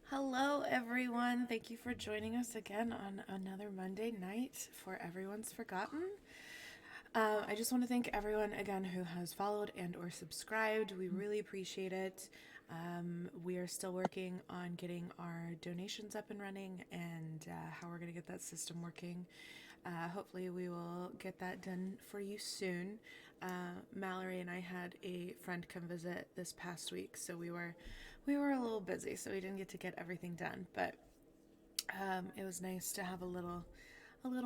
Hello, everyone. Thank you for joining us again on another Monday night for Everyone's Forgotten. I just want to thank everyone again who has followed and or subscribed. We really appreciate it. We are still working on getting our donations up and running and how we're going to get that system working. Hopefully, we will get that done for you soon. Mallory and I had a friend come visit this past week, so we were a little busy, so we didn't get to get everything done. But it was nice to have a little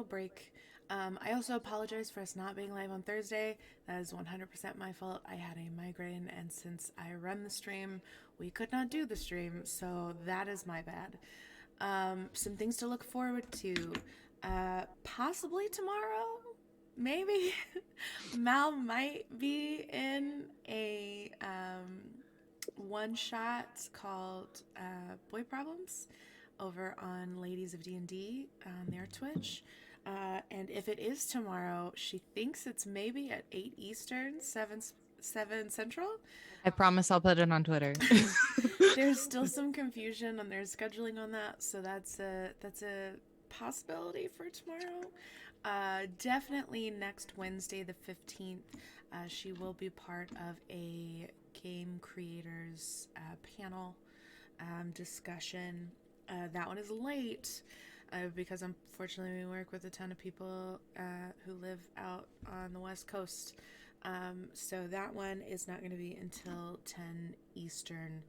break. I also apologize for us not being live on Thursday. That is 100% my fault. I had a migraine, and since I run the stream, we could not do the stream, so that is my bad. Some things to look forward to. Possibly tomorrow, maybe. Mal might be in a one shot called Boy Problems over on Ladies of D&D on their Twitch. And if it is tomorrow, she thinks it's maybe at 8 Eastern, 7 Central. I promise I'll put it on Twitter. There's still some confusion on their scheduling on that, so that's a possibility for tomorrow. Definitely next Wednesday, the 15th, she will be part of a game creators panel discussion. That one is late because unfortunately we work with a ton of people who live out on the West Coast. So that one is not going to be until 10 Eastern,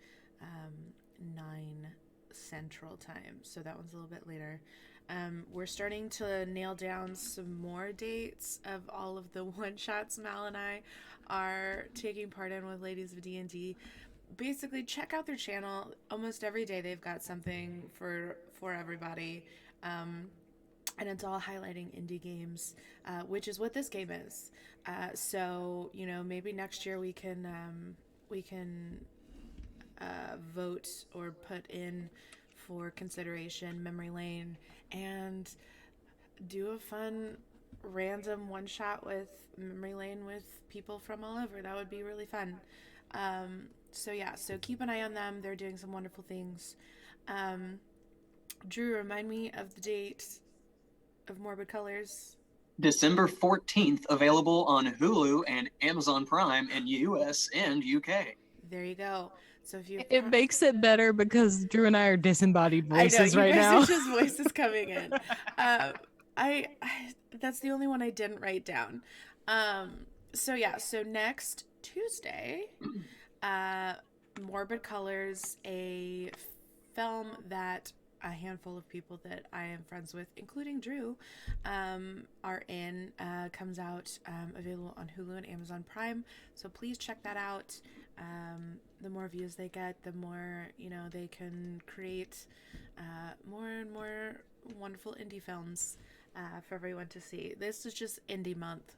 9 Central time. So that one's a little bit later. We're starting to nail down some more dates of all of the one shots Mal and I are taking part in with Ladies of D&D. Basically, check out their channel. Almost every day they've got something for everybody. And it's all highlighting indie games, which is what this game is. So maybe next year we can vote or put in for consideration Memory Lane and do a fun random one shot with Memory Lane with people from all over. That would be really fun. So keep an eye on them. They're doing some wonderful things. Drew, remind me of the date of Morbid Colors. December 14th, available on Hulu and Amazon Prime in US and UK. There you go. So if you It makes it better because Drew and I are disembodied I know voices you right guys now. are just voices coming in. I that's the only one I didn't write down. So next Tuesday, uh, Morbid Colors, a film that a handful of people that I am friends with, including Drew, are in. Comes out, available on Hulu and Amazon Prime. So please check that out. The more views they get, the more they can create more and more wonderful indie films for everyone to see. This is just indie month.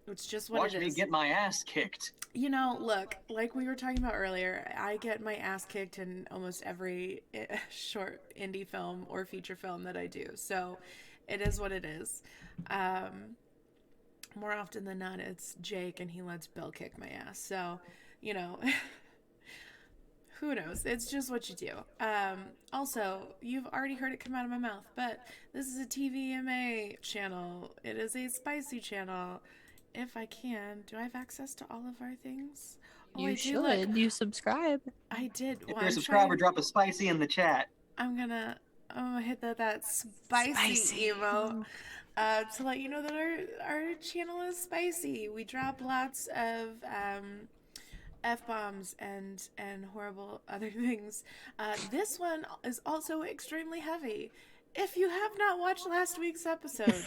It's just what Watch it me is. get my ass kicked. Look, like we were talking about earlier, I get my ass kicked in almost every short indie film or feature film that I do. So it is what it is. More often than not, it's Jake and he lets Bill kick my ass. So, you know, who knows? It's just what you do. Also, you've already heard it come out of my mouth, but this is a TVMA channel. It is a spicy channel. If I can, do I have access to all of our things? Oh, I You do. Look, should. You subscribe. I did. If Well, you're a I'm subscriber, trying. drop a spicy in the chat. I'm gonna. I'm gonna hit that spicy Spicy. emo to let you know that our channel is spicy. We drop lots of f bombs and horrible other things. This one is also extremely heavy. If you have not watched last week's episode,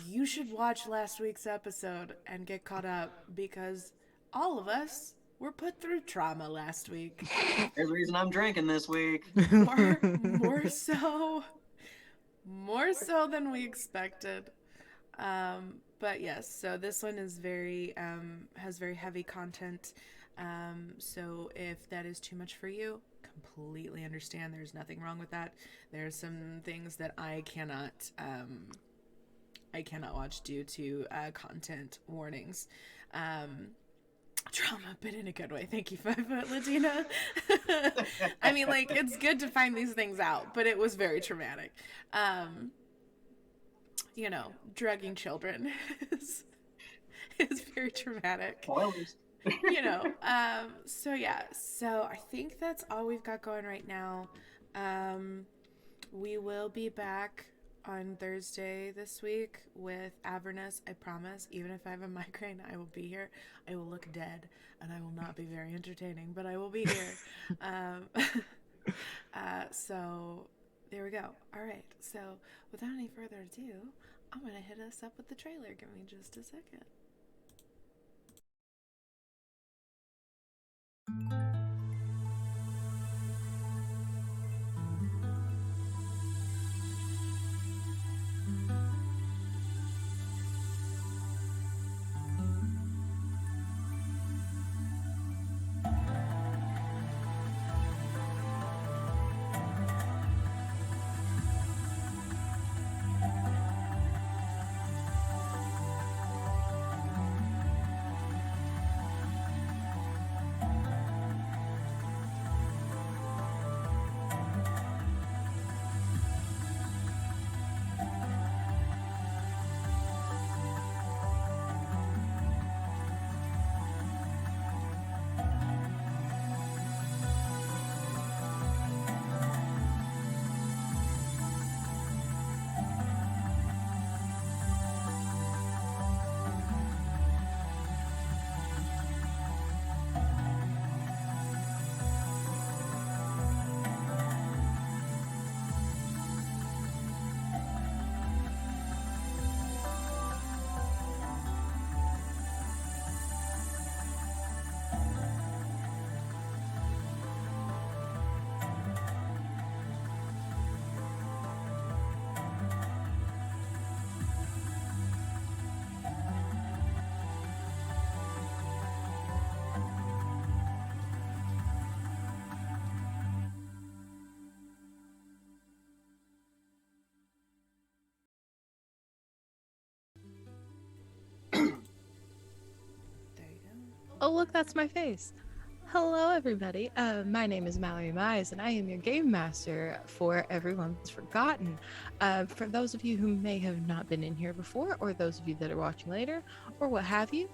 you should watch last week's episode and get caught up because all of us were put through trauma last week. There's a reason I'm drinking this week. More so than we expected. But yes, so this one is very has very heavy content. So if that is too much for you, completely understand. There's nothing wrong with that. There's some things that I cannot watch due to content warnings. Trauma, but in a good way. Thank you, 5 foot Latina. I mean, like, it's good to find these things out, but it was very traumatic. Um, drugging children is very traumatic. Spoilers. So yeah, so I think that's all we've got going right now. We will be back on Thursday this week with Avernus, I promise. Even if I have a migraine, I will be here. I will look dead and I will not be very entertaining, but I will be here. So there we go. All right, so without any further ado, I'm going to hit us up with the trailer. Give me just a second. Oh, look, that's my face. Hello, everybody. My name is Mallory Mize, and I am your game master for Everyone's Forgotten. For those of you who may have not been in here before, or those of you that are watching later, or what have you,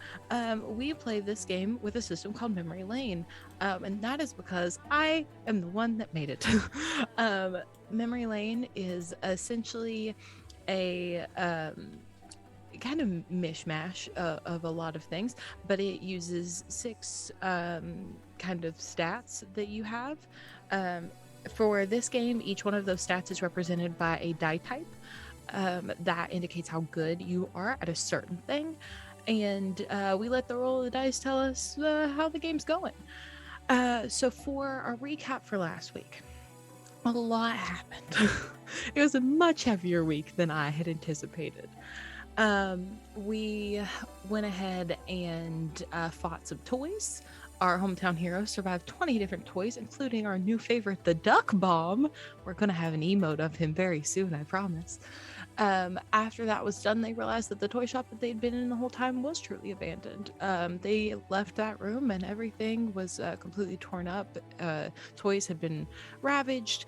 we play this game with a system called Memory Lane, and that is because I am the one that made it. Memory Lane is essentially a kind of mishmash of a lot of things, but it uses 6 kind of stats that you have. For this game, each one of those stats is represented by a die type that indicates how good you are at a certain thing, and we let the roll of the dice tell us how the game's going. So for our recap for last week, a lot happened. It was a much heavier week than I had anticipated. We went ahead and fought some toys. Our hometown hero survived 20 different toys, including our new favorite, the Duck Bomb. We're going to have an emote of him very soon, I promise. After that was done, they realized that the toy shop that they'd been in the whole time was truly abandoned. They left that room and everything was completely torn up. Toys had been ravaged.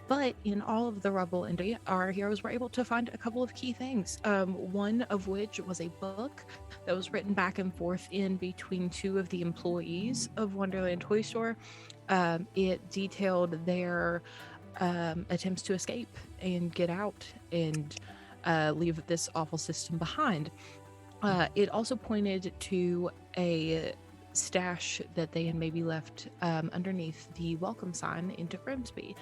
But in all of the rubble, and our heroes were able to find a couple of key things. One of which was a book that was written back and forth in between 2 of the employees of Wonderland Toy Store. It detailed their attempts to escape and get out and leave this awful system behind. It also pointed to a stash that they had maybe left underneath the welcome sign into Grimsby.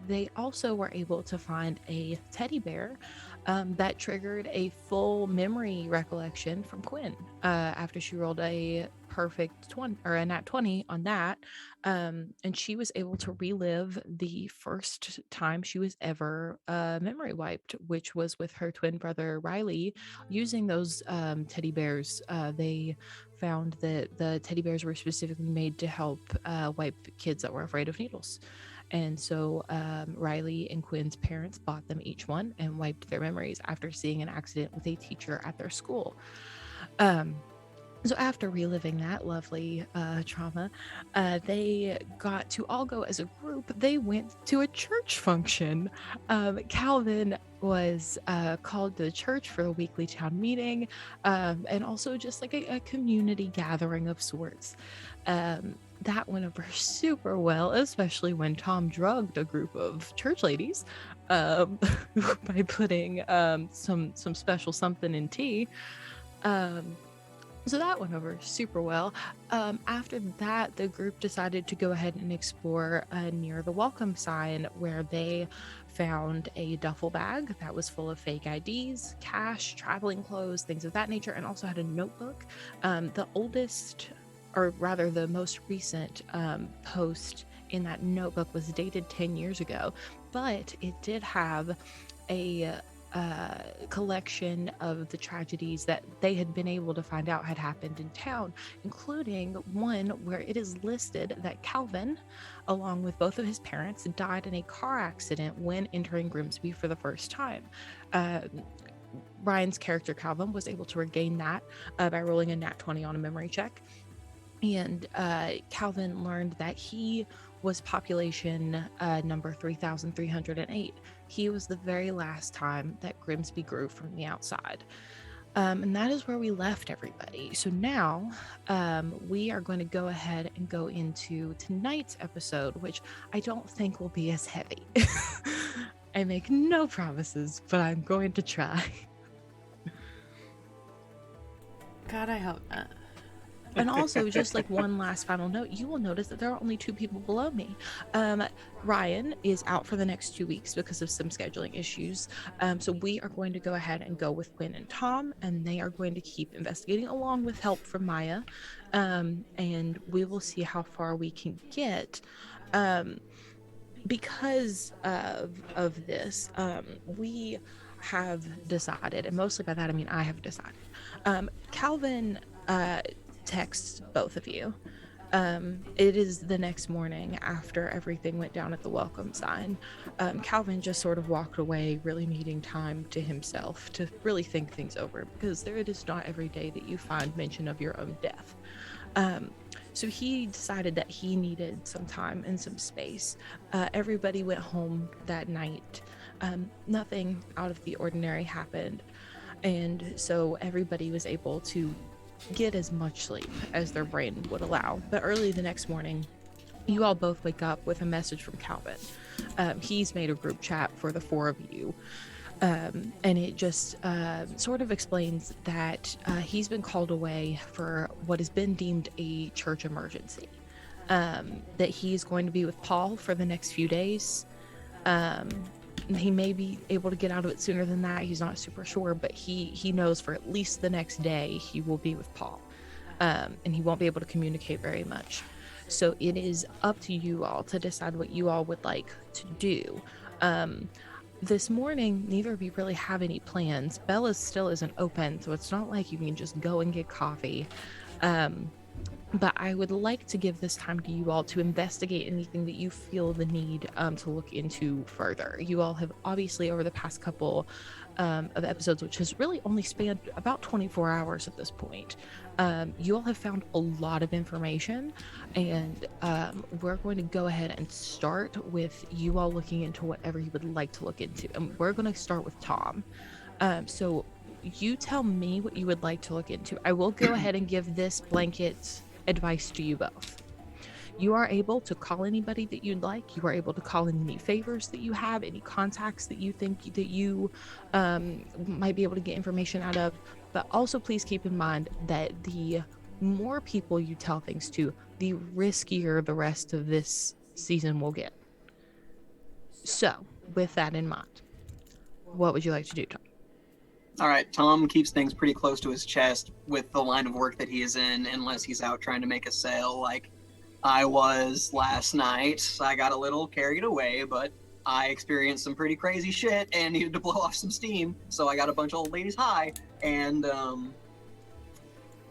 They also were able to find a teddy bear that triggered a full memory recollection from Quinn after she rolled a perfect 20 or a nat 20 on that, and she was able to relive the first time she was ever memory wiped, which was with her twin brother Riley. Using those teddy bears, they found that the teddy bears were specifically made to help wipe kids that were afraid of needles. And so Riley and Quinn's parents bought them each one and wiped their memories after seeing an accident with a teacher at their school. So after reliving that lovely trauma, they got to all go as a group. They went to a church function. Calvin was called to the church for a weekly town meeting, and also just like a community gathering of sorts. That went over super well, especially when Tom drugged a group of church ladies by putting some special something in tea. So that went over super well. After that, the group decided to go ahead and explore near the welcome sign, where they found a duffel bag that was full of fake IDs, cash, traveling clothes, things of that nature, and also had a notebook. The oldest, or rather the most recent post in that notebook was dated 10 years ago, but it did have a collection of the tragedies that they had been able to find out had happened in town, including one where it is listed that Calvin, along with both of his parents, died in a car accident when entering Grimsby for the first time. Ryan's character Calvin was able to regain that by rolling a nat 20 on a memory check. And Calvin learned that he was population number 3,308. He was the very last time that Grimsby grew from the outside. And that is where we left everybody. So now we are going to go ahead and go into tonight's episode, which I don't think will be as heavy. I make no promises, but I'm going to try. God, I hope not. And also, just like one last final note, you will notice that there are only 2 people below me. Ryan is out for the next 2 weeks because of some scheduling issues. So we are going to go ahead and go with Quinn and Tom, and they are going to keep investigating along with help from Maya. And we will see how far we can get. Because of this, we have decided, and mostly by that I mean I have decided. Calvin texts both of you. It is the next morning after everything went down at the welcome sign. Calvin just sort of walked away, really needing time to himself to really think things over, because it is not every day that you find mention of your own death. So he decided that he needed some time and some space. Everybody went home that night. Nothing out of the ordinary happened. And so everybody was able to get as much sleep as their brain would allow. But early the next morning, you all both wake up with a message from Calvin. He's made a group chat for the 4 of you. And it just sort of explains that he's been called away for what has been deemed a church emergency. That he's going to be with Paul for the next few days. He may be able to get out of it sooner than that. He's not super sure, but he knows for at least the next day he will be with Paul. And he won't be able to communicate very much. So it is up to you all to decide what you all would like to do. This morning, neither of you really have any plans. Bella's still isn't open, so it's not like you can just go and get coffee. But I would like to give this time to you all to investigate anything that you feel the need to look into further. You all have obviously, over the past couple of episodes, which has really only spanned about 24 hours at this point, you all have found a lot of information, and we're going to go ahead and start with you all looking into whatever you would like to look into. And we're going to start with Tom. So you tell me what you would like to look into. I will go ahead and give this blanket advice to you both. You are able to call anybody that you'd like. You are able to call in any favors that you have, any contacts that you think that you might be able to get information out of. But also please keep in mind that the more people you tell things to, the riskier the rest of this season will get. So with that in mind, what would you like to do, Tom? All right, Tom keeps things pretty close to his chest with the line of work that he is in, unless he's out trying to make a sale like I was last night. I got a little carried away, but I experienced some pretty crazy shit and needed to blow off some steam, so I got a bunch of old ladies high. And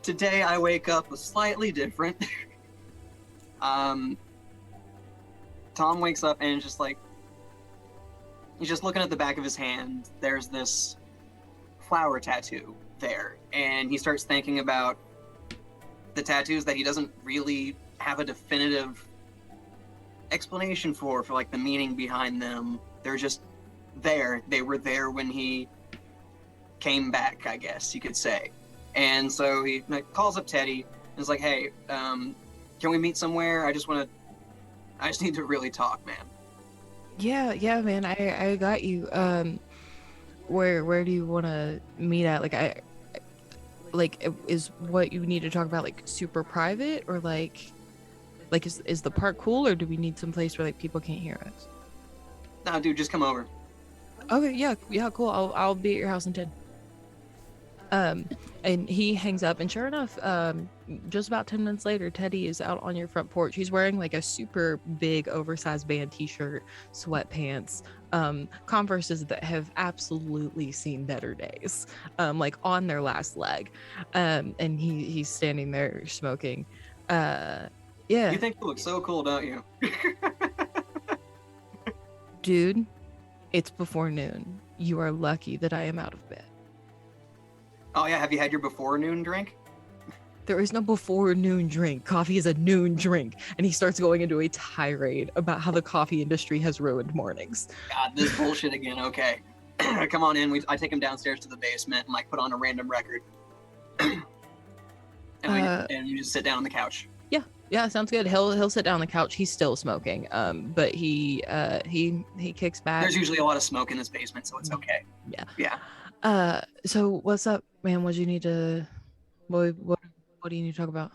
today I wake up slightly different. Tom wakes up and just like, he's just looking at the back of his hand. There's this flower tattoo there, and he starts thinking about the tattoos that he doesn't really have a definitive explanation for like the meaning behind them. They're just there. They were there when he came back, I guess you could say. And so he calls up Teddy and is like, "Hey, can we meet somewhere? I just need to really talk, man." Yeah, man. I got you. Where do you want to meet at? Is what you need to talk about like super private, or like is the park cool, or do we need some place where like people can't hear us? No, dude, just come over. Okay, yeah, cool. I'll be at your house in 10. And he hangs up, and sure enough, just about 10 minutes later, Teddy is out on your front porch. He's wearing like a super big oversized band t-shirt, sweatpants, Converses that have absolutely seen better days, like on their last leg. And he's standing there smoking. Yeah. You think you look so cool, don't you? Dude, it's before noon. You are lucky that I am out of bed. Oh yeah, have you had your before noon drink? There is no before noon drink. Coffee is a noon drink. And he starts going into a tirade about how the coffee industry has ruined mornings. God, this bullshit again. Okay. Come on in. I take him downstairs to the basement and like put on a random record. and you just sit down on the couch. Yeah, sounds good. He'll sit down on the couch. He's still smoking. But he kicks back. There's usually a lot of smoke in this basement, so it's okay. Yeah. So what's up, man? What do you need to talk about?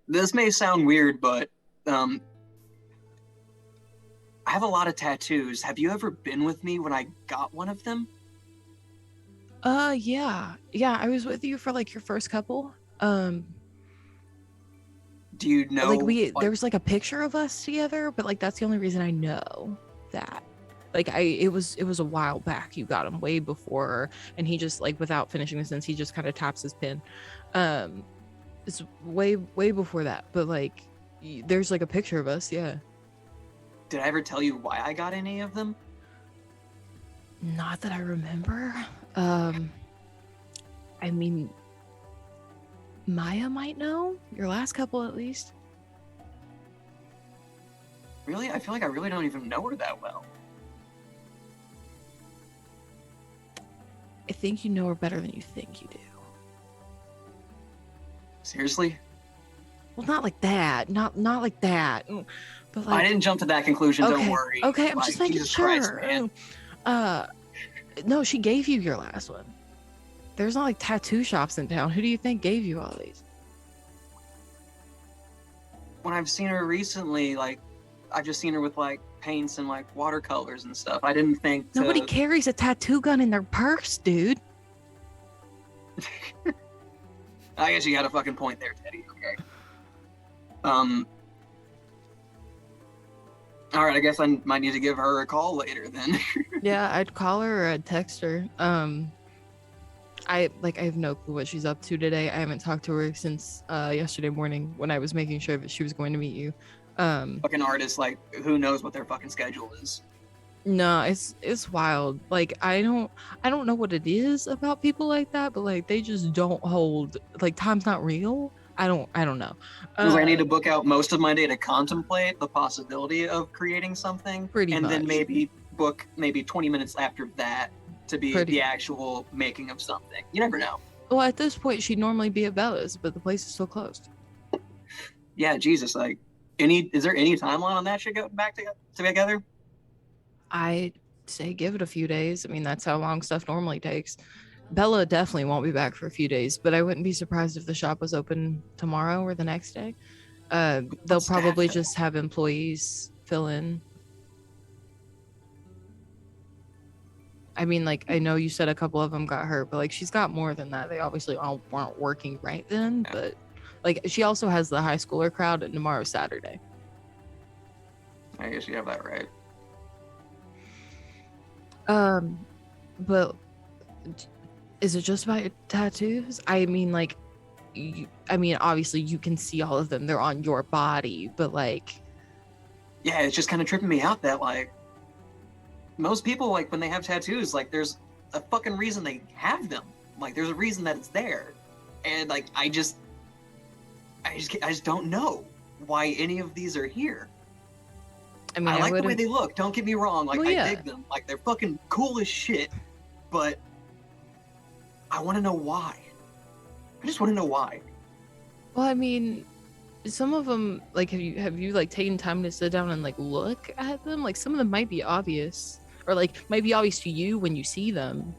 This may sound weird, but I have a lot of tattoos. Have you ever been with me when I got one of them? Yeah, I was with you for like your first couple. Do you know like there was like a picture of us together, but like that's the only reason I know that. Like it was a while back. You got him way before, and he just like, without finishing the sentence, he just kind of taps his pen. It's way before that, but like there's like a picture of us. Yeah. Did I ever tell you why I got any of them? Not that I remember. I mean, Maya might know. Your last couple, at least. Really? I feel like I really don't even know her that well. I think you know her better than you think you do. Seriously? Well, not like that. Not like that. But like, I didn't jump to that conclusion. Okay, don't worry. Okay, I'm like, just making Jesus sure. Christ, man. No, she gave you your last one. There's not like tattoo shops in town. Who do you think gave you all these? When I've seen her recently, like, I've just seen her with like paints and like watercolors and stuff. I didn't think Nobody carries a tattoo gun in their purse, dude. I guess you got a fucking point there, Teddy. Okay. All right, I guess I might need to give her a call later then. Yeah, I'd call her or I'd text her. I have no clue what she's up to today. I haven't talked to her since yesterday morning when I was making sure that she was going to meet you. Fucking artists, like, who knows what their fucking schedule is? No, it's wild. Like I don't know what it is about people like that, but like they just don't hold, like, time's not real. I don't know. I need to book out most of my day to contemplate the possibility of creating something, pretty and much. Then maybe book 20 minutes after that to be Pretty. the actual making of something. You never know. Well, at this point, she'd normally be at Bella's, but the place is still closed. Yeah, Jesus. Like, is there any timeline on that shit going back together? I'd say give it a few days. I mean, that's how long stuff normally takes. Bella definitely won't be back for a few days, but I wouldn't be surprised if the shop was open tomorrow or the next day. They'll probably just have employees fill in. I mean, like, I know you said a couple of them got hurt, but like she's got more than that. They obviously all weren't working right then, but like she also has the high schooler crowd, and tomorrow's Saturday. I guess you have that right. But is it just about your tattoos? I mean, like, obviously you can see all of them. They're on your body, but like, yeah, it's just kind of tripping me out that like most people, like, when they have tattoos, like, there's a fucking reason they have them. Like, there's a reason that it's there. And like I just don't know why any of these are here. I mean, I like the way wouldn't. they look. Don't get me wrong. Like Well, I yeah. dig them. Like they're fucking cool as shit. But I want to know why. I just want to know why. Well, I mean, some of them, like, have you like taken time to sit down and like look at them? Like, some of them might be obvious, or like might be obvious to you when you see them.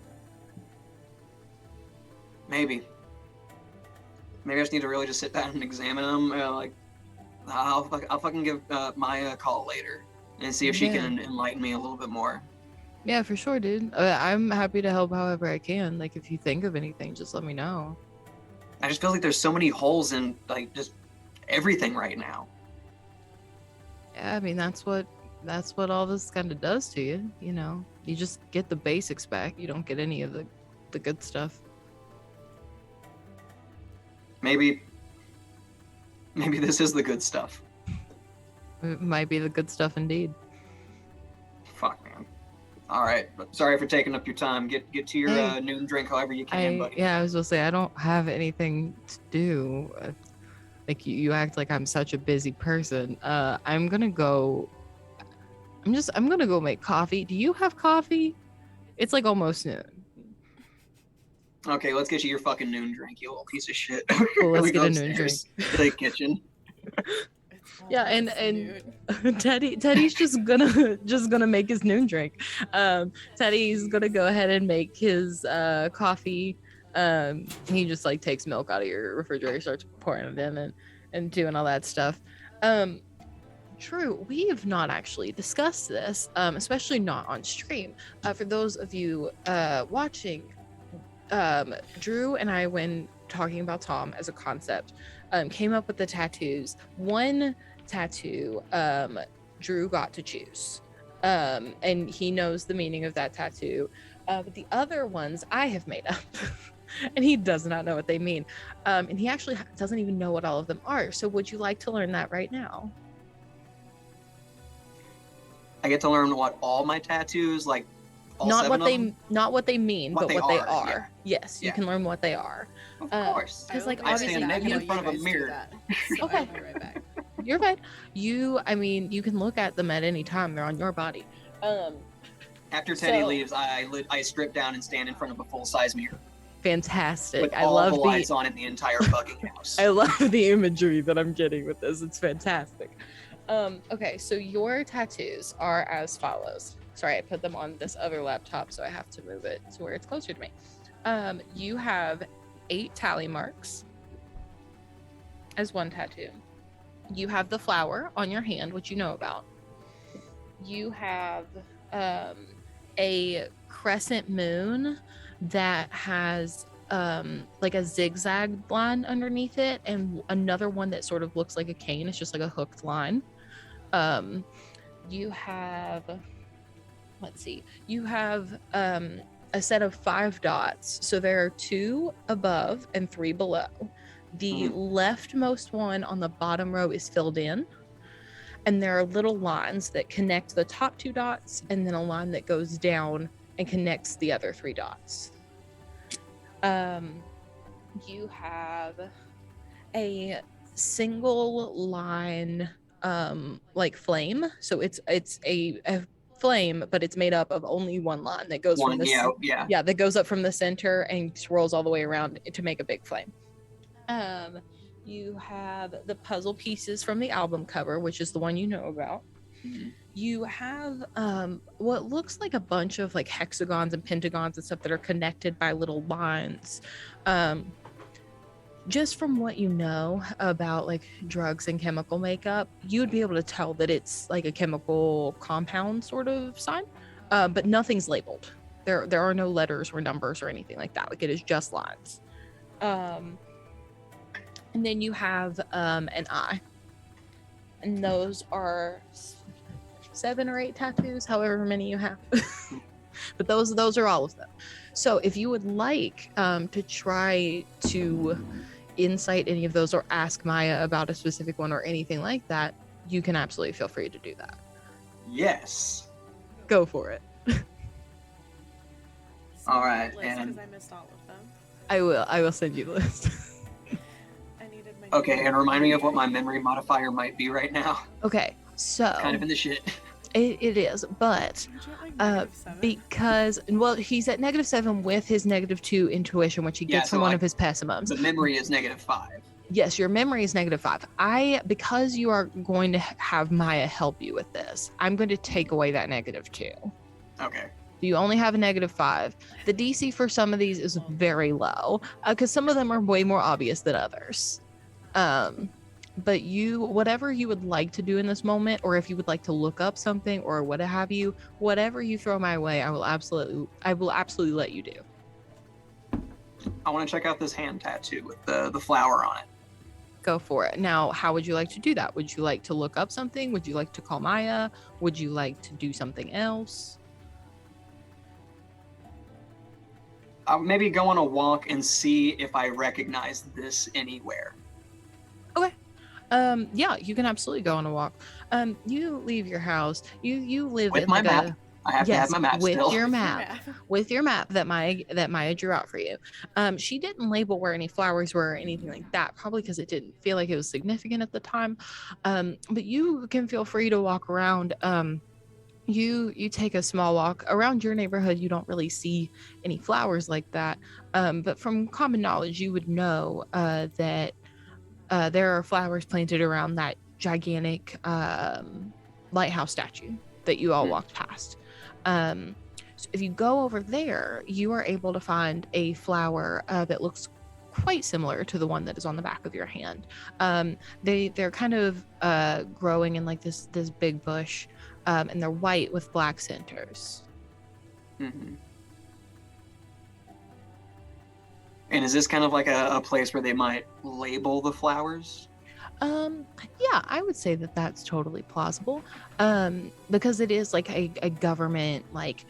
Maybe I just need to really just sit down and examine them. Like I'll fucking give Maya a call later and see if she Yeah. can enlighten me a little bit more. Yeah, for sure, dude. I'm happy to help however I can. Like, if you think of anything, just let me know. I just feel like there's so many holes in like just everything right now. Yeah, I mean, that's what all this kind of does to you. You know, you just get the basics back. You don't get any of the good stuff. Maybe this is the good stuff. It might be the good stuff indeed. Fuck, man. All right, but sorry for taking up your time. Get to your Hey, noon drink however you can, buddy. I was gonna say I don't have anything to do. Like you act like I'm such a busy person. I'm gonna go. I'm gonna go make coffee. Do you have coffee? It's like almost noon. Okay, let's get you your fucking noon drink, you little piece of shit. Cool, let's We get go a noon upstairs to the kitchen. Yeah, Almost and noon. Teddy's just gonna make his noon drink. Teddy's gonna go ahead and make his coffee. He just like takes milk out of your refrigerator, starts pouring it in and doing all that stuff. True, we have not actually discussed this, especially not on stream. For those of you watching, Drew and I, when talking about Tom as a concept, came up with the tattoos. One tattoo Drew got to choose, and he knows the meaning of that tattoo, but the other ones I have made up. And he does not know what they mean, and he actually doesn't even know what all of them are. So would you like to learn that right now? I get to learn what all my tattoos, like all Not seven what of them? not what they mean, What but they what they are, are. yeah. Yes, you Yeah. can learn what they are. Of Uh, course. Because, like, I obviously, stand naked you- in front of a mirror. Okay. I'll be right back. You're fine. I mean, you can look at them at any time. They're on your body. After Teddy So- leaves, I strip down and stand in front of a full-size mirror Fantastic. with I all love the lights on in the entire fucking house. I love the imagery that I'm getting with this. It's fantastic. Okay, so your tattoos are as follows. Sorry, I put them on this other laptop, so I have to move it to where it's closer to me. You have 8 tally marks as one tattoo. You have the flower on your hand, which you know about. You have a crescent moon that has like a zigzag line underneath it, and another one that sort of looks like a cane. It's just like a hooked line. You have, let's see, you have a set of 5 dots. So there are 2 above and 3 below. The leftmost one on the bottom row is filled in, and there are little lines that connect the top 2 dots, and then a line that goes down and connects the other 3 dots. You have a single line like flame, so it's a flame, but it's made up of only one line that goes from the that goes up from the center and swirls all the way around to make a big flame. You have the puzzle pieces from the album cover, which is the one you know about. You have what looks like a bunch of like hexagons and pentagons and stuff that are connected by little lines. Just from what you know about like drugs and chemical makeup, you would be able to tell that it's like a chemical compound sort of sign, but nothing's labeled. There are no letters or numbers or anything like that. Like, it is just lines. And then you have an eye, and those are 7 or 8 tattoos, however many you have. But those are all of them. So if you would like to try to insight any of those or ask Maya about a specific one or anything like that, you can absolutely feel free to do that. Yes. Go for it. All right, Because and I missed all of them. I will send you the list. Okay, and remind me of what my memory modifier might be right now. Okay, so Kind of in the shit. it is, but Aren't you at, like, -7? because, well, he's at -7 with his -2 intuition, which he Yeah, gets from so one of his pessimums. The memory is -5. Yes, your memory is -5. Because you are going to have Maya help you with this, I'm going to take away that -2. Okay. You only have a -5. The DC for some of these is very low because some of them are way more obvious than others. But whatever you would like to do in this moment, or if you would like to look up something or what have you, whatever you throw my way, I will absolutely let you do. I want to check out this hand tattoo with the flower on it. Go for it. Now, how would you like to do that? Would you like to look up something? Would you like to call Maya? Would you like to do something else? I'll maybe go on a walk and see if I recognize this anywhere. Okay. Yeah, you can absolutely go on a walk. You leave your house. You live With in my like map. I have to have my map with still. your map. With your map that Maya drew out for you. She didn't label where any flowers were or anything like that, probably because it didn't feel like it was significant at the time. But you can feel free to walk around. You take a small walk around your neighborhood. You don't really see any flowers like that. But from common knowledge, you would know that there are flowers planted around that gigantic lighthouse statue that you all walked past. So if you go over there, you are able to find a flower that looks quite similar to the one that is on the back of your hand. They're kind of growing in like this big bush, and they're white with black centers. Mm-hmm. And is this kind of like a place where they might label the flowers? Yeah, I would say that that's totally plausible. Because it is like a government, like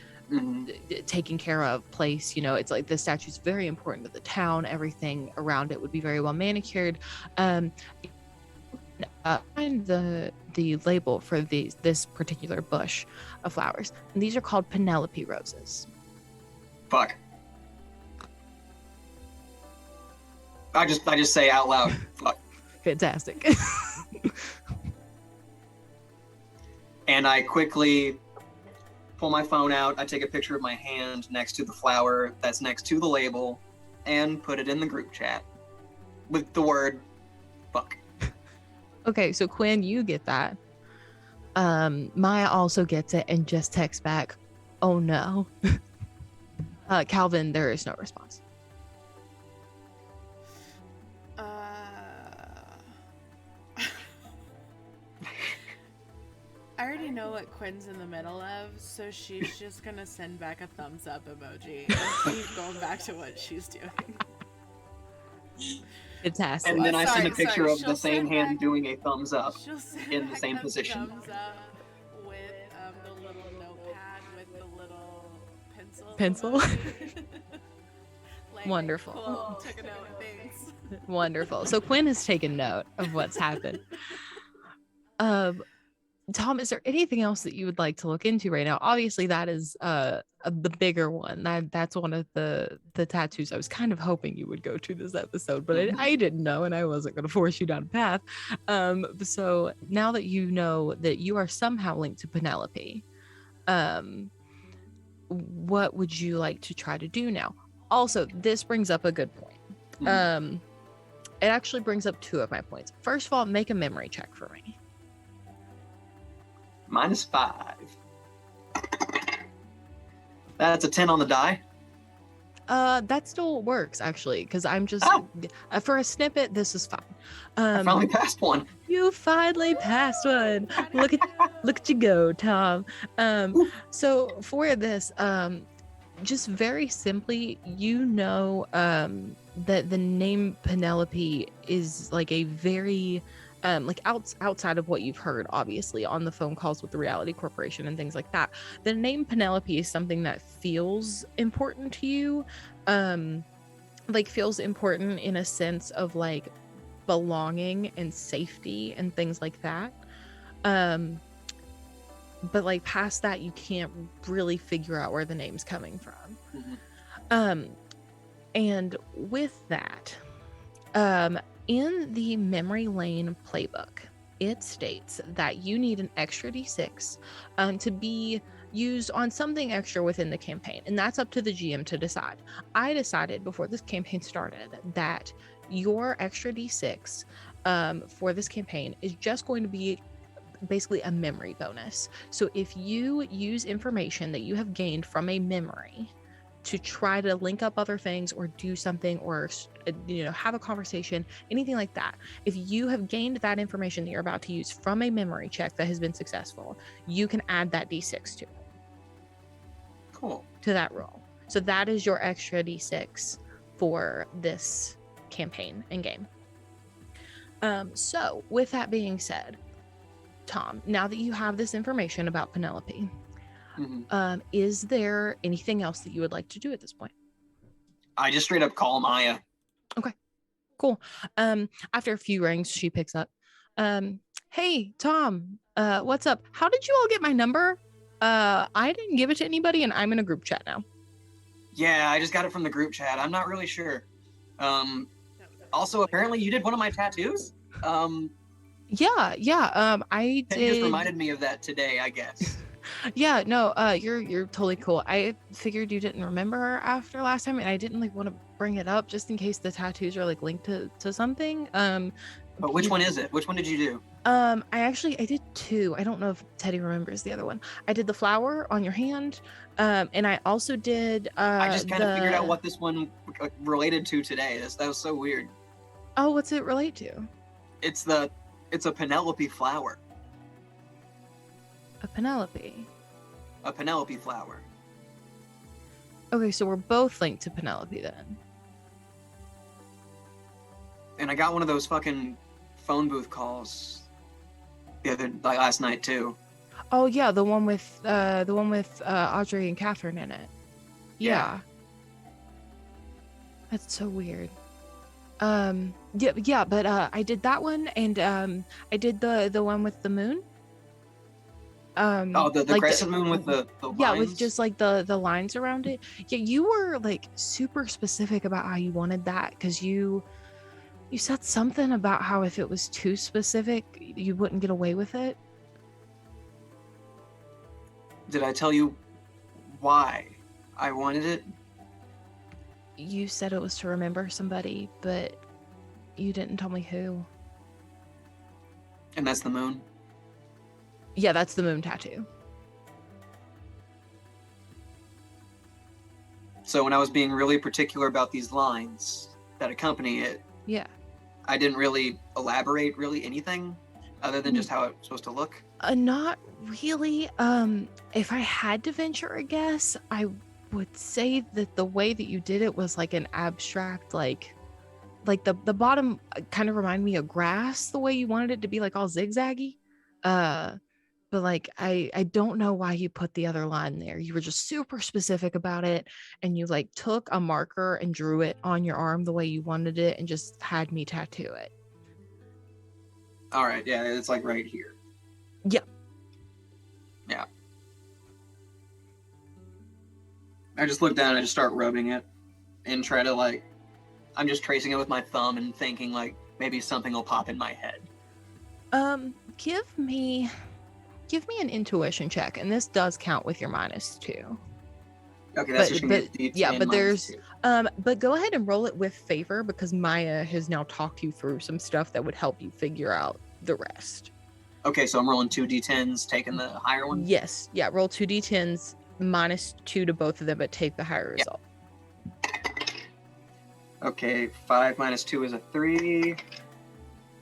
taking care of place. It's like the statue's very important to the town. Everything around it would be very well manicured. Find the label for this particular bush of flowers, and these are called Penelope roses. Fuck. I just say out loud, fuck. Fantastic. And I quickly pull my phone out. I take a picture of my hand next to the flower that's next to the label and put it in the group chat with the word fuck. Okay, so Quinn, you get that. Maya also gets it and just texts back, "Oh no." Calvin, there is no response. I already know what Quinn's in the middle of, so she's just gonna send back a thumbs up emoji and keep going back to what she's doing. Fantastic. And then I send a picture of She'll the same send hand back- doing a thumbs up She'll send in the back same a position. Thumbs up with the little notepad with the little Pencil? emoji. Like, Wonderful. Cool. Took a note. Thanks. Wonderful. So Quinn has taken note of what's happened. Tom, is there anything else that you would like to look into right now? Obviously, that is the bigger one. That's one of the tattoos I was kind of hoping you would go to this episode, but I didn't know, and I wasn't going to force you down a path. So now that you know that you are somehow linked to Penelope, what would you like to try to do now? Also, this brings up a good point. It actually brings up two of my points. First of all, make a memory check for me. -5. That's a 10 on the die. That still works actually, because I'm just for a snippet. This is fine. I finally passed one. You finally passed one. Look at you go, Tom. So for this, just very simply, that the name Penelope is like a very like outside of what you've heard, obviously, on the phone calls with the Reality Corporation and things like that. The name Penelope is something that feels important to you, like feels important in a sense of like belonging and safety and things like that. But like past that, you can't really figure out where the name's coming from. And with that, In the memory lane playbook, it states that you need an extra d6 to be used on something extra within the campaign, and that's up to the GM to decide. I decided before this campaign started that your extra d6 for this campaign is just going to be basically a memory bonus. So if you use information that you have gained from a memory to try to link up other things or do something or have a conversation, anything like that, if you have gained that information that you're about to use from a memory check that has been successful, you can add that d6 to it. Cool. To that roll. So that is your extra d6 for this campaign and game. So with that being said, Tom, now that you have this information about Penelope, is there anything else that you would like to do at this point? I just straight up call Maya. Okay, cool. After a few rings, she picks up. Hey, Tom, what's up? How did you all get my number? I didn't give it to anybody, and I'm in a group chat now. Yeah, I just got it from the group chat. I'm not really sure. Also, apparently you did one of my tattoos? Yeah. I did. You just reminded me of that today, I guess. Yeah, no, you're totally cool. I figured you didn't remember after last time, and I didn't want to bring it up just in case the tattoos are linked to something. But which one is it? Which one did you do? I did 2. I don't know if Teddy remembers the other one. I did the flower on your hand, and I also did. I just kind of figured out what this one related to today. That was so weird. Oh, what's it relate to? It's a Penelope flower. A Penelope. A Penelope flower. Okay, so we're both linked to Penelope then. And I got one of those fucking phone booth calls last night too. Oh yeah, the one with Audrey and Catherine in it. Yeah. That's so weird. Yeah, but I did that one, and I did the one with the moon. The crescent moon with the lines? Yeah, with just the lines around it. Yeah, you were super specific about how you wanted that, because you said something about how if it was too specific, you wouldn't get away with it. Did I tell you why I wanted it? You said it was to remember somebody, but you didn't tell me who. And that's the moon? Yeah, that's the moon tattoo. So when I was being really particular about these lines that accompany it, yeah, I didn't really elaborate anything other than just how it's supposed to look? Not really. If I had to venture a guess, I would say that the way that you did it was an abstract, like the bottom kind of reminded me of grass, the way you wanted it to be all zigzaggy. But I don't know why you put the other line there. You were just super specific about it, and you took a marker and drew it on your arm the way you wanted it and just had me tattoo it. All right, yeah, it's right here. Yeah. Yeah. I just look down and I just start rubbing it and try to I'm just tracing it with my thumb and thinking maybe something will pop in my head. Give me an intuition check, and this does count with your -2. Okay, that's just gonna be yeah, but there's -2. But go ahead and roll it with favor, because Maya has now talked you through some stuff that would help you figure out the rest. Okay, so I'm rolling 2 d10s, taking the higher one? Yes, yeah, roll 2 d10s, -2 to both of them, but take the higher result. Okay, 5 -2 is a 3.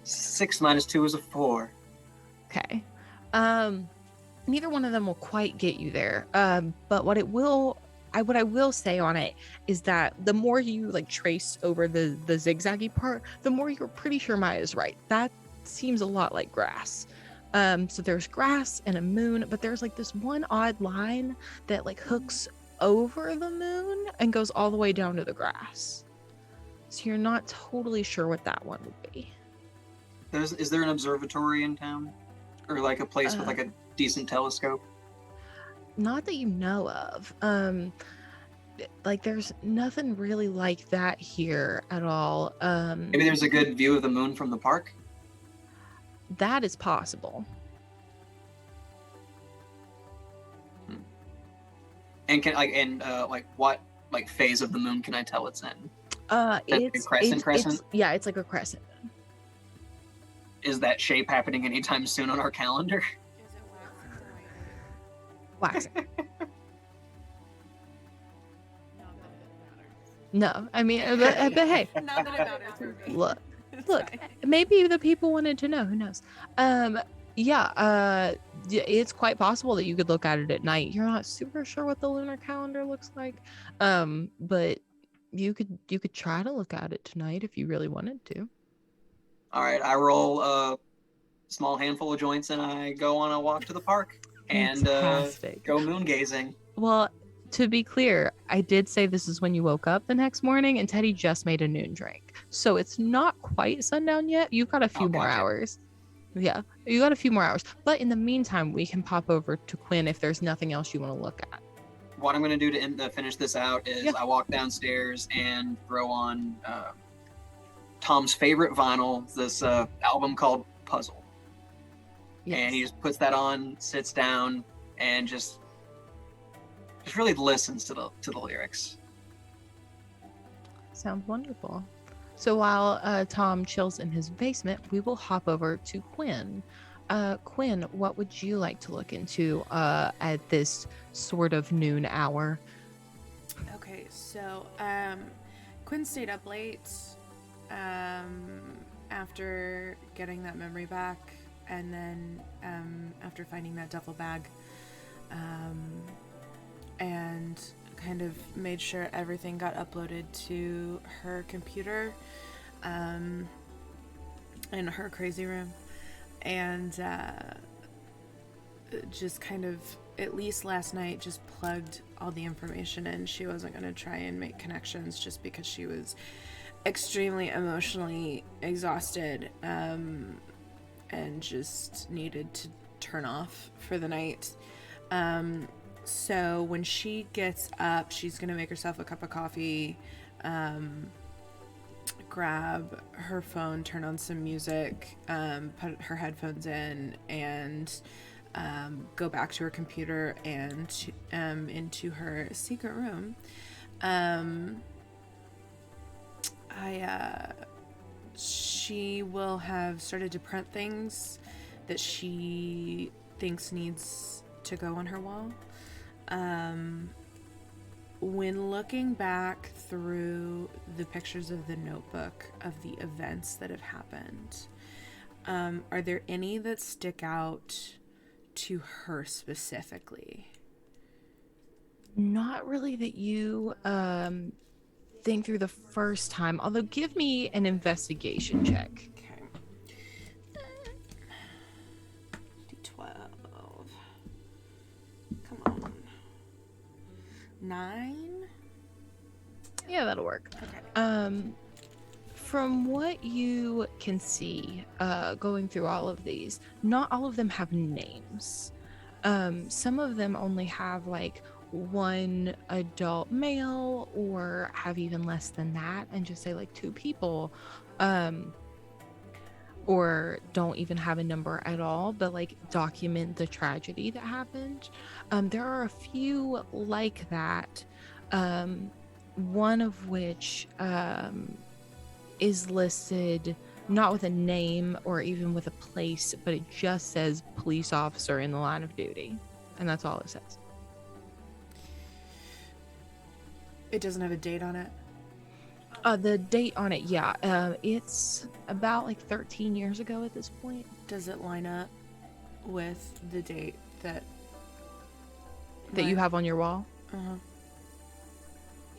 6 -2 is a 4. Okay. Neither one of them will quite get you there. But what I will say on it is that the more you trace over the zigzaggy part, the more you're pretty sure Maya's right. That seems a lot like grass. So there's grass and a moon, but there's this one odd line that hooks over the moon and goes all the way down to the grass. So you're not totally sure what that one would be. Is there an observatory in town? Or a place with a decent telescope? Not that you know of. like there's nothing really like that here at all. Maybe there's a good view of the moon from the park. That is possible. And what phase of the moon can I tell it's in? It's crescent. Yeah, it's like a crescent. Is that shape happening anytime soon on our calendar? Is it Waxing. Not that it matters. No, I mean, but hey, Not that it matters for me. look, It's look. fine. Maybe the people wanted to know. Who knows? Yeah. It's quite possible that you could look at it at night. You're not super sure what the lunar calendar looks like, but you could try to look at it tonight if you really wanted to. All right, I roll a small handful of joints and I go on a walk to the park and Fantastic. go moon gazing. Well, to be clear, I did say this is when you woke up the next morning, and Teddy just made a noon drink. So it's not quite sundown yet. You've got a few more gotcha. hours. Yeah, you got a few more hours. But in the meantime, we can pop over to Quinn if there's nothing else you want to look at. What I'm going to do to finish this out is I walk downstairs and throw on Tom's favorite vinyl, this album called Puzzle. Yes. And he just puts that on, sits down, and just really listens to the lyrics. Sounds wonderful. So while Tom chills in his basement, we will hop over to Quinn. Quinn, what would you like to look into at this sort of noon hour? Okay, so Quinn stayed up late after getting that memory back, and then after finding that duffel bag, and kind of made sure everything got uploaded to her computer in her crazy room, and just kind of, at least last night, just plugged all the information in. She wasn't going to try and make connections just because she was extremely emotionally exhausted and just needed to turn off for the night. So when she gets up, she's going to make herself a cup of coffee, grab her phone, turn on some music, put her headphones in, and go back to her computer and into her secret room. She will have started to print things that she thinks needs to go on her wall. When looking back through the pictures of the notebook of the events that have happened, are there any that stick out to her specifically? Not really that you think through the first time, although give me an investigation check. Okay. D12. Come on. 9? Yeah, that'll work. Okay. From what you can see, going through all of these, not all of them have names. Some of them only have like one adult male, or have even less than that, and just say like 2 people, or don't even have a number at all, but like document the tragedy that happened. There are a few like that, one of which is listed not with a name or even with a place, but it just says police officer in the line of duty, and that's all it says. It doesn't have a date on it? The date on it, yeah, it's about like 13 years ago at this point. Does it line up with the date that you have on your wall? Uh-huh.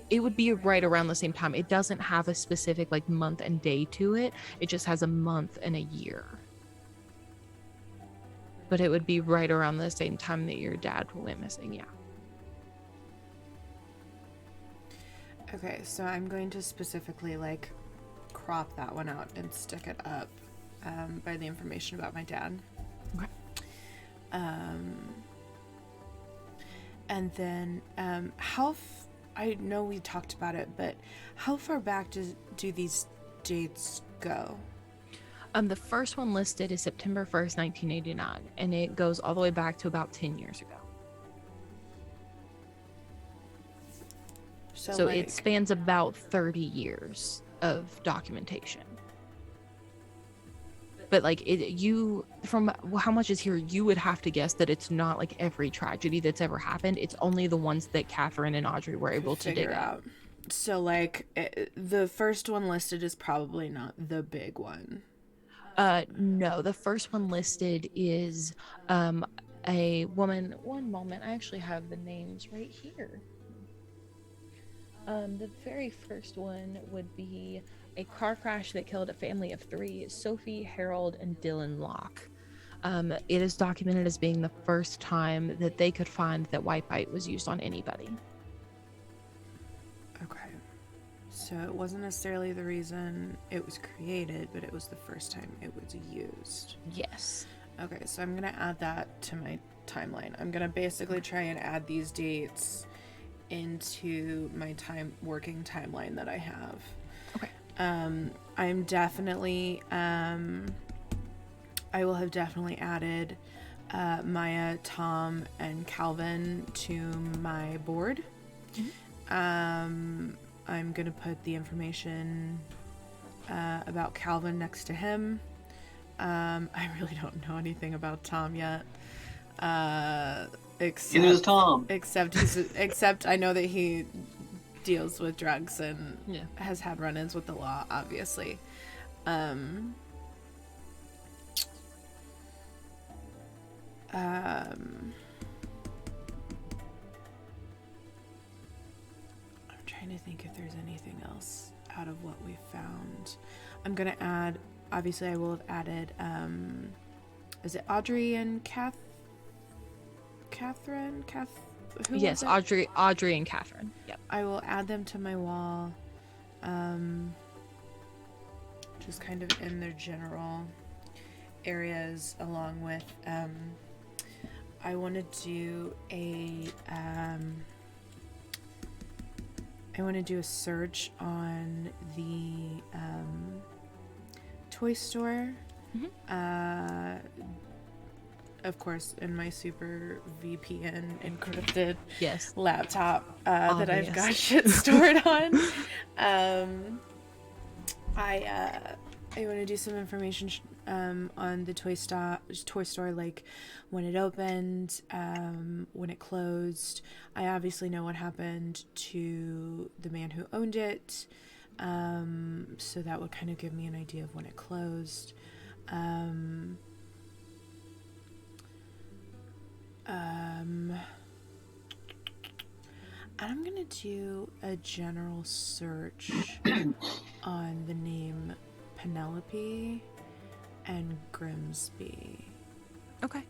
It would be right around the same time. It doesn't have a specific like month and day to it. It just has a month and a year. But it would be right around the same time that your dad went missing, yeah. Okay, so I'm going to specifically like crop that one out and stick it up by the information about my dad. Okay. And then I know we talked about it, but how far back do these dates go? The first one listed is September 1st, 1989, and it goes all the way back to about 10 years ago. So like, it spans about 30 years of documentation. But like from how much is here, you would have to guess that it's not like every tragedy that's ever happened. It's only the ones that Catherine and Audrey were able to dig out. So like the first one listed is probably not the big one. No, the first one listed is a woman. One moment, I actually have the names right here. The very first one would be a car crash that killed a family of 3, Sophie, Harold, and Dylan Locke. It is documented as being the first time that they could find that white bite was used on anybody. Okay. So it wasn't necessarily the reason it was created, but it was the first time it was used. Yes. Okay, so I'm going to add that to my timeline. I'm going to basically try and add these dates into my working timeline that I have. Okay. I'm definitely I will have definitely added Maya, Tom, and Calvin to my board. Mm-hmm. I'm gonna put the information about Calvin next to him. I really don't know anything about Tom yet. Except Neither is Tom. Except I know that he deals with drugs and Yeah. has had run-ins with the law, obviously. I'm trying to think if there's anything else out of what we found. I'm gonna add, obviously I will have added, is it Audrey and Catherine? Yes, Audrey and Catherine. Yep. I will add them to my wall. Just kind of in their general areas, along with I want to do a search on the toy store. Mm-hmm. Of course, in my super VPN encrypted Yes. laptop that I've got shit stored on. I want to do some information on the toy store, like when it opened, when it closed. I obviously know what happened to the man who owned it, so that would kind of give me an idea of when it closed. I'm gonna do a general search on the name Penelope and Grimsby. Okay.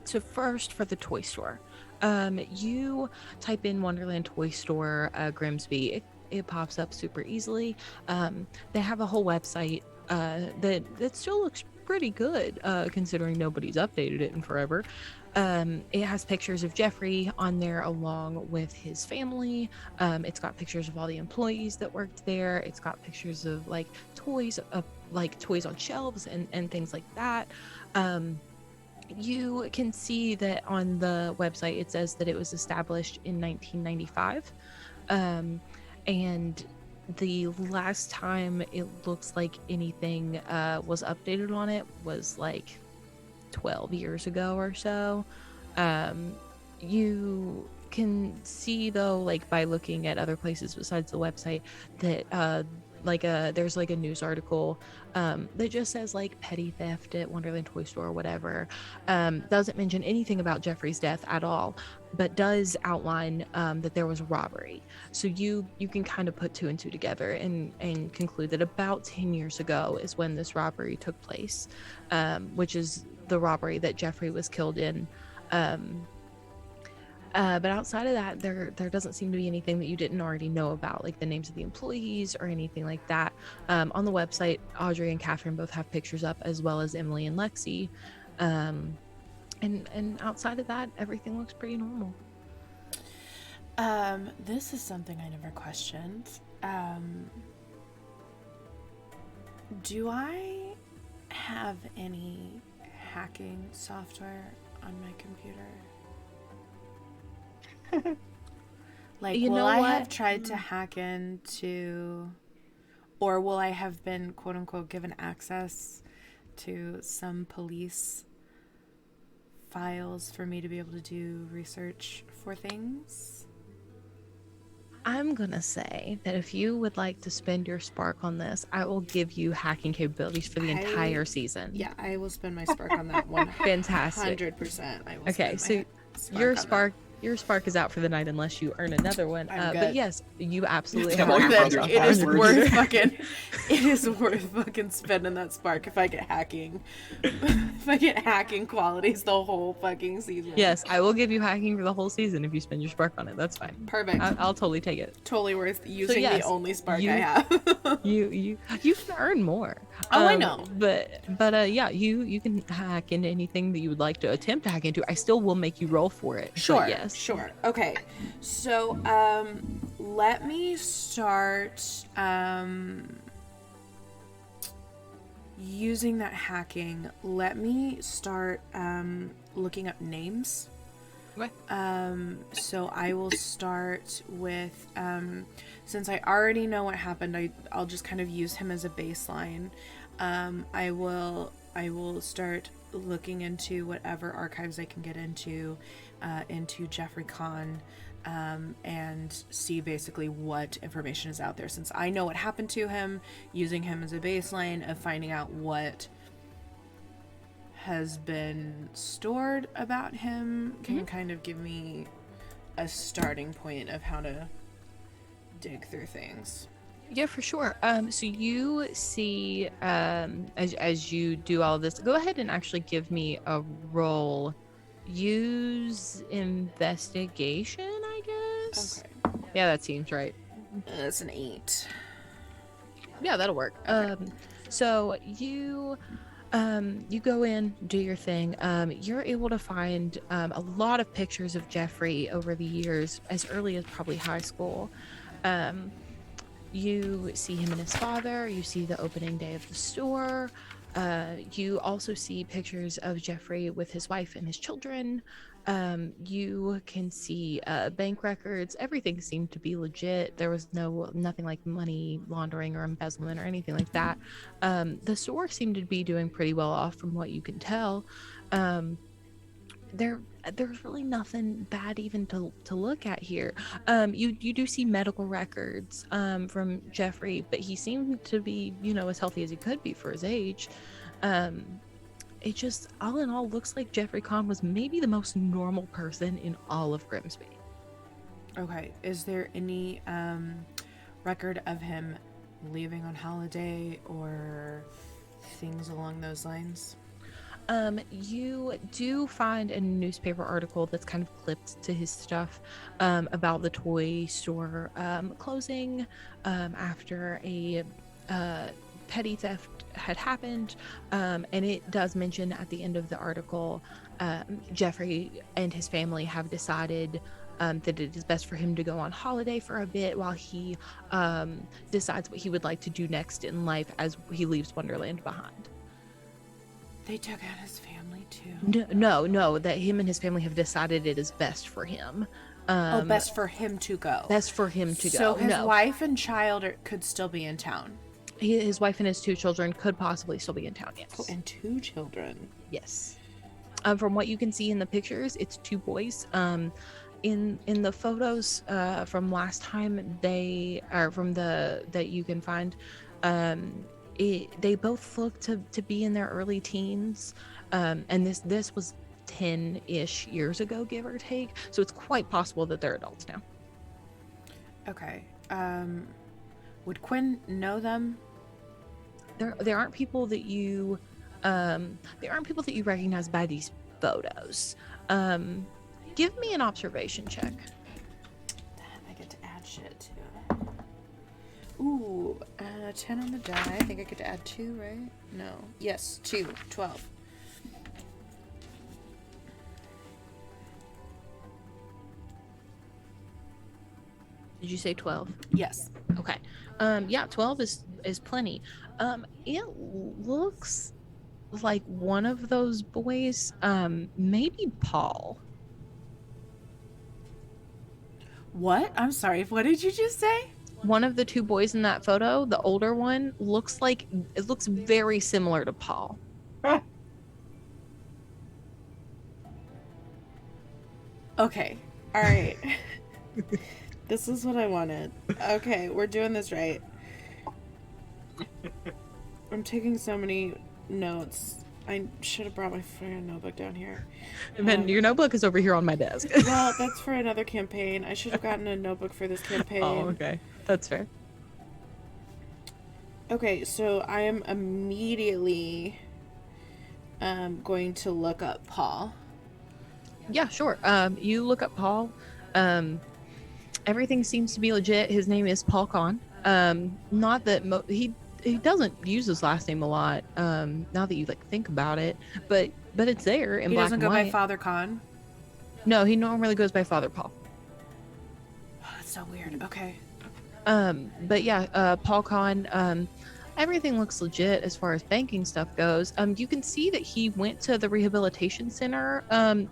So first for the toy store, you type in Wonderland Toy Store Grimsby. It pops up super easily. They have a whole website that still looks pretty good considering nobody's updated it in forever. It has pictures of Jeffrey on there along with his family. It's got pictures of all the employees that worked there. It's got pictures of like toys on shelves and things like that. You can see that on the website it says that it was established in 1995, and the last time it looks like anything was updated on it was like 12 years ago or so. You can see though, like by looking at other places besides the website, that there's like a news article that just says like petty theft at Wonderland Toy Store or whatever. Doesn't mention anything about Jeffrey's death at all, but does outline that there was a robbery. So you can kind of put 2 and 2 together and conclude that about 10 years ago is when this robbery took place, which is the robbery that Jeffrey was killed in. But outside of that, there doesn't seem to be anything that you didn't already know about, like the names of the employees or anything like that. On the website, Audrey and Catherine both have pictures up, as well as Emily and Lexi. And outside of that, everything looks pretty normal. This is something I never questioned. Do I have any hacking software on my computer? Like, You will know I what? have tried to hack into, or will I have been, quote unquote, given access to some police files for me to be able to do research for things? I'm gonna say that if you would like to spend your spark on this, I will give you hacking capabilities for the entire season. Yeah, I will spend my spark on that one. Fantastic. 100%. I will Okay, spend so my your spark on that. your spark is out for the night unless you earn another one. I'm But good. yes, you absolutely It's have all all your your worth brother's it. It is passwords. worth fucking. It is worth fucking spending that spark if I get hacking. If I get hacking qualities the whole fucking season. Yes, I will give you hacking for the whole season if you spend your spark on it. That's fine. Perfect. I'll totally take it. Totally worth using yes, the only spark you- I have. You can earn more. Oh, I know. But yeah, you can hack into anything that you would like to attempt to hack into. I still will make you roll for it. Sure. But yes. Sure. Okay. So, let me start using that hacking. Let me start looking up names. Okay. So I will start with since I already know what happened, I'll just kind of use him as a baseline. I will start looking into whatever archives I can get into Jeffrey Kahn, and see basically what information is out there. Since I know what happened to him, using him as a baseline of finding out what has been stored about him can kind of give me a starting point of how to dig through things. Yeah, for sure. So you see, as you do all this, go ahead and actually give me a roll. Use investigation, I guess. Okay. Yeah, that seems right. That's an 8. Yeah, that'll work. So you go in, do your thing. You're able to find a lot of pictures of Jeffrey over the years, as early as probably high school. You see him and his father. You see the opening day of the store. You also see pictures of Jeffrey with his wife and his children. You can see bank records. Everything seemed to be legit. There was nothing like money laundering or embezzlement or anything like that. The store seemed to be doing pretty well off from what you can tell. There's really nothing bad even to look at here. You do see medical records from Jeffrey, but he seemed to be, as healthy as he could be for his age. It just, all in all, looks like Jeffrey Kahn was maybe the most normal person in all of Grimsby. Okay. Is there any record of him leaving on holiday or things along those lines? You do find a newspaper article that's kind of clipped to his stuff about the toy store closing after a petty theft had happened, and it does mention at the end of the article Jeffrey and his family have decided that it is best for him to go on holiday for a bit while he decides what he would like to do next in life as he leaves Wonderland behind. They took out his family too. No, that him and his family have decided it is best for him. Best for him to go. Best for him to go. So his wife and child could still be in town. His wife and his 2 children could possibly still be in town, yes. Oh, and 2 children. Yes. From what you can see in the pictures, it's 2 boys. In the photos from last time, that you can find, they both look to be in their early teens, and this was 10-ish years ago, give or take, so it's quite possible that they're adults now. Okay. Would Quinn know them? There aren't people that you recognize by these photos. Give me an observation check. I get to add shit too. Ooh, 10 on the die. I think I get to add 2, right? No. Yes, 2. 12. Did you say 12? Yes. Okay. Yeah, 12 is plenty. It looks like one of those boys, maybe Paul. What? I'm sorry. What did you just say? One of the two boys in that photo, the older one, looks very similar to Paul. Okay. All right. This is what I wanted. Okay, we're doing this right. I'm taking so many notes. I should have brought my friggin' notebook down here. And then your notebook is over here on my desk. Well, that's for another campaign. I should have gotten a notebook for this campaign. Oh, okay. That's fair. Okay, so I am immediately going to look up Paul. Yeah, sure. You look up Paul. Everything seems to be legit. His name is Paul Kahn. Not that he doesn't use his last name a lot. Now that you think about it, but it's there in black and white. He doesn't go by Father Kahn. No, he normally goes by Father Paul. Oh, that's so weird. Okay. But yeah, Paul Kahn. Everything looks legit as far as banking stuff goes. You can see that he went to the rehabilitation center.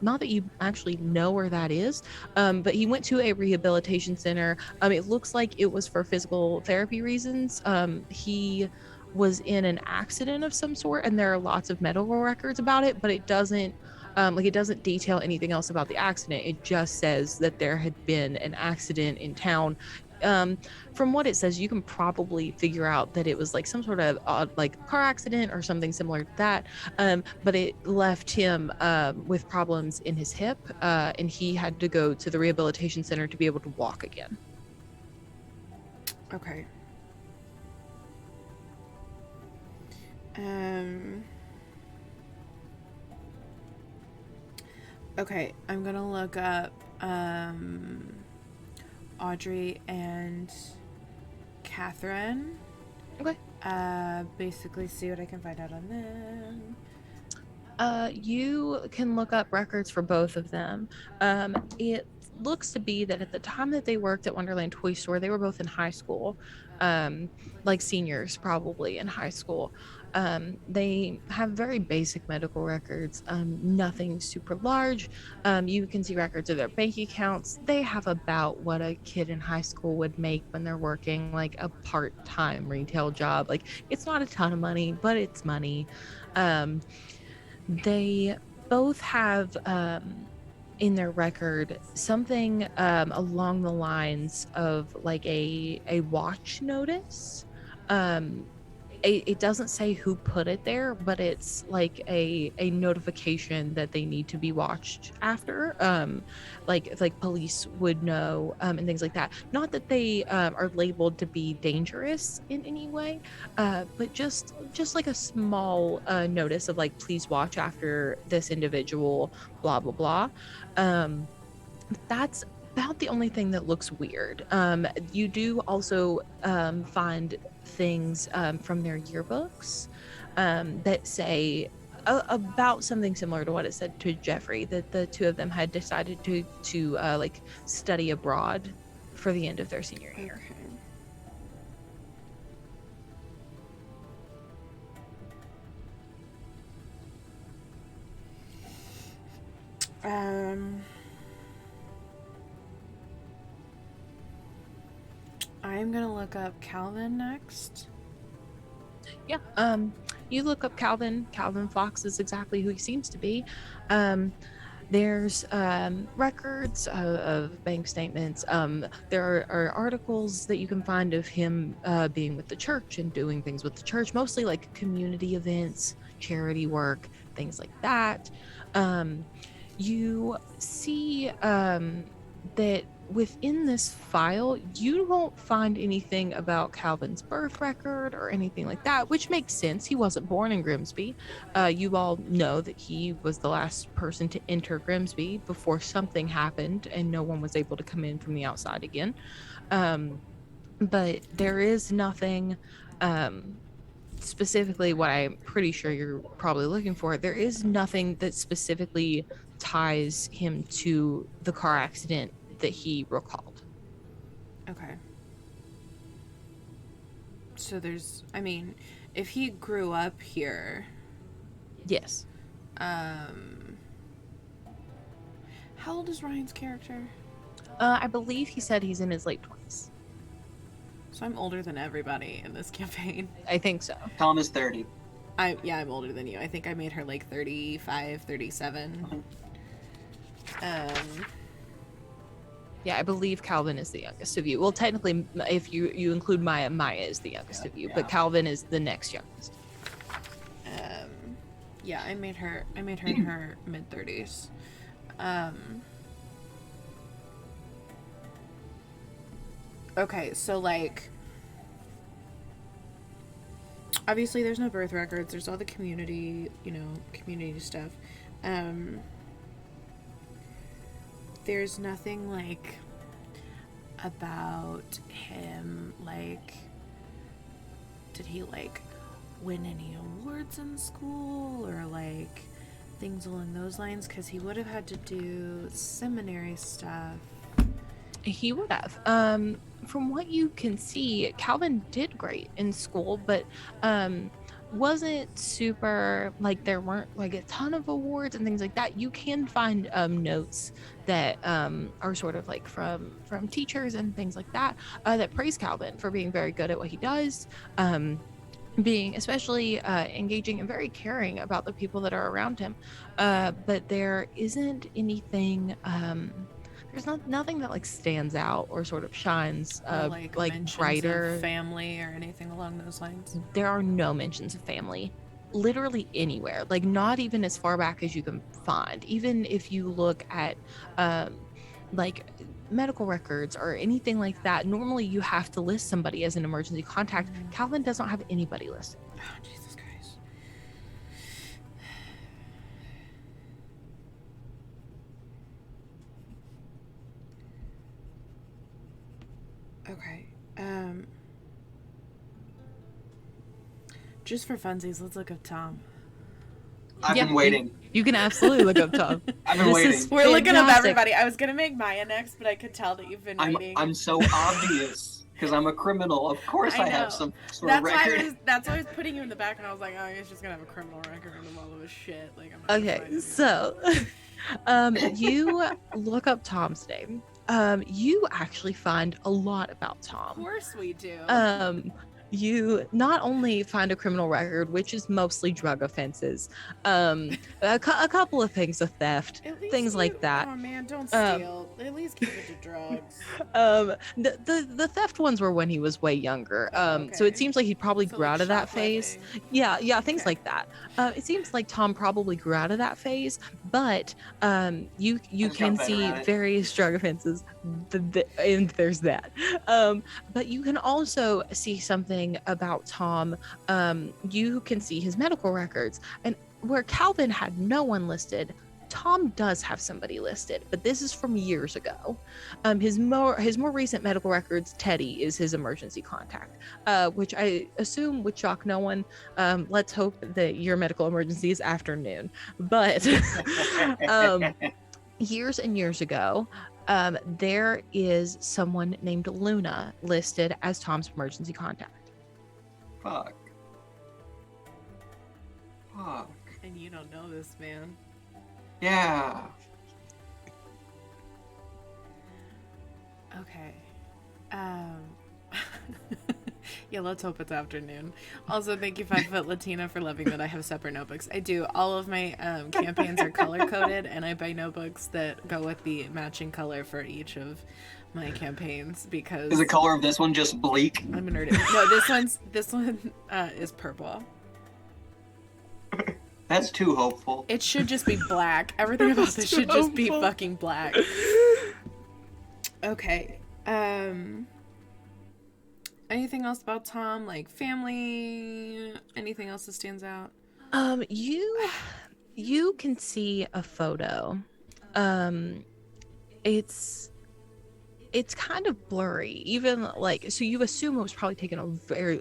Not that you actually know where that is, but he went to a rehabilitation center. It looks like it was for physical therapy reasons. He was in an accident of some sort, and there are lots of medical records about it, but it doesn't detail anything else about the accident. It just says that there had been an accident in town. From what it says, you can probably figure out that it was some sort of odd, car accident or something similar to that. But it left him with problems in his hip, and he had to go to the rehabilitation center to be able to walk again. Okay. Okay, I'm gonna look up Audrey and Catherine. Okay. Basically see what I can find out on them. You can look up records for both of them. It looks to be that at the time that they worked at Wonderland Toy Store, they were both in high school, seniors probably in high school. They have very basic medical records, nothing super large. You can see records of their bank accounts. They have about what a kid in high school would make when they're working a part-time retail job. It's not a ton of money, but it's money. They both have in their record something along the lines of a watch notice. It doesn't say who put it there, but it's a notification that they need to be watched after, like police would know, and things like that. Not that they are labeled to be dangerous in any way, but just a small notice of please watch after this individual, blah blah blah. That's about the only thing that looks weird. You do also find things from their yearbooks that say about something similar to what it said to Jeffrey, that the two of them had decided to study abroad for the end of their senior year. I'm gonna look up Calvin next. Yeah. You look up Calvin. Calvin Fox is exactly who he seems to be. There's records of bank statements. There are articles that you can find of him being with the church and doing things with the church, mostly community events, charity work, things like that. You see that within this file, you won't find anything about Calvin's birth record or anything like that, which makes sense. He wasn't born in Grimsby. You all know that he was the last person to enter Grimsby before something happened and no one was able to come in from the outside again. But there is nothing specifically what I'm pretty sure you're probably looking for. There is nothing that specifically ties him to the car accident that he recalled. Okay. So there's, I mean, if he grew up here, Yes. how old is Ryan's character? I believe he said he's in his late 20s. So I'm older than everybody in this campaign. I think so. Tom is 30. I'm older than you. I think I made her like 35, 37. Yeah, I believe Calvin is the youngest of you. Well, technically, if you include Maya, Maya is the youngest of you, but Calvin is the next youngest. Yeah, I made her in her mid 30s. Okay, so like obviously there's no birth records, there's all the community, community stuff. There's nothing like about him, like did he like win any awards in school or like things along those lines, because he would have had to do seminary stuff. He would have. From what you can see, Calvin did great in school, but wasn't super, like, there weren't like a ton of awards and things like that. You can find notes that are sort of like from teachers and things like that that praise Calvin for being very good at what he does, being especially engaging and very caring about the people that are around him, but there isn't anything, there's nothing that like stands out or sort of shines Or, like mentions brighter of family or anything along those lines. There are no mentions of family literally anywhere, like not even as far back as you can find. Even if you look at like medical records or anything like that, normally you have to list somebody as an emergency contact. Calvin does not have anybody listed. Oh, Jesus Christ. Okay. Just for funsies, let's look up Tom. I've been waiting. You can absolutely look up Tom. I've been waiting. We're looking up fantastic. everybody. I was gonna make Maya next, but I could tell that you've been waiting. I'm so obvious because I'm a criminal. Of course I have some sort of record. That's why I was putting you in the back, and I was like, oh, he's just gonna have a criminal record and all of his shit. Like, I'm not Okay, so you look up Tom's name. You actually find a lot about Tom. Of course we do. You not only find a criminal record, which is mostly drug offenses, a couple of things of theft, things like that. Oh man, don't steal. At least keep it to drugs. The theft ones were when he was way younger. So it seems like he probably grew out of that phase. Yeah, things like that. It seems like Tom probably grew out of that phase, but you can see various drug offenses, and there's that. But you can also see something about Tom. You can see his medical records, and where Calvin had no one listed, Tom does have somebody listed, but this is from years ago. His more recent medical records, Teddy is his emergency contact, which I assume would shock no one. Let's hope that your medical emergency is afternoon. But years and years ago, there is someone named Luna listed as Tom's emergency contact. Fuck. And you don't know this, man. Yeah. Okay. Yeah, let's hope it's afternoon. Also, thank you 5 Foot Latina for loving that I have separate notebooks. I do. All of my campaigns are color coded, and I buy notebooks that go with the matching color for each of my campaigns, because is the color of this one just bleak? I'm a nerd. No, this one is purple. That's too hopeful. It should just be black. Everything about this should just be fucking black. Okay. Anything else about Tom? Like family? Anything else that stands out? You can see a photo. It's kind of blurry, even like, so you assume it was probably taken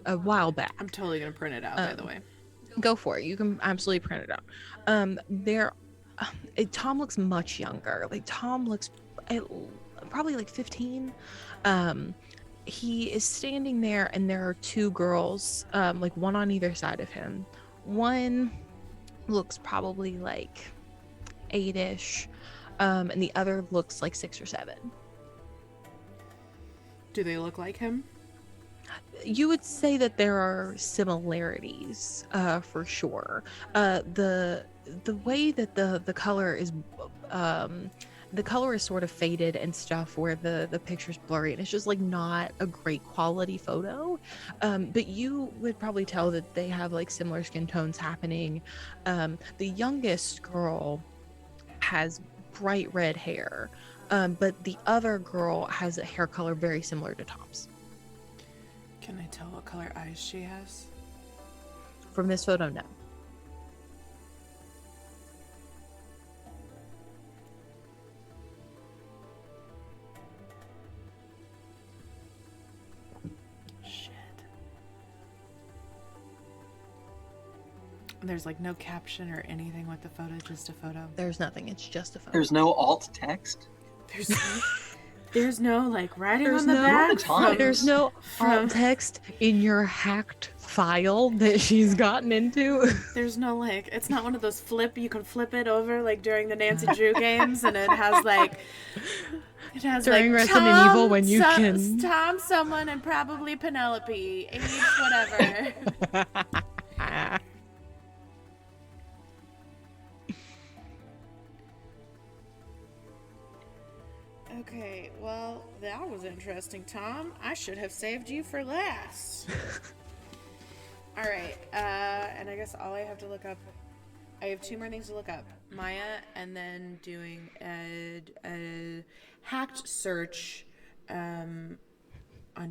a while back. I'm totally gonna print it out, by the way. Go for it. You can absolutely print it out. Tom looks much younger. Like Tom looks probably like 15. he is standing there, and there are two girls, like one on either side of him. One looks probably like 8-ish, and the other looks like 6 or 7. Do they look like him? You would say that there are similarities, for sure. The way that the color is, the color is sort of faded and stuff, where the picture's blurry, and it's just like not a great quality photo. But you would probably tell that they have like similar skin tones happening. The youngest girl has bright red hair, but the other girl has a hair color very similar to Tom's. Can I tell what color eyes she has? From this photo, no. Shit. There's like no caption or anything with the photo, just a photo. There's nothing. It's just a photo. There's no alt text. There's no like writing There's on the no- back. From- There's no from- alt text in your hacked file that she's gotten into. There's no like, it's not one of those you can flip it over like during the Nancy Drew games, and it has During like Resident Tom, Evil when you can- Tom, someone, and probably Penelope, age whatever. Okay, well, that was interesting, Tom. I should have saved you for last. All right, and I guess all I have to look up, I have 2 more things to look up. Maya, and then doing a hacked search on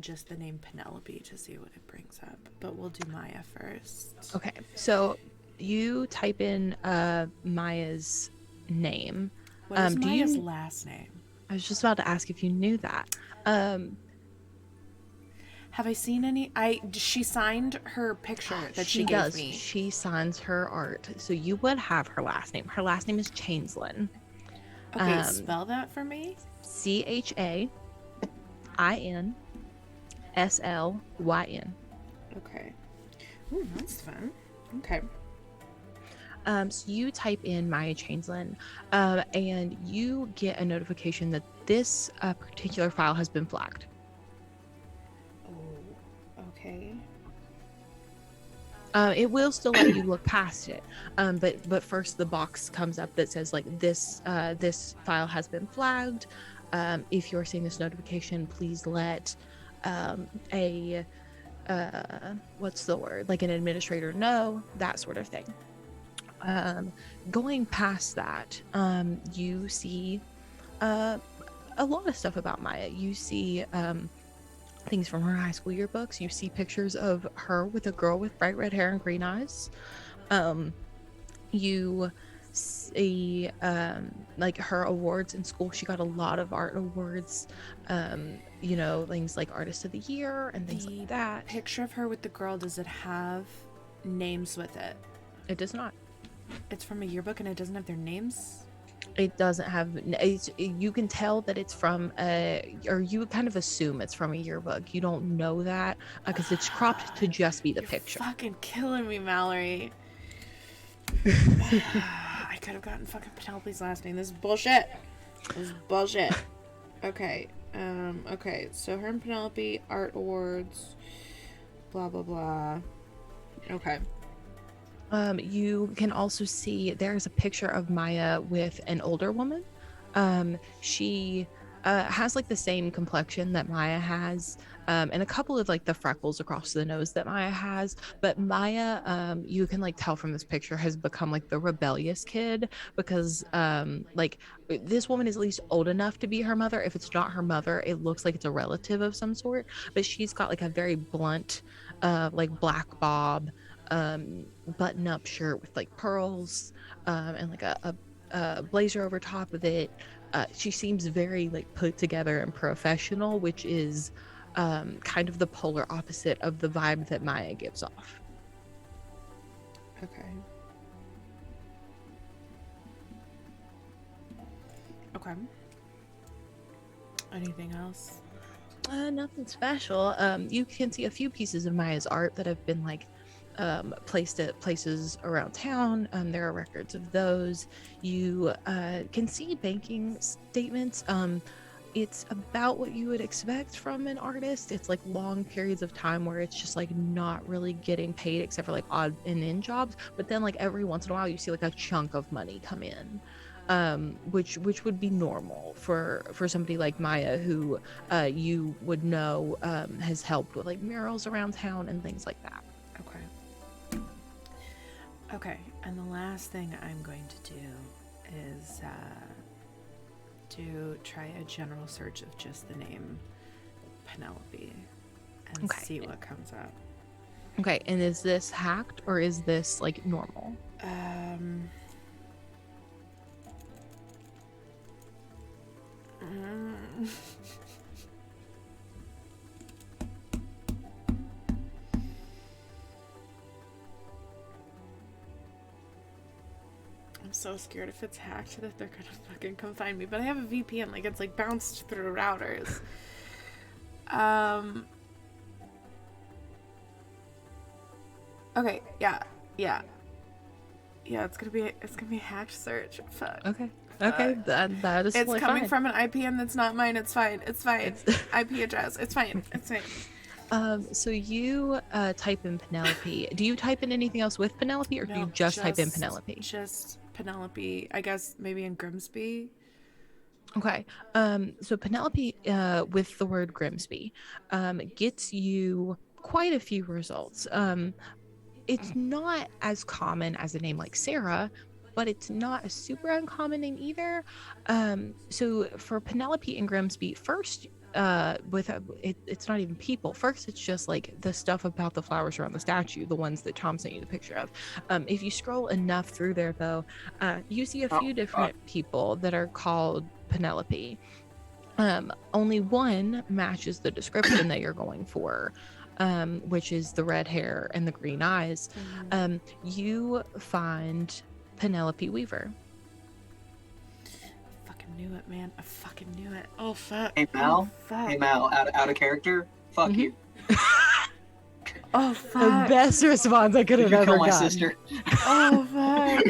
just the name Penelope to see what it brings up. But we'll do Maya first. Okay, so you type in Maya's name. What is do Maya's you- last name? I was just about to ask if you knew that. Have I seen any? She signed her picture that she gave does. me. She signs her art, so you would have her last name. Her last name is Chainslin. Okay, spell that for me. CHAINSLYN. Okay. Ooh, that's fun. Okay. So you type in Maya Chainslin, and you get a notification that this particular file has been flagged. Oh, okay. It will still let you look past it, but first the box comes up that says like this file has been flagged. If you're seeing this notification, please let what's the word, like an administrator know, that sort of thing. Going past that, you see a lot of stuff about Maya. You see things from her high school yearbooks. You see pictures of her with a girl with bright red hair and green eyes. You see like her awards in school. She got a lot of art awards, things like Artist of the Year and things like that. Picture of her with the girl, does it have names with it? It does not. It's from a yearbook and it doesn't have their names? It doesn't have. You can tell that it's from or you kind of assume it's from a yearbook. You don't know that because it's cropped to just be the You're picture. Fucking killing me, Mallory. I could have gotten fucking Penelope's last name. This is bullshit. Okay. Okay. So her and Penelope art awards. Blah blah blah. Okay. You can also see there's a picture of Maya with an older woman. She has like the same complexion that Maya has, and a couple of like the freckles across the nose that Maya has. But Maya, you can like tell from this picture, has become like the rebellious kid because like this woman is at least old enough to be her mother. If it's not her mother, it looks like it's a relative of some sort. But she's got like a very blunt, like black bob, button-up shirt with like pearls, and like a blazer over top of it. She seems very like put together and professional, which is kind of the polar opposite of the vibe that Maya gives off. Okay. Anything else? Nothing special. You can see a few pieces of Maya's art that have been like placed at places around town. There are records of those. You can see banking statements. It's about what you would expect from an artist. It's like long periods of time where it's just like not really getting paid except for like odd and end jobs. But then like every once in a while you see like a chunk of money come in. Which would be normal for somebody like Maya, who you would know has helped with like murals around town and things like that. Okay, and the last thing I'm going to do is to try a general search of just the name Penelope and see what comes up. Okay, and is this hacked or is this like normal? I'm so scared if it's hacked that they're gonna fucking come find me. But I have a VPN, like it's like bounced through routers. Okay, yeah. It's gonna be a hacked search. Fuck. Okay, that is. It's coming fine. from an IPN that's not mine. It's fine. IP address. It's fine. So you type in Penelope. Do you type in anything else with Penelope, or do you just type in Penelope? Just Penelope. I guess maybe in Grimsby. Okay. So Penelope, with the word Grimsby, gets you quite a few results. It's not as common as a name like Sarah, but it's not a super uncommon name either. So for Penelope and Grimsby, first, it's not even people. First, it's just like the stuff about the flowers around the statue, the ones that Tom sent you the picture of. If you scroll enough through there, though, you see a few different people that are called Penelope. Only one matches the description that you're going for. Which is the red hair and the green eyes. You find Penelope Weaver. I fucking knew it, man. I fucking knew it. Oh, fuck. Hey, Mal. Oh, fuck. Hey, Mal, out of character? Fuck you. Oh, fuck. The best response I could have ever kill my gotten. sister. Oh, fuck.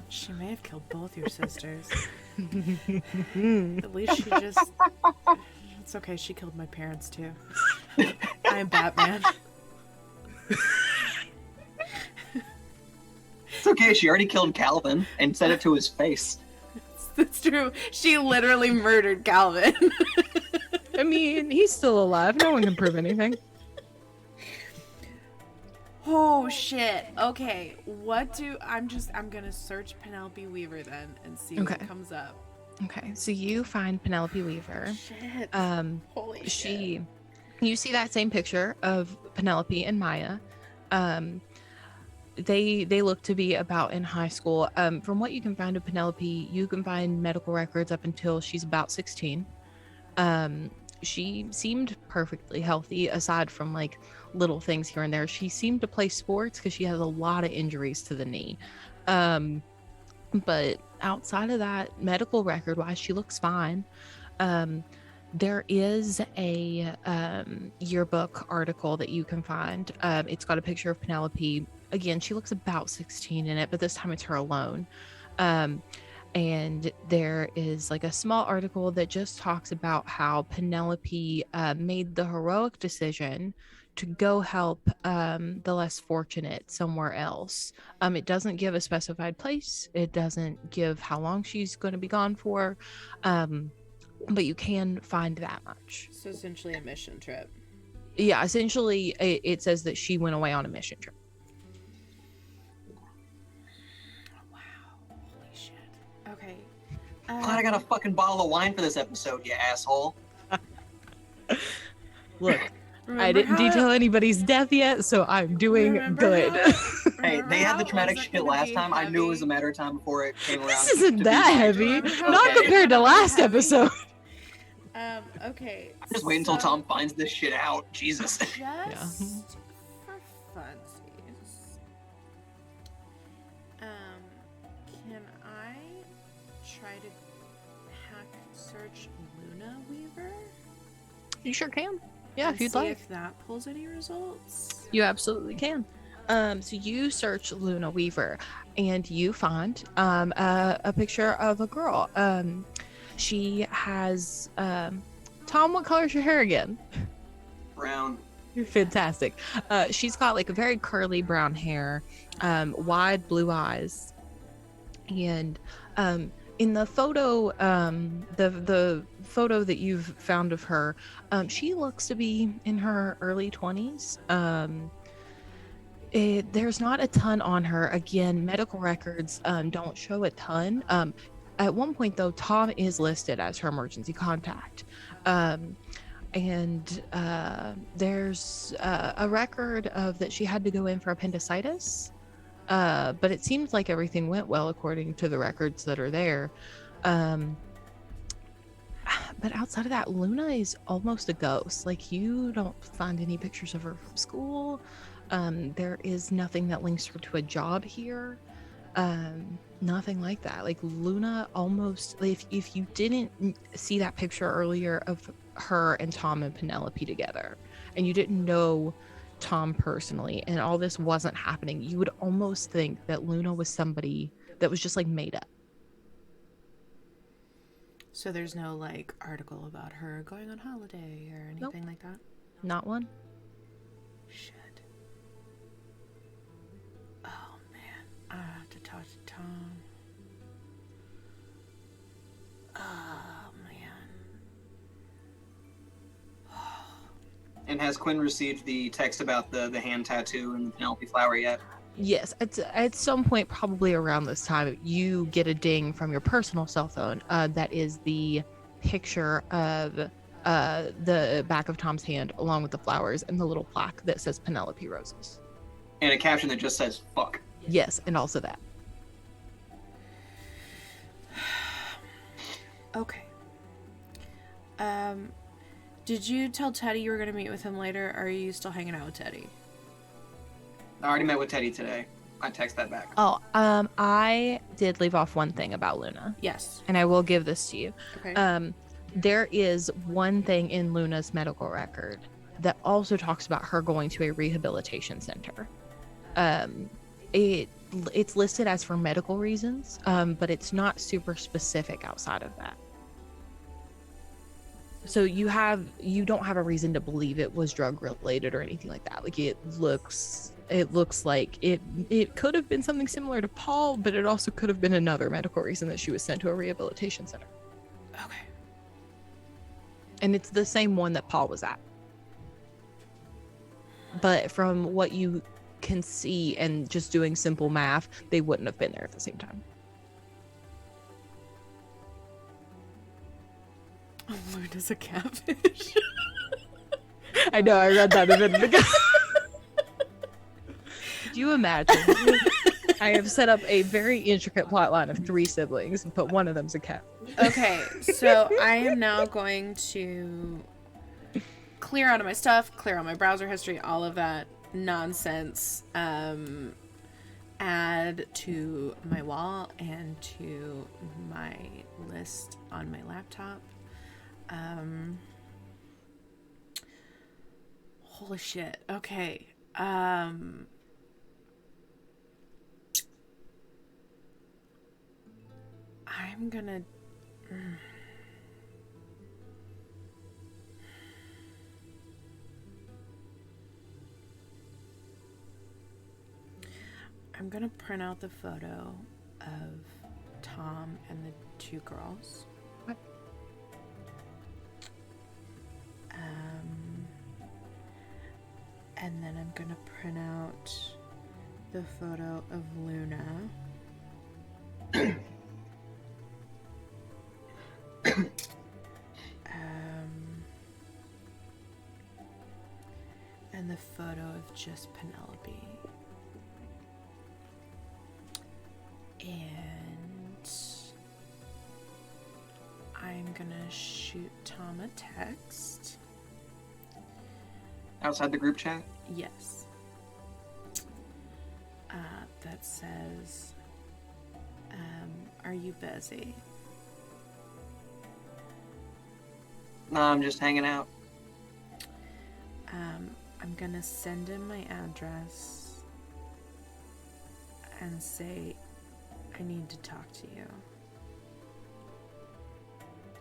She may have killed both your sisters. At least she just... It's okay, she killed my parents too. I am Batman. It's okay, she already killed Calvin and said it to his face. That's true. She literally murdered Calvin. I mean, he's still alive. No one can prove anything. Oh shit. Okay, I'm gonna search Penelope Weaver then and see what comes up. Okay, so you find Penelope Weaver. Shit. Holy shit. You see that same picture of Penelope and Maya. They look to be about in high school. From what you can find of Penelope, you can find medical records up until she's about 16. She seemed perfectly healthy aside from like little things here and there. She seemed to play sports because she has a lot of injuries to the knee. But outside of that, medical record wise, she looks fine. There is a yearbook article that you can find. It's got a picture of Penelope. Again, she looks about 16 in it, but this time it's her alone. And there is like a small article that just talks about how Penelope made the heroic decision to go help the less fortunate somewhere else. It doesn't give a specified place. It doesn't give how long she's going to be gone for. But you can find that much. So essentially a mission trip. Yeah, essentially it says that she went away on a mission trip. Wow. Holy shit. Okay. Glad I got a fucking bottle of wine for this episode, you asshole. Look. I didn't detail anybody's death yet, so I'm doing good. Hey, they had the traumatic shit last time. Heavy? I knew it was a matter of time before it came around. This isn't that heavy. Not compared to last episode. Okay. Just wait until Tom finds this shit out. Jesus. Just for funsies. Can I try to search Luna Weaver? You sure can. Yeah, and if you'd see like. if that pulls any results. You absolutely can. So you search Luna Weaver, and you find a picture of a girl. She has Tom. What color is your hair again? Brown. You're fantastic. She's got like a very curly brown hair, wide blue eyes, and in the photo, the photo that you've found of her, she looks to be in her early 20s. There's not a ton on her. Again, medical records don't show a ton. At one point, though, Tom is listed as her emergency contact. And there's a record of that she had to go in for appendicitis. But it seems like everything went well according to the records that are there. But outside of that, Luna is almost a ghost. Like, you don't find any pictures of her from school. There is nothing that links her to a job here. Nothing like that. Like, Luna almost, if you didn't see that picture earlier of her and Tom and Penelope together, and you didn't know Tom personally, and all this wasn't happening, you would almost think that Luna was somebody that was just like made up. So there's no like article about her going on holiday or anything like that? Not one. Shit. Oh man, I have to talk to Tom. Oh man. And has Quinn received the text about the hand tattoo and the Penelope flower yet? Yes, at some point, probably around this time, you get a ding from your personal cell phone. That is the picture of the back of Tom's hand, along with the flowers and the little plaque that says Penelope Roses. And a caption that just says "fuck." Yes, and also that. Okay. Did you tell Teddy you were going to meet with him later, or are you still hanging out with Teddy? I already met with Teddy today. I text that back. Oh, I did leave off one thing about Luna. Yes. And I will give this to you. Okay. There is one thing in Luna's medical record that also talks about her going to a rehabilitation center. It's listed as for medical reasons, but it's not super specific outside of that. So you don't have a reason to believe it was drug related or anything like that. Like, it looks like it could have been something similar to Paul, but it also could have been another medical reason that she was sent to a rehabilitation center. Okay. And it's the same one that Paul was at. But from what you can see and just doing simple math, they wouldn't have been there at the same time. Oh, Luna's a catfish. I know, I read that a minute ago. Could you imagine? I have set up a very intricate plot line of 3 siblings, but one of them's a cat. Okay, so I am now going to clear out of my stuff, clear out my browser history, all of that nonsense, add to my wall and to my list on my laptop. Holy shit. Okay. I'm gonna print out the photo of Tom and the 2 girls. What? And then I'm gonna print out the photo of Luna. And the photo of just Penelope. And I'm gonna shoot Tom a text. Outside the group chat? Yes. That says, are you busy? No, I'm just hanging out. I'm gonna send him my address and say I need to talk to you.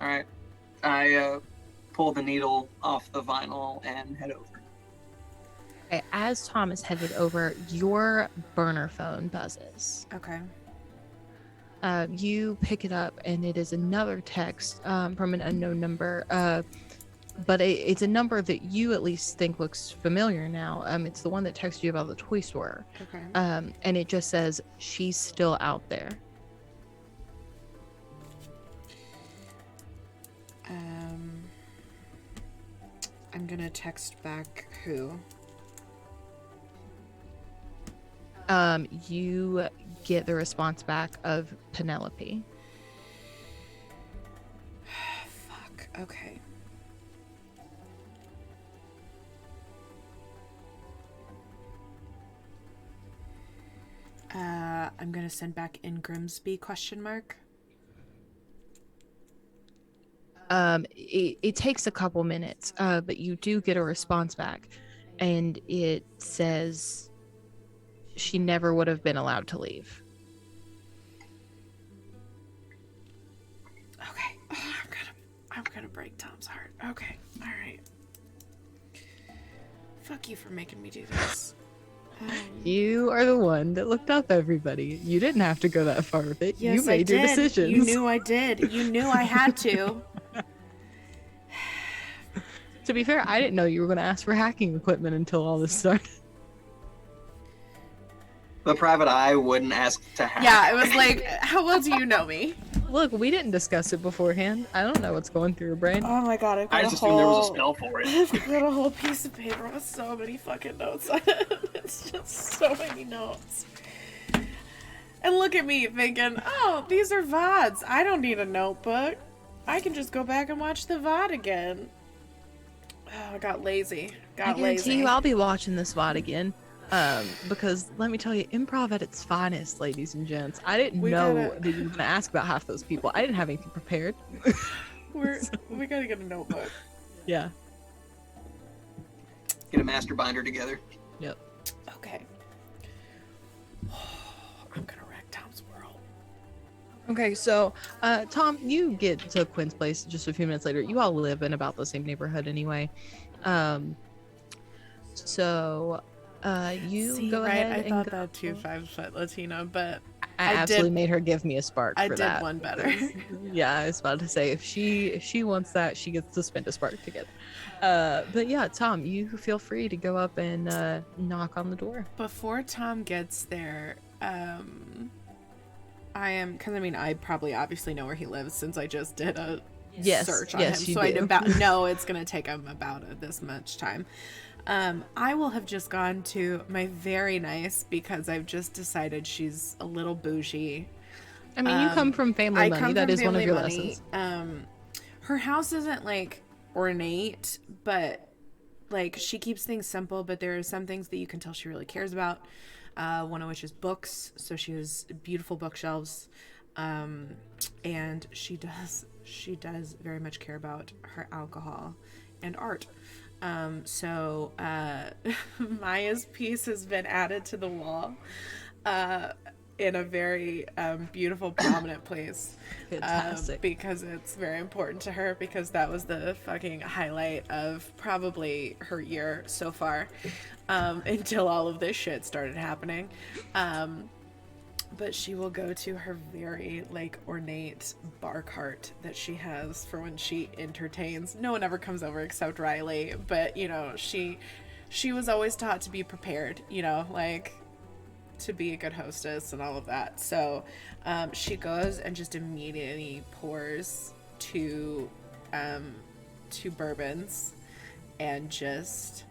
All right. I pull the needle off the vinyl and head over. Okay, as Tom is headed over, your burner phone buzzes. Okay. You pick it up, and it is another text from an unknown number. But it's a number that you at least think looks familiar now. It's the one that texted you about the toy store. Okay. And it just says, she's still out there. I'm gonna text back who? You get the response back of Penelope. Fuck. Okay. I'm gonna send back in Grimsby ? It takes a couple minutes, but you do get a response back, and it says she never would have been allowed to leave. Okay. Oh, I'm gonna break Tom's heart. Okay. All right. Fuck you for making me do this. You are the one that looked up everybody. You didn't have to go that far with it. Yes, You made your decisions. You knew I did. You knew I had to. To be fair, I didn't know you were going to ask for hacking equipment until all this started. The private eye wouldn't ask to hack. Yeah, it was like, how well do you know me? Look, we didn't discuss it beforehand. I don't know what's going through your brain. Oh my god, I've got I just assumed there was a spell for it. I've got a whole piece of paper with so many fucking notes on it. It's just so many notes. And look at me thinking, oh, these are VODs. I don't need a notebook. I can just go back and watch the VOD again. Oh, I got lazy. I guarantee you I'll be watching this VOD again. Because let me tell you, improv at its finest, ladies and gents. I didn't know that you were going to ask about half those people. I didn't have anything prepared. We gotta get a notebook. Yeah. Get a master binder together. Yep. Okay. I'm gonna wreck Tom's world. Okay, so Tom, you get to Quinn's place just a few minutes later. You all live in about the same neighborhood anyway. So you go ahead I and thought go. that too, 5-foot Latina, but I absolutely made her give me a spark I for did that. one better. Yeah, I was about to say, if she wants that, she gets to spend a spark to get. But yeah, Tom, you feel free to go up and knock on the door. Before Tom gets there, I probably obviously know where he lives since I just did a search on him. So I know it's going to take him about this much time. I will have just gone to my very nice, because I've just decided she's a little bougie. I mean, you come from family money. That is one of your lessons. Her house isn't like ornate, but like she keeps things simple, but there are some things that you can tell she really cares about. One of which is books. So she has beautiful bookshelves. And she does very much care about her alcohol and art. So Maya's piece has been added to the wall in a very beautiful, prominent place. Fantastic. Because it's very important to her, because that was the fucking highlight of probably her year so far, until all of this shit started happening. But she will go to her very, like, ornate bar cart that she has for when she entertains. No one ever comes over except Riley, but, you know, she was always taught to be prepared, you know, like, to be a good hostess and all of that. So she goes and just immediately pours two bourbons and just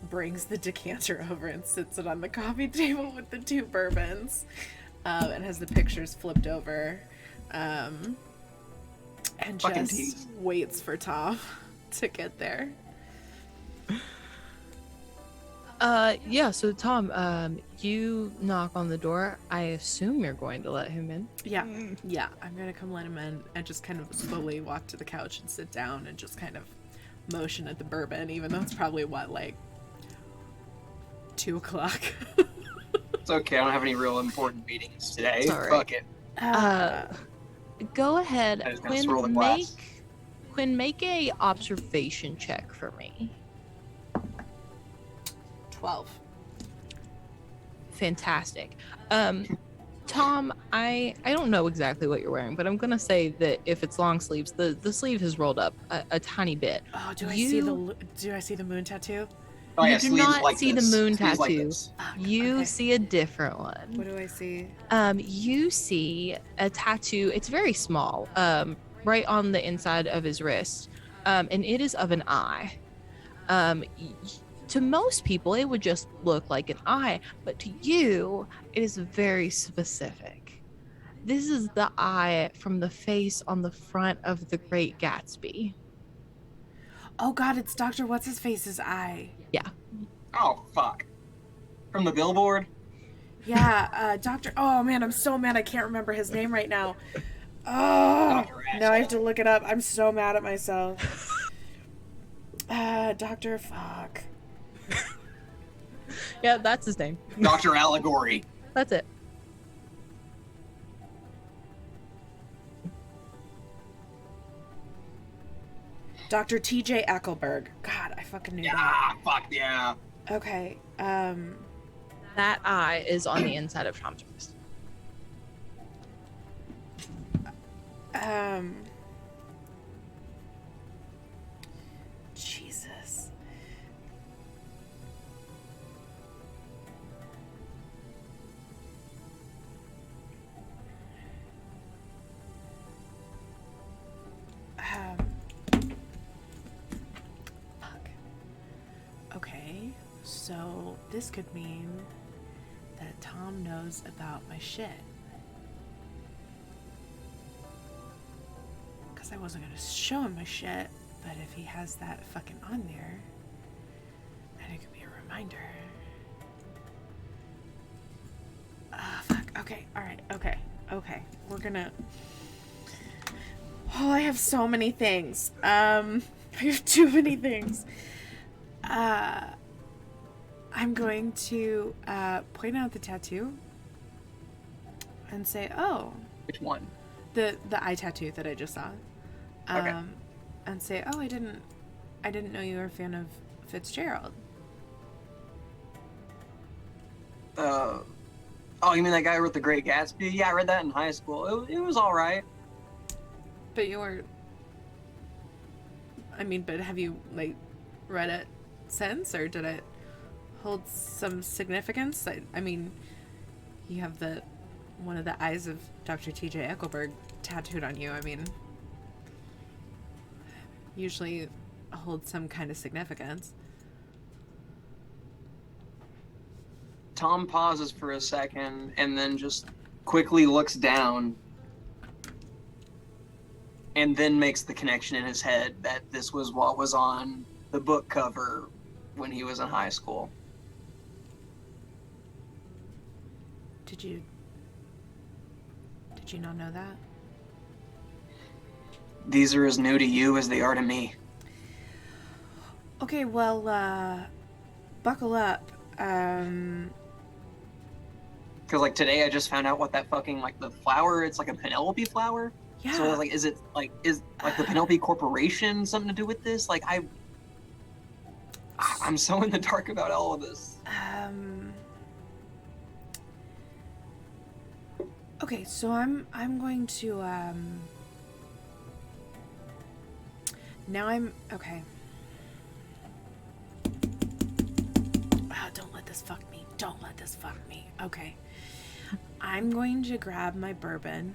brings the decanter over and sits it on the coffee table with the two bourbons, and has the pictures flipped over, and Fucking just tease. waits for Tom to get there. Yeah, so Tom, you knock on the door. I assume you're going to let him in. Yeah, yeah. I'm gonna come let him in and just kind of slowly walk to the couch and sit down and just kind of motion at the bourbon, even though it's probably like 2 o'clock. It's okay. I don't have any real important meetings today. It's all right. Fuck it. Go ahead, I just gotta swirl the glass. Quinn, make a observation check for me. 12. Fantastic. Tom, I don't know exactly what you're wearing, but I'm gonna say that if it's long sleeves, the sleeve has rolled up a tiny bit. Oh, do I see the moon tattoo? Oh, yeah, You do sleeves not like see this. the moon Sleeves like tattoo. this. You Okay. see a different one. What do I see? You see a tattoo. It's very small, right on the inside of his wrist, and it is of an eye. To most people, it would just look like an eye, but to you, it is very specific. This is the eye from the face on the front of The Great Gatsby. Oh God, it's Dr. What's-His-Face's eye. Yeah. Oh, fuck. From the billboard? Yeah, Dr. Oh man, I'm so mad I can't remember his name right now. Oh, now I have to look it up. I'm so mad at myself. Dr. Fuck. Yeah, that's his name. Dr. Allegory. That's it. Dr. TJ Eckelberg. God, I fucking knew that. Yeah, fuck yeah. Okay, That eye is on the inside of Tom's wrist. Jesus. Fuck. Okay, so this could mean that Tom knows about my shit. Because I wasn't gonna show him my shit, but if he has that fucking on there, then it could be a reminder. Ah, fuck. Okay, alright, okay. We're gonna. Oh, I have so many things. I have too many things. I'm going to point out the tattoo and say, "Oh, Which one? the eye tattoo that I just saw." Okay. And say, "Oh, I didn't know you were a fan of Fitzgerald." Oh, you mean that guy who wrote The Great Gatsby? Yeah, I read that in high school. It was all right. But you were. I mean, but have you read it since, or did it hold some significance? I mean, you have one of the eyes of Dr. T.J. Eckelberg tattooed on you. I mean, usually holds some kind of significance. Tom pauses for a second and then just quickly looks down and then makes the connection in his head that this was what was on the book cover when he was in high school. Did you not know that? These are as new to you as they are to me. Okay, well, buckle up. Because, today I just found out what that fucking, the flower, it's like a Penelope flower? Yeah. So, is it, is the Penelope Corporation something to do with this? I'm so in the dark about all of this. Okay, so I'm going to, now I'm, okay. Oh, don't let this fuck me. Don't let this fuck me. Okay. I'm going to grab my bourbon,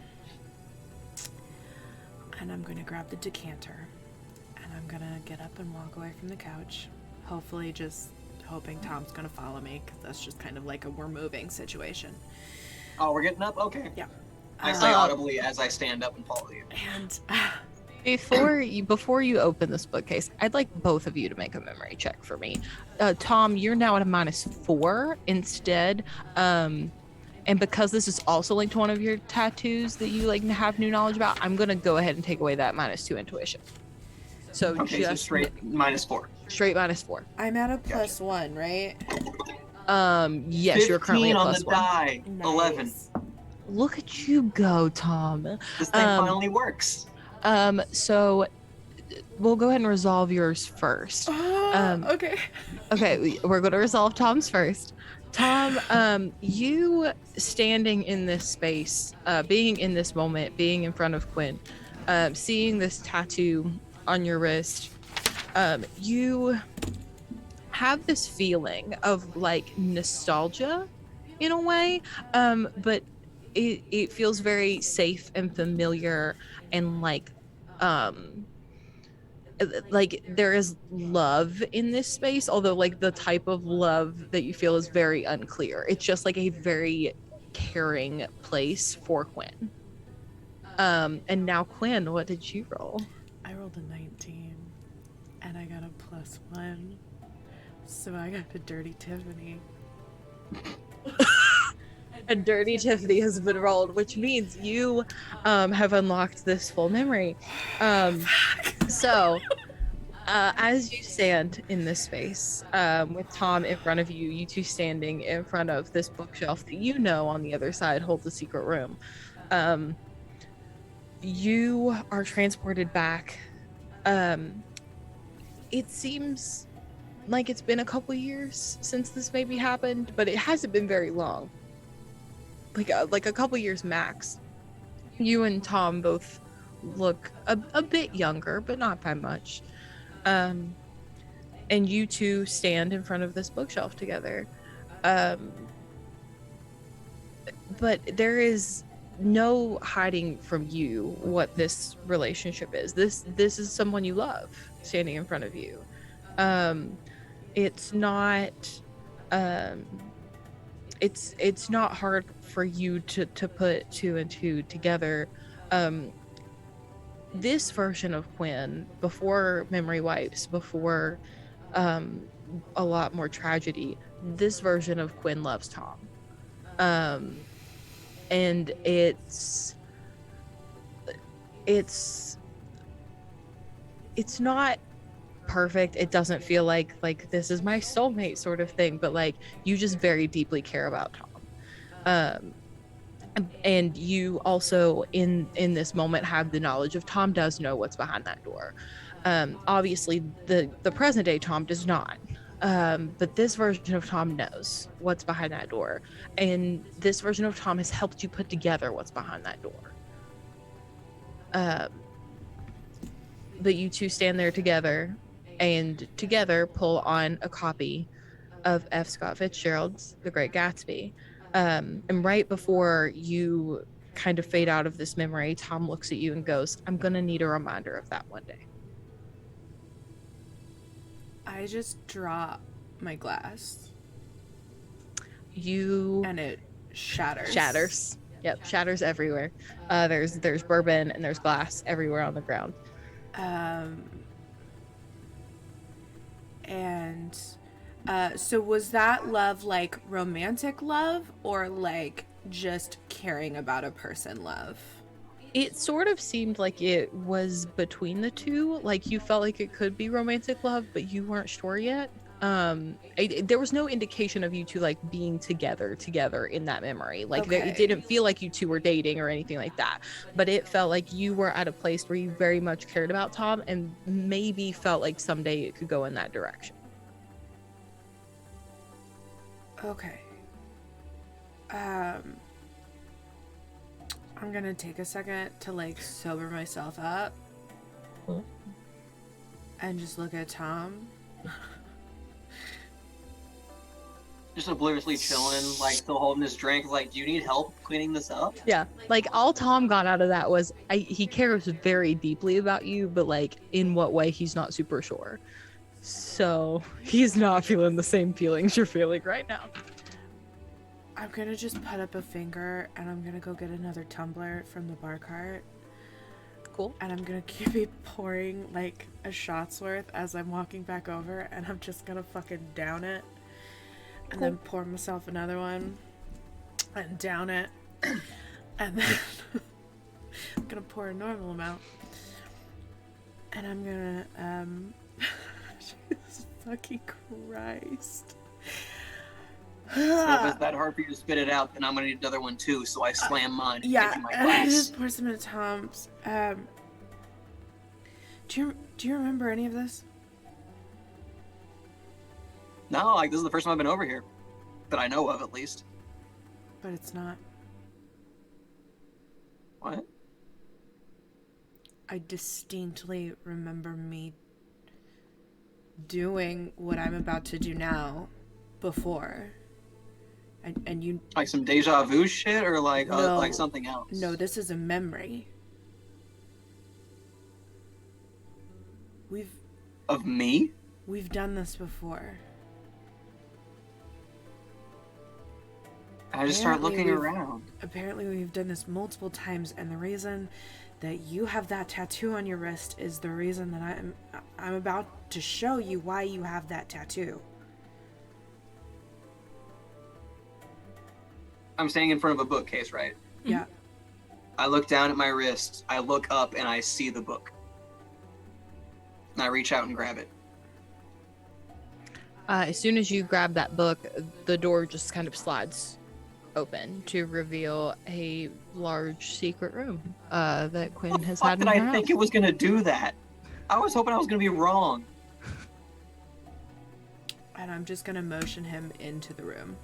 and I'm going to grab the decanter, and I'm going to get up and walk away from the couch, hopefully just hoping Tom's going to follow me, because that's just kind of like a we're moving situation. Oh, we're getting up? Okay. Yeah. I say audibly as I stand up and follow you. And Before you open this bookcase, I'd like both of you to make a memory check for me. Tom, you're now at a -4 instead. And because this is also linked to one of your tattoos that you like have new knowledge about, I'm gonna go ahead and take away that -2 intuition. So Okay, so just straight -4. straight -4. I'm at a +1, right? Yes, you're currently 15 at on the +1. die. 11. Nice. Look at you go, Tom. This thing finally works. So we'll go ahead and resolve yours first. Okay. Okay, we're going to resolve Tom's first. Tom, you standing in this space, being in this moment, being in front of Quinn, seeing this tattoo on your wrist, you have this feeling of like nostalgia in a way, but it feels very safe and familiar, and like there is love in this space, although like the type of love that you feel is very unclear. It's just like a very caring place for Quinn. And now Quinn, what did you roll? I rolled a 19 and I got a +1. So I got a Dirty Tiffany. A Dirty Tiffany has been rolled, which means you have unlocked this full memory. So as you stand in this space with Tom in front of you, you two standing in front of this bookshelf that you know on the other side holds a secret room, you are transported back. It seems like it's been a couple years since this maybe happened, but it hasn't been very long. Like a couple years max. You and Tom both look a bit younger, but not by much. And you two stand in front of this bookshelf together. But there is no hiding from you what this relationship is. This is someone you love standing in front of you. It's not it's not hard for you to put two and two together. This version of Quinn, before memory wipes, before a lot more tragedy, this version of Quinn loves Tom. And it's not perfect. It doesn't feel like this is my soulmate sort of thing, but like you just very deeply care about Tom. And you also in this moment have the knowledge of Tom does know what's behind that door. Obviously the present day Tom does not. But this version of Tom knows what's behind that door, and this version of Tom has helped you put together what's behind that door. But you two stand there together, and together pull on a copy of F. Scott Fitzgerald's The Great Gatsby. And right before you kind of fade out of this memory, Tom looks at you and goes, "I'm gonna need a reminder of that one day." I just drop my glass. And it shatters. Shatters. Yep, shatters everywhere. There's bourbon and there's glass everywhere on the ground. And so was that love like romantic love or like just caring about a person love? It sort of seemed like it was between the two. Like you felt like it could be romantic love, but you weren't sure yet. There was no indication of you two like being together in that memory. Like it didn't feel like you two were dating or anything like that, but it felt like you were at a place where you very much cared about Tom and maybe felt like someday it could go in that direction. Okay. I'm gonna take a second to like sober myself up and just look at Tom. Just obliviously chilling, like still holding his drink. Like, do you need help cleaning this up? Yeah, like all Tom got out of that was he cares very deeply about you, but like in what way he's not super sure. So he's not feeling the same feelings you're feeling right now. I'm gonna just put up a finger and I'm gonna go get another tumbler from the bar cart. Cool. And I'm gonna be pouring like a shot's worth as I'm walking back over, and I'm just gonna fucking down it. And then pour myself another one. And down it. And then I'm gonna pour a normal amount. And I'm gonna, Jesus fucking Christ. So if it's that hard for you to spit it out, then I'm gonna need another one too. So I slam mine. And Yeah, give you my and I glass. just pour some into Tom's. Do you remember any of this? No, like this is the first time I've been over here, that I know of at least. But it's not. What? I distinctly remember me doing what I'm about to do now before. And you... Like some deja vu shit, or like No. like something else? No, this is a memory. Of me? We've done this before. I just start looking we've- around. Apparently we've done this multiple times, and the reason that you have that tattoo on your wrist is the reason that I'm about to show you why you have that tattoo. I'm standing in front of a bookcase, right? Yeah. I look down at my wrist, I look up, and I see the book. And I reach out and grab it. As soon as you grab that book, the door just kind of slides open to reveal a large secret room that Quinn has had in Did her I house. think it was gonna do that? I was hoping I was gonna be wrong. And I'm just gonna motion him into the room.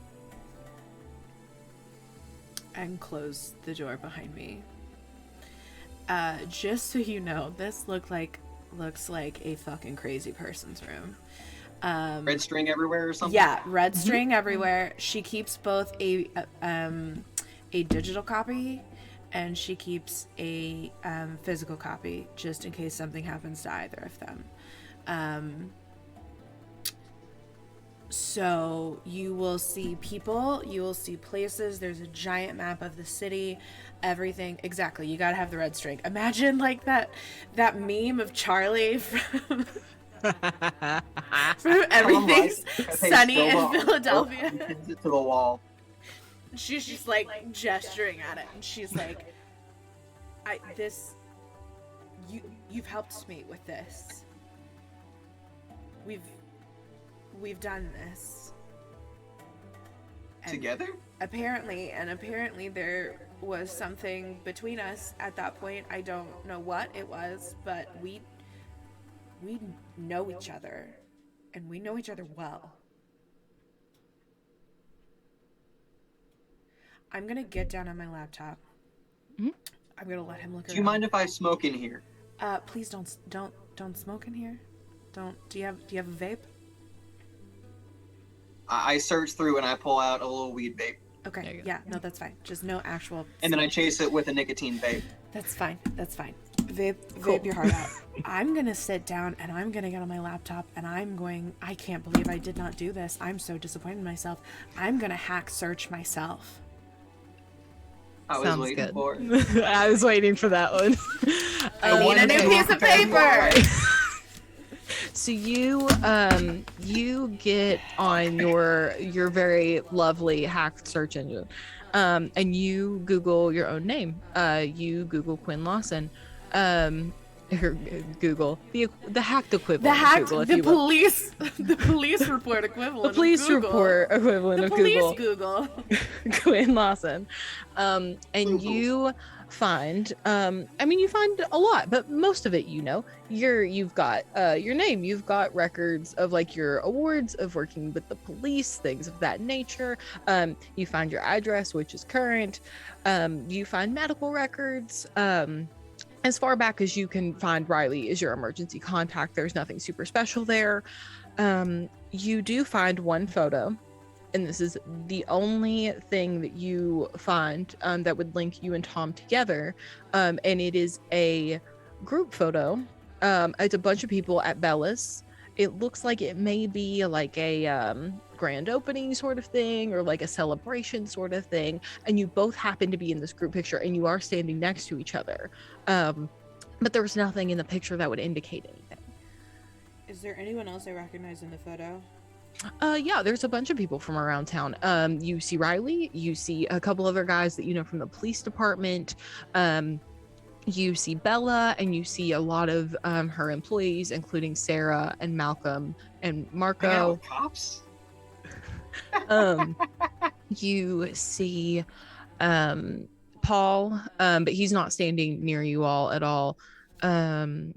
And close the door behind me. Just so you know, this looks like a fucking crazy person's room. Red string everywhere or something? Yeah, red string everywhere. She keeps both a digital copy and she keeps a physical copy just in case something happens to either of them. So you will see people, you will see places. There's a giant map of the city, everything. Exactly. You gotta have the red string. Imagine like that meme of Charlie from Everything's Sunny in Philadelphia. He pins it to the wall. She's just like gesturing at it, and she's like, you've helped me with this. We've done this. And Together? Apparently there was something between us at that point. I don't know what it was, but we know each other, and we know each other well. I'm gonna get down on my laptop. Mm-hmm. I'm gonna let him look around. Do you mind if I smoke in here? Please don't smoke in here. Do you have a vape? I search through and I pull out a little weed vape. There Okay, you go. yeah, no, that's fine. Just no actual. And then I chase it with a nicotine vape. That's fine. Vape your heart out. I'm gonna sit down and I'm gonna get on my laptop and I can't believe I did not do this. I'm so disappointed in myself. I'm gonna hack search myself. I was Sounds waiting good. for it. I was waiting for that one. I need a new piece of paper. So you get on your very lovely hacked search engine, and you Google your own name. You Google Quinn Lawson. Google the hacked equivalent of Google, if you will. The police report equivalent. The police of Google. report equivalent The of police Google. Google. Quinn Lawson. And you find you find a lot, but most of it, you've got your name, you've got records of like your awards of working with the police, things of that nature. You find your address, which is current. You find medical records. As far back as you can find, Riley is your emergency contact. There's nothing super special there. You do find one photo, and this is the only thing that you find that would link you and Tom together. And it is a group photo. It's a bunch of people at Bella's. It looks like it may be like a grand opening sort of thing, or like a celebration sort of thing. And you both happen to be in this group picture, and you are standing next to each other. but there was nothing in the picture that would indicate anything. Is there anyone else I recognize in the photo? Yeah, there's a bunch of people from around town. You see Riley, you see a couple other guys that you know from the police department. You see Bella, and you see a lot of her employees, including Sarah and Malcolm and Hang out Marco. with cops? You see Paul, but he's not standing near you all at all. And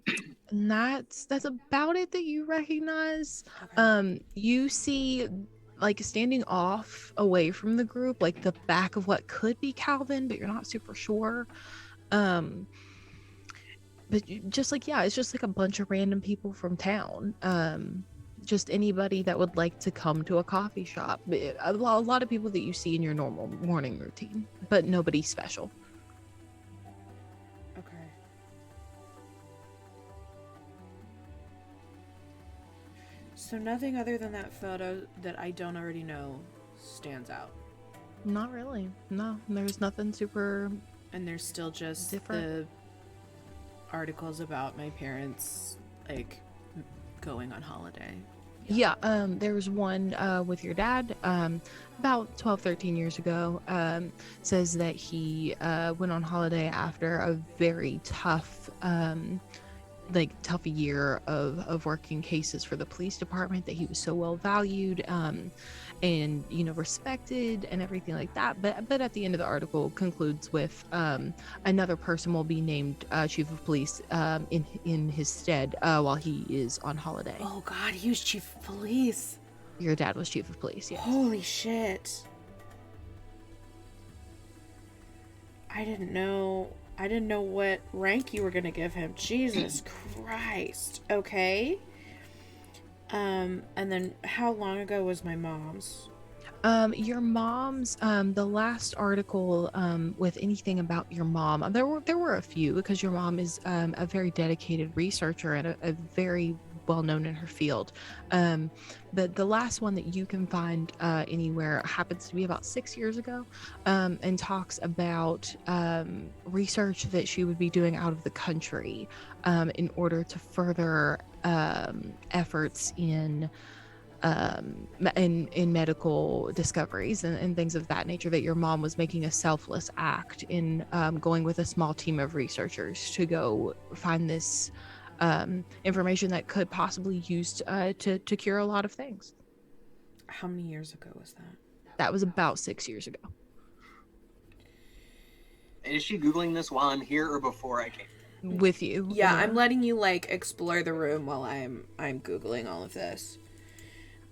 that's about it that you recognize. Okay. You see, like, standing off away from the group, like the back of what could be Calvin, but you're not super sure. But just like, yeah, it's just like a bunch of random people from town. Just anybody that would like to come to a coffee shop. A lot of people that you see in your normal morning routine, but nobody special. Okay. So nothing other than that photo that I don't already know stands out. Not really. No, there's nothing super. And there's still just different. the articles about my parents, like, going on holiday. Yeah, there was one with your dad about 12, 13 years ago. Says that he went on holiday after a very tough year of working cases for the police department, that he was so well valued and respected and everything like that, but at the end of the article concludes with another person will be named chief of police in his stead while he is on holiday. Oh god, he was chief of police. Your dad was chief of police. Yes. Holy shit. I didn't know what rank you were gonna give him. Jesus Christ. Okay. And then how long ago was my mom's? Your mom's, the last article with anything about your mom, there were a few, because your mom is a very dedicated researcher and a very well known in her field. But the last one that you can find anywhere happens to be about 6 years ago, and talks about research that she would be doing out of the country in order to further efforts in medical discoveries and things of that nature, that your mom was making a selfless act in going with a small team of researchers to go find this information that could possibly used to cure a lot of things. How many years ago was that? That was about 6 years ago. Is she Googling this while I'm here or before I came? With you. Yeah, I'm letting you explore the room while I'm Googling all of this.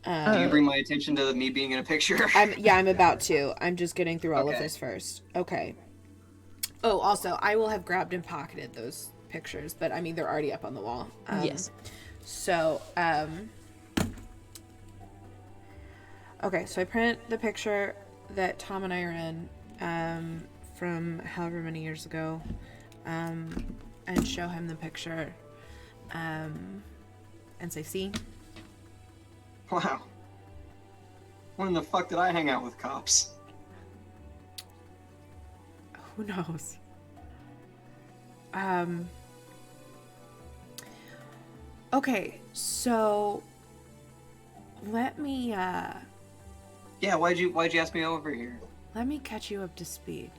Do you bring my attention to me being in a picture? I'm about to. I'm just getting through all of this first. Okay. Oh, also, I will have grabbed and pocketed those pictures, but I mean, they're already up on the wall. Yes. So, okay, so I print the picture that Tom and I are in, from however many years ago, and show him the picture, and say, see? Wow. When the fuck did I hang out with cops? Who knows? Okay, so let me Yeah, why'd you ask me over here? let me catch you up to speed.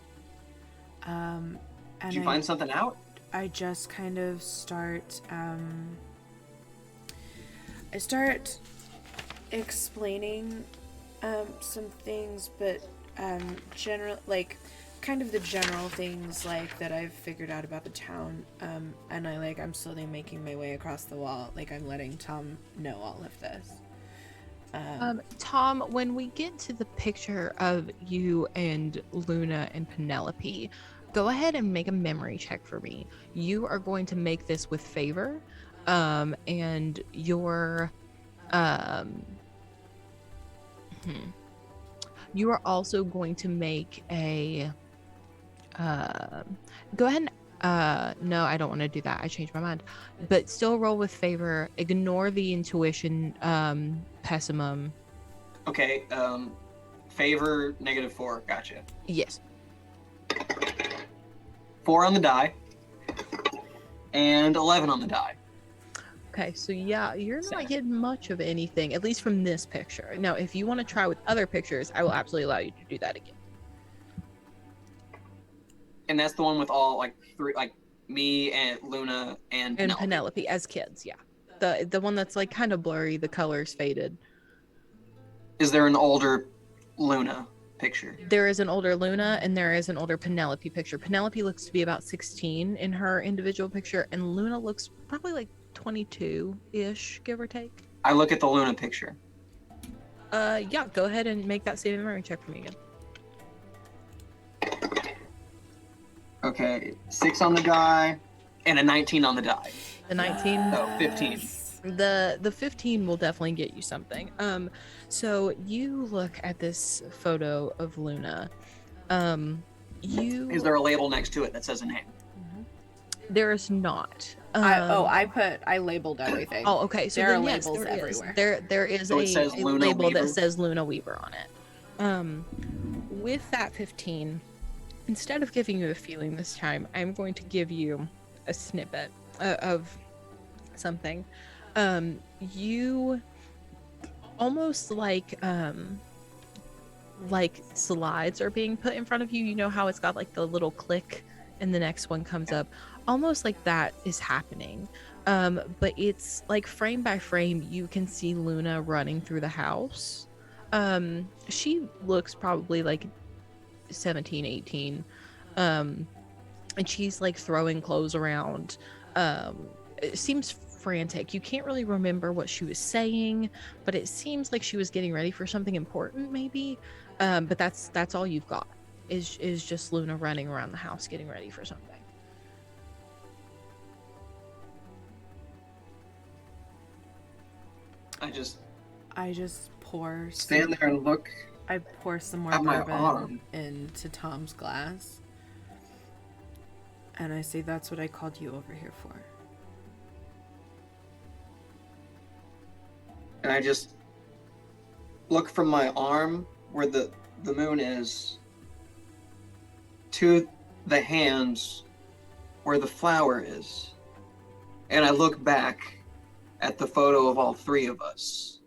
And Did you find something out? I just kind of start I start explaining some things, but general, kind of the general things that I've figured out about the town, and I'm slowly making my way across the wall, I'm letting Tom know all of this. Tom, when we get to the picture of you and Luna and Penelope, go ahead and make a memory check for me. You are going to make this with favor, and your you are also going to make a go ahead and no, I don't want to do that. I changed my mind. But still roll with favor. Ignore the intuition pessimum. Okay, favor -4. Gotcha. Yes. 4 on the die. And 11 on the die. Okay, so yeah, you're not Sad. getting much of anything, at least from this picture. Now, if you want to try with other pictures, I will absolutely allow you to do that again. And that's the one with all like three, like me and Luna and And Penelope. Penelope as kids, yeah. The one that's like kind of blurry, the color's faded. Is there an older Luna picture? There is an older Luna and there is an older Penelope picture. Penelope looks to be about 16 in her individual picture, and Luna looks probably like 22-ish, give or take. I look at the Luna picture. Yeah, go ahead and make that save memory check for me again. Okay, 6 on the die and a 19 on the die. The 19. No, 15. The 15 will definitely get you something. So you look at this photo of Luna. Is there a label next to it that says a name? There is not. I labeled everything. Oh, okay. So there are yes, labels there is. everywhere. There is So it says a Luna label Weaver? that says Luna Weaver on it. With that 15, instead of giving you a feeling this time, I'm going to give you a snippet of something. You almost like slides are being put in front of you. You know how it's got like the little click and the next one comes up, almost like that is happening. But it's like frame by frame you can see Luna running through the house. She looks probably like 17, 18, and she's like throwing clothes around. It seems frantic. You can't really remember what she was saying, but it seems like she was getting ready for something important, maybe. But that's all you've got is just Luna running around the house getting ready for something. I just pour stand there and look. I pour some more at my bourbon arm. into Tom's glass. And I say, that's what I called you over here for. And I just look from my arm where the moon is to the hands where the flower is. And I look back at the photo of all three of us.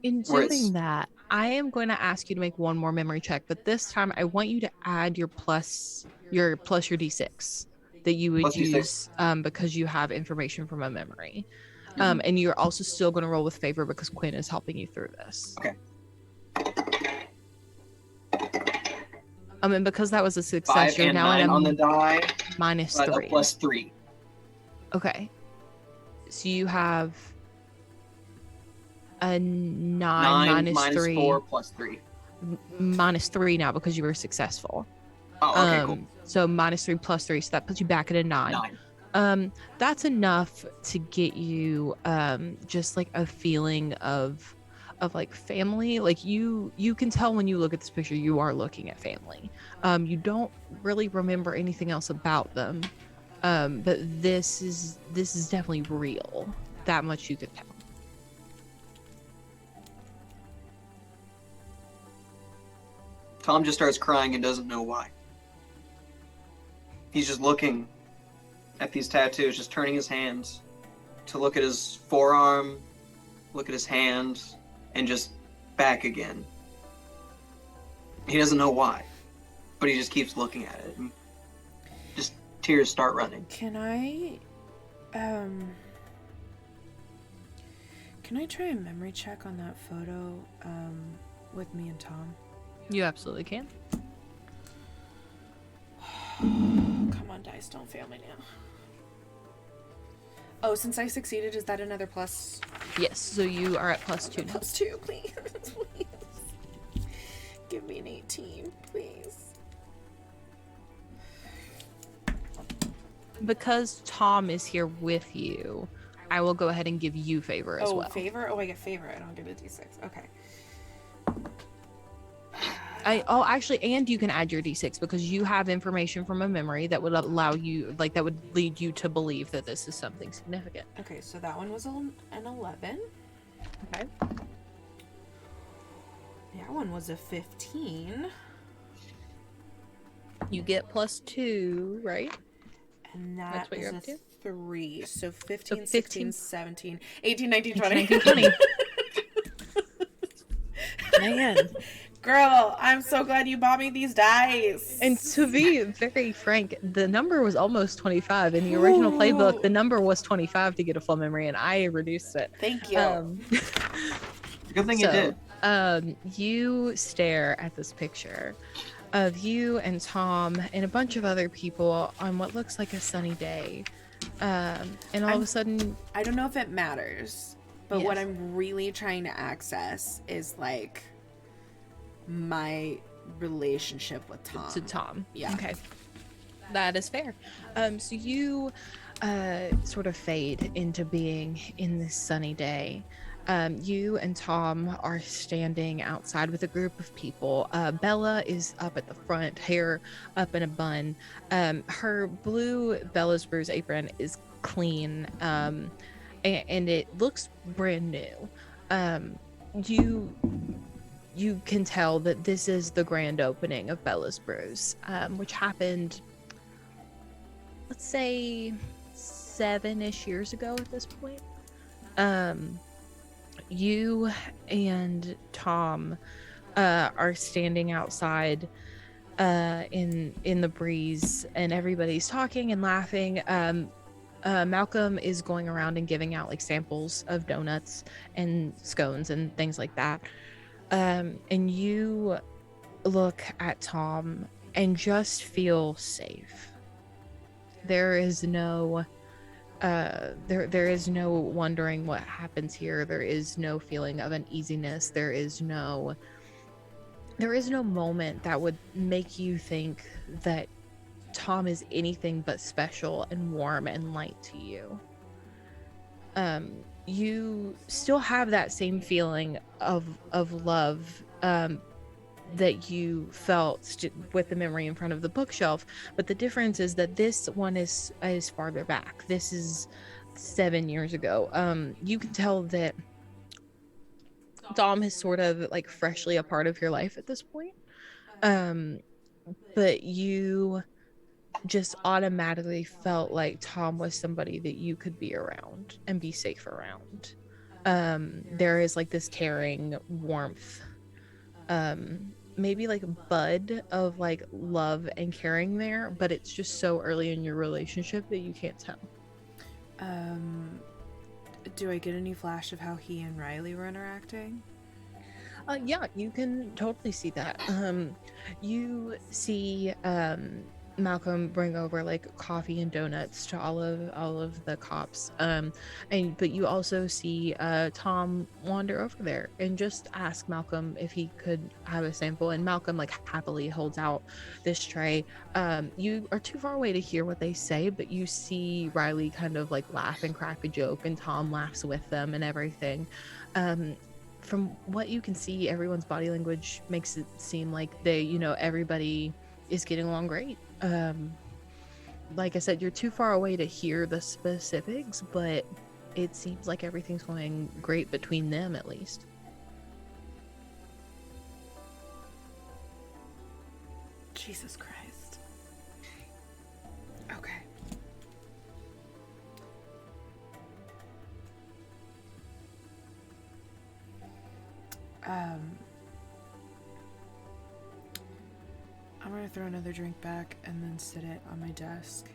In Where it's- doing that, I am going to ask you to make one more memory check, but this time I want you to add your your d6 that you would Plus D6. use because you have information from a memory. Mhm. And you're also still going to roll with favor because Quinn is helping you through this. Okay. And because that was a 5 success, you're and now 9 at on the die, minus but a 3. plus 3. Okay. So you have a 9 minus 3. 4 plus 3. Minus 3 now because you were successful. Oh, okay, cool. So minus 3 plus 3, so that puts you back at a 9. 9. That's enough to get you just like a feeling of like family. Like you can tell when you look at this picture you are looking at family. You don't really remember anything else about them, but this is definitely real. That much you could tell. Tom just starts crying and doesn't know why. He's just looking at these tattoos, just turning his hands to look at his forearm, look at his hands, and just back again. He doesn't know why, but he just keeps looking at it. And just tears start running. Can I try a memory check on that photo with me and Tom? You absolutely can. Come on, dice, don't fail me now. Oh, since I succeeded, is that another plus? Yes, so you are at plus 2 now. Plus 2, please. Please. Give me an 18, please. Because Tom is here with you, I will go ahead and give you favor as well. Favor? Oh, I get favor. I don't get a d6. Okay. Actually, and you can add your d6 because you have information from a memory that would allow you, like, that would lead you to believe that this is something significant. Okay, so that one was an 11. Okay. That one was a 15. You get plus 2, right? And That's that what you're is up to? 3. So 15, So 16, 15, 17, 18, 19, 20. 19, 20. Man. Girl, I'm so glad you bought me these dice. And to be very frank, the number was almost 25. In the original playbook, the number was 25 to get a full memory, and I reduced it. Thank you. Good thing you did. You stare at this picture of you and Tom and a bunch of other people on what looks like a sunny day. And all of a sudden... I don't know if it matters, but Yes. what I'm really trying to access is, like, my relationship with Tom. To Tom. Yeah. Okay. That is fair. So you sort of fade into being in this sunny day. You and Tom are standing outside with a group of people. Bella is up at the front, hair up in a bun. Her blue Bella's Brews apron is clean, and it looks brand new. You can tell that this is the grand opening of Bella's Brews, which happened, let's say, 7-ish years ago at this point. You and Tom are standing outside in the breeze, and everybody's talking and laughing. Malcolm is going around and giving out like samples of donuts and scones and things like that. And you look at Tom and just feel safe. There is no there is no wondering what happens here. There is no feeling of uneasiness. There is no moment that would make you think that Tom is anything but special and warm and light to you. You still have that same feeling of love that you felt with the memory in front of the bookshelf, but the difference is that this one is farther back. This is 7 years ago. You can tell that Dom is sort of like freshly a part of your life at this point, but you just automatically felt like Tom was somebody that you could be around and be safe around. There is like this caring warmth, maybe like a bud of like love and caring there, but it's just so early in your relationship that you can't tell. Do I get any flash of how he and Riley were interacting? Yeah, you can totally see that. You see Malcolm bring over like coffee and donuts to all of the cops, but you also see Tom wander over there and just ask Malcolm if he could have a sample, and Malcolm like happily holds out this tray. You are too far away to hear what they say, but you see Riley kind of like laugh and crack a joke, and Tom laughs with them and everything. From what you can see, everyone's body language makes it seem like everybody is getting along great. Like I said, you're too far away to hear the specifics, but it seems like everything's going great between them, at least. Jesus Christ. Okay. I'm gonna throw another drink back and then sit it on my desk.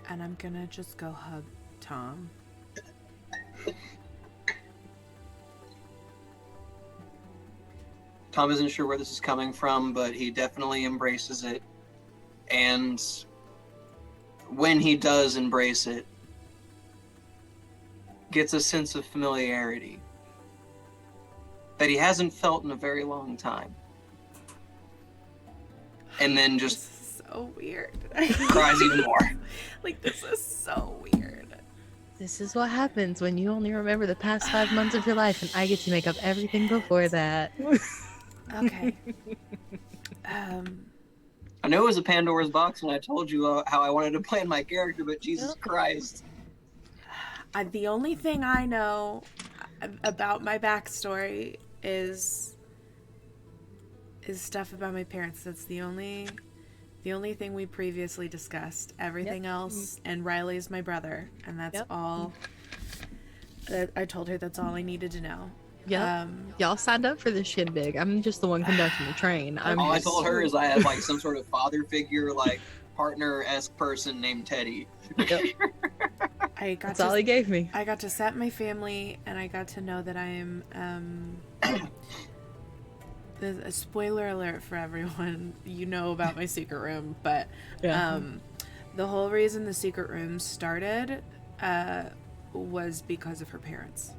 And I'm gonna just go hug Tom. Tom isn't sure where this is coming from, but he definitely embraces it. And when he does embrace it, gets a sense of familiarity that he hasn't felt in a very long time. And then just This is so weird. cries even more. Like, this is so weird. This is what happens when you only remember the past 5 months of your life, and I get to make up everything before that. Okay. I know it was a Pandora's box when I told you how I wanted to plan my character, but Jesus Christ. The only thing I know about my backstory is stuff about my parents. That's the only The only thing we previously discussed. Everything else, and Riley's my brother, and that's all. I told her that's all I needed to know. Yeah. Y'all signed up for this shindig. I'm just the one conducting the train. All I told her is I have like some sort of father figure, like partner-esque person named Teddy. Yep. That's all he gave me. I got to set my family, and I got to know that I am. There's a spoiler alert for everyone. You know about my secret room, but the whole reason the secret room started was because of her parents.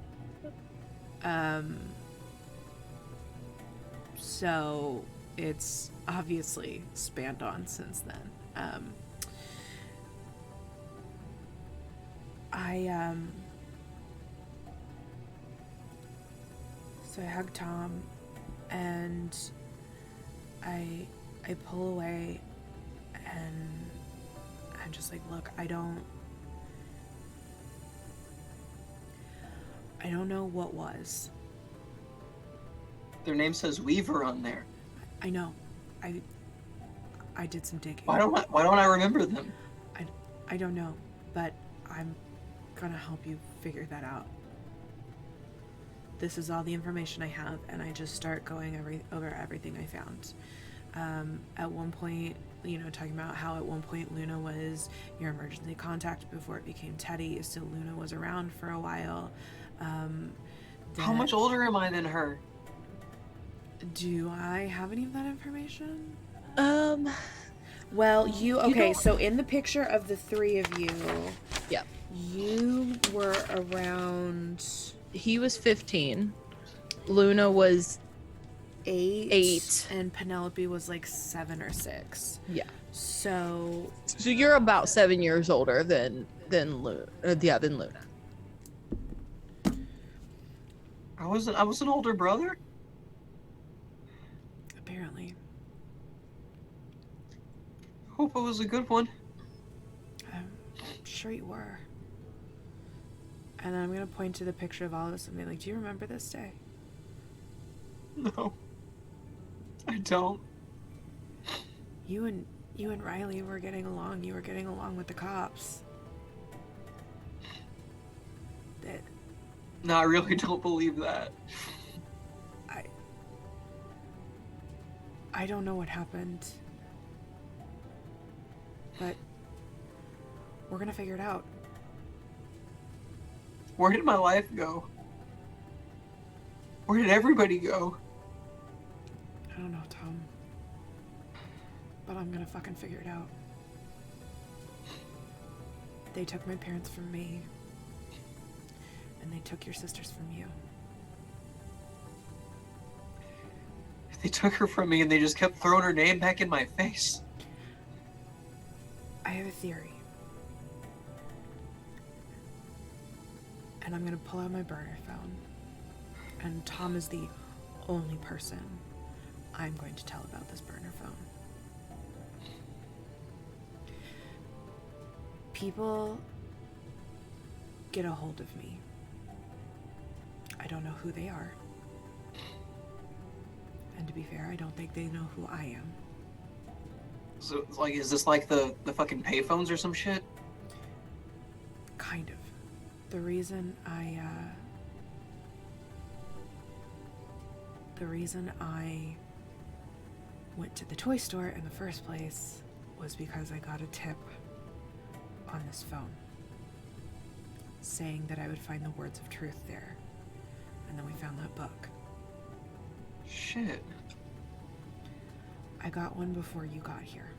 So it's obviously spanned on since then. So I hug Tom, and I pull away, and I'm just like, look, I don't know what was. Their name says Weaver on there. I know. I did some digging. Why don't I remember them? I don't know, but I'm gonna help you figure that out. This is all the information I have, and I just start going over everything I found. At one point, talking about how at one point Luna was your emergency contact before it became Teddy, so Luna was around for a while. How much older am I than her? Do I have any of that information? Well, so in the picture of the three of you, you were around. He was 15. Luna was 8. And Penelope was like 7 or 6. Yeah. So you're about 7 years older than Luna. Than Luna. I was an older brother? Apparently. Hope it was a good one. I'm sure you were. And then I'm going to point to the picture of all of us and be like, do you remember this day? No. I don't. You and Riley were getting along. You were getting along with the cops. No, I really don't believe that. I don't know what happened. But we're going to figure it out. Where did my life go? Where did everybody go? I don't know, Tom. But I'm gonna fucking figure it out. They took my parents from me. And they took your sisters from you. They took her from me and they just kept throwing her name back in my face. I have a theory. And I'm gonna pull out my burner phone. And Tom is the only person I'm going to tell about this burner phone. People get a hold of me. I don't know who they are. And to be fair, I don't think they know who I am. So, like, is this like the fucking payphones or some shit? Kind of. The reason I went to the toy store in the first place was because I got a tip on this phone saying that I would find the words of truth there. And then we found that book. Shit. I got one before you got here.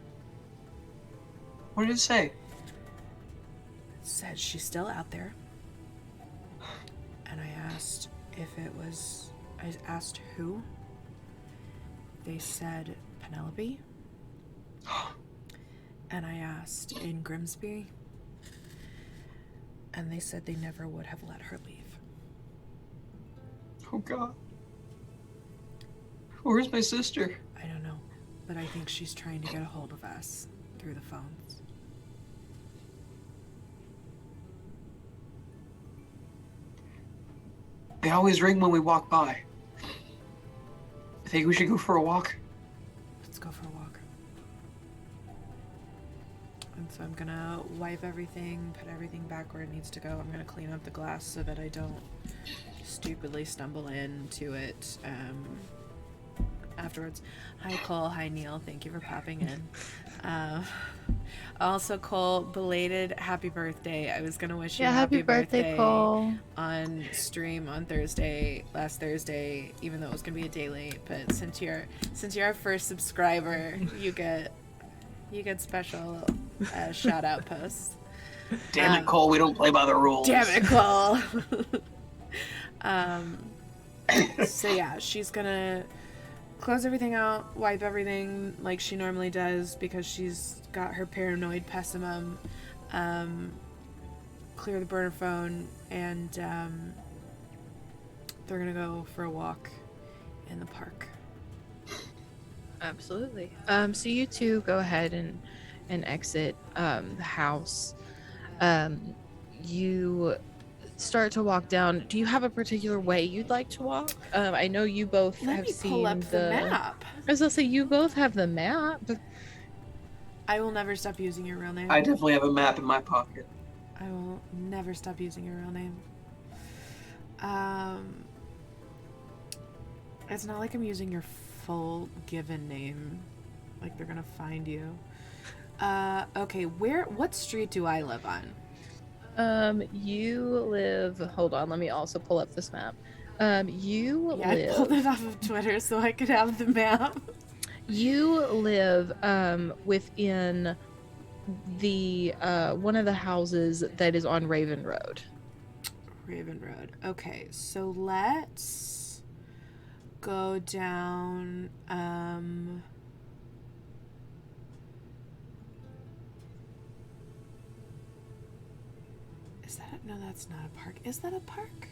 What did it say? It said she's still out there. And I asked I asked who. They said Penelope. And I asked in Grimsby. And they said they never would have let her leave. Oh God. Where's my sister? I don't know. But I think she's trying to get a hold of us through the phones. They always ring when we walk by. I think we should go for a walk. Let's go for a walk. gonna wipe everything, put everything back where it needs to go. I'm gonna clean up the glass so that I don't stupidly stumble into it afterwards. Hi Cole, hi Neil, thank you for popping in. Also, Cole, belated happy birthday. I was gonna wish you a happy birthday Cole. on stream on last Thursday, even though it was gonna be a day late. But since you're our first subscriber, you get special shout out posts. Damn it, Cole, we don't play by the rules. Damn it, Cole. So yeah, she's gonna close everything out, wipe everything like she normally does because she's got her paranoid pessimum, clear the burner phone, and they're gonna go for a walk in the park. Absolutely. So you two go ahead and exit the house. You start to walk down. Do you have a particular way you'd like to walk? I know you both Let have me seen pull up the map. I was gonna say you both have the map. I will never stop using your real name. I definitely have a map in my pocket. I will never stop using your real name. It's not like I'm using your full given name. Like they're gonna find you. Okay, what street do I live on? You live. Hold on, let me also pull up this map. You Yeah, live. I pulled it off of Twitter so I could have the map. You live within the one of the houses that is on Raven Road. Raven Road. Okay, so let's go down. Is that no? That's not a park. Is that a park?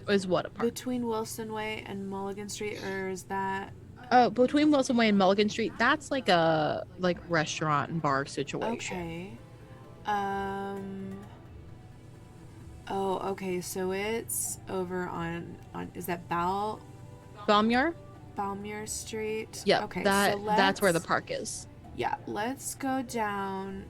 Is what a park? Between Wilson Way and Mulligan Street, or is that? Oh, between Wilson Way and Mulligan Street, that's like a restaurant and bar situation. Okay. Oh, okay. So it's over on is that Balmyar? Balmyar Street? Yeah. Okay. That's where the park is. Yeah. Let's go down.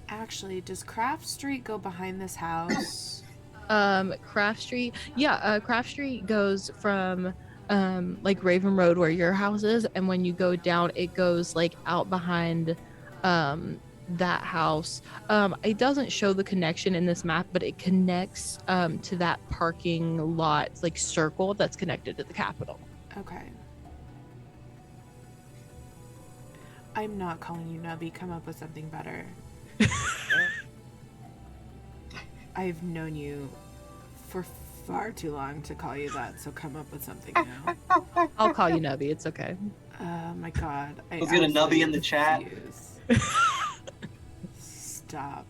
Actually, does Craft Street go behind this house? Craft Street. Yeah, Craft Street goes from like Raven Road where your house is, and when you go down it goes like out behind that house. It doesn't show the connection in this map, but it connects to that parking lot like circle that's connected to the Capitol. Okay. I'm not calling you Nubby. Come up with something better. I've known you for far too long to call you that, so come up with something new. I'll call you Nubby, it's okay. Oh my god. I was gonna Nubby in the chat. Stop.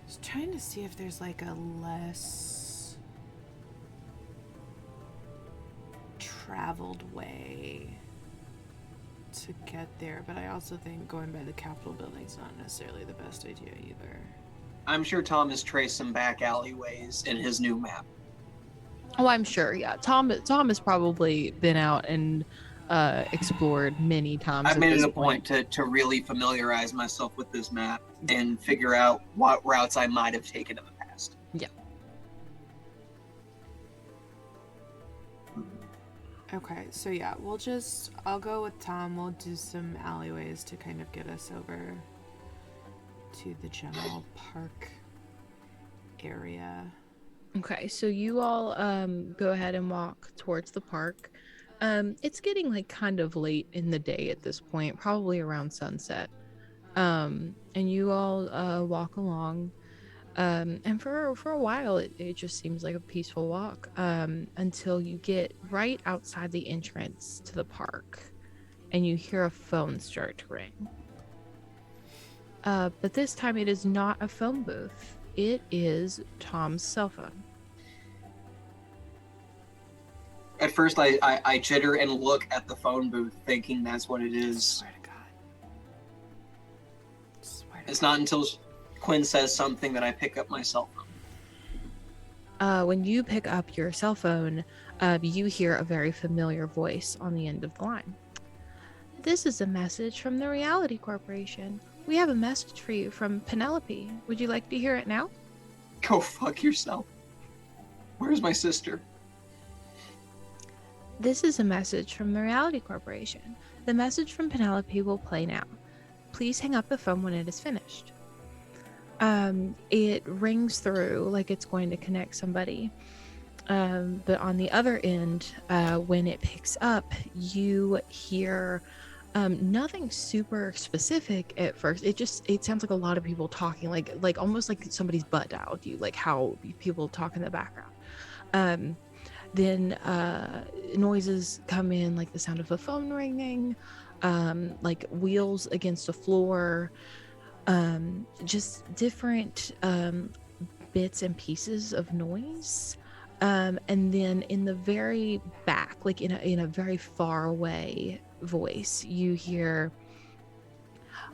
Just trying to see if there's like a less traveled way to get there, but I also think going by the Capitol building is not necessarily the best idea either. I'm sure Tom has traced some back alleyways in his new map. Oh, I'm sure. Yeah, Tom has probably been out and explored many times. I've made it a point to really familiarize myself with this map and figure out what routes I might have taken in the past. Yeah. Okay, so yeah, I'll go with Tom. We'll do some alleyways to kind of get us over to the general park area. Okay, so you all go ahead and walk towards the park. It's getting like kind of late in the day at this point, probably around sunset. And you all walk along. And for a while it just seems like a peaceful walk until you get right outside the entrance to the park and you hear a phone start to ring. But this time it is not a phone booth. It is Tom's cell phone. At first I jitter and look at the phone booth thinking that's what it is. Swear to God. It's not until Quinn says something that I pick up my cell phone. When you pick up your cell phone, you hear a very familiar voice on the end of the line. This is a message from the Reality Corporation. We have a message for you from Penelope. Would you like to hear it now? Go fuck yourself. Where's my sister? This is a message from the Reality Corporation. The message from Penelope will play now. Please hang up the phone when it is finished. It rings through like it's going to connect somebody. But on the other end, when it picks up, you hear nothing super specific at first. It sounds like a lot of people talking, like almost like somebody's butt dialed you, like how people talk in the background. Then noises come in, like the sound of a phone ringing, like wheels against the floor, just different bits and pieces of noise. And then in the very back, like in a very far away voice, you hear,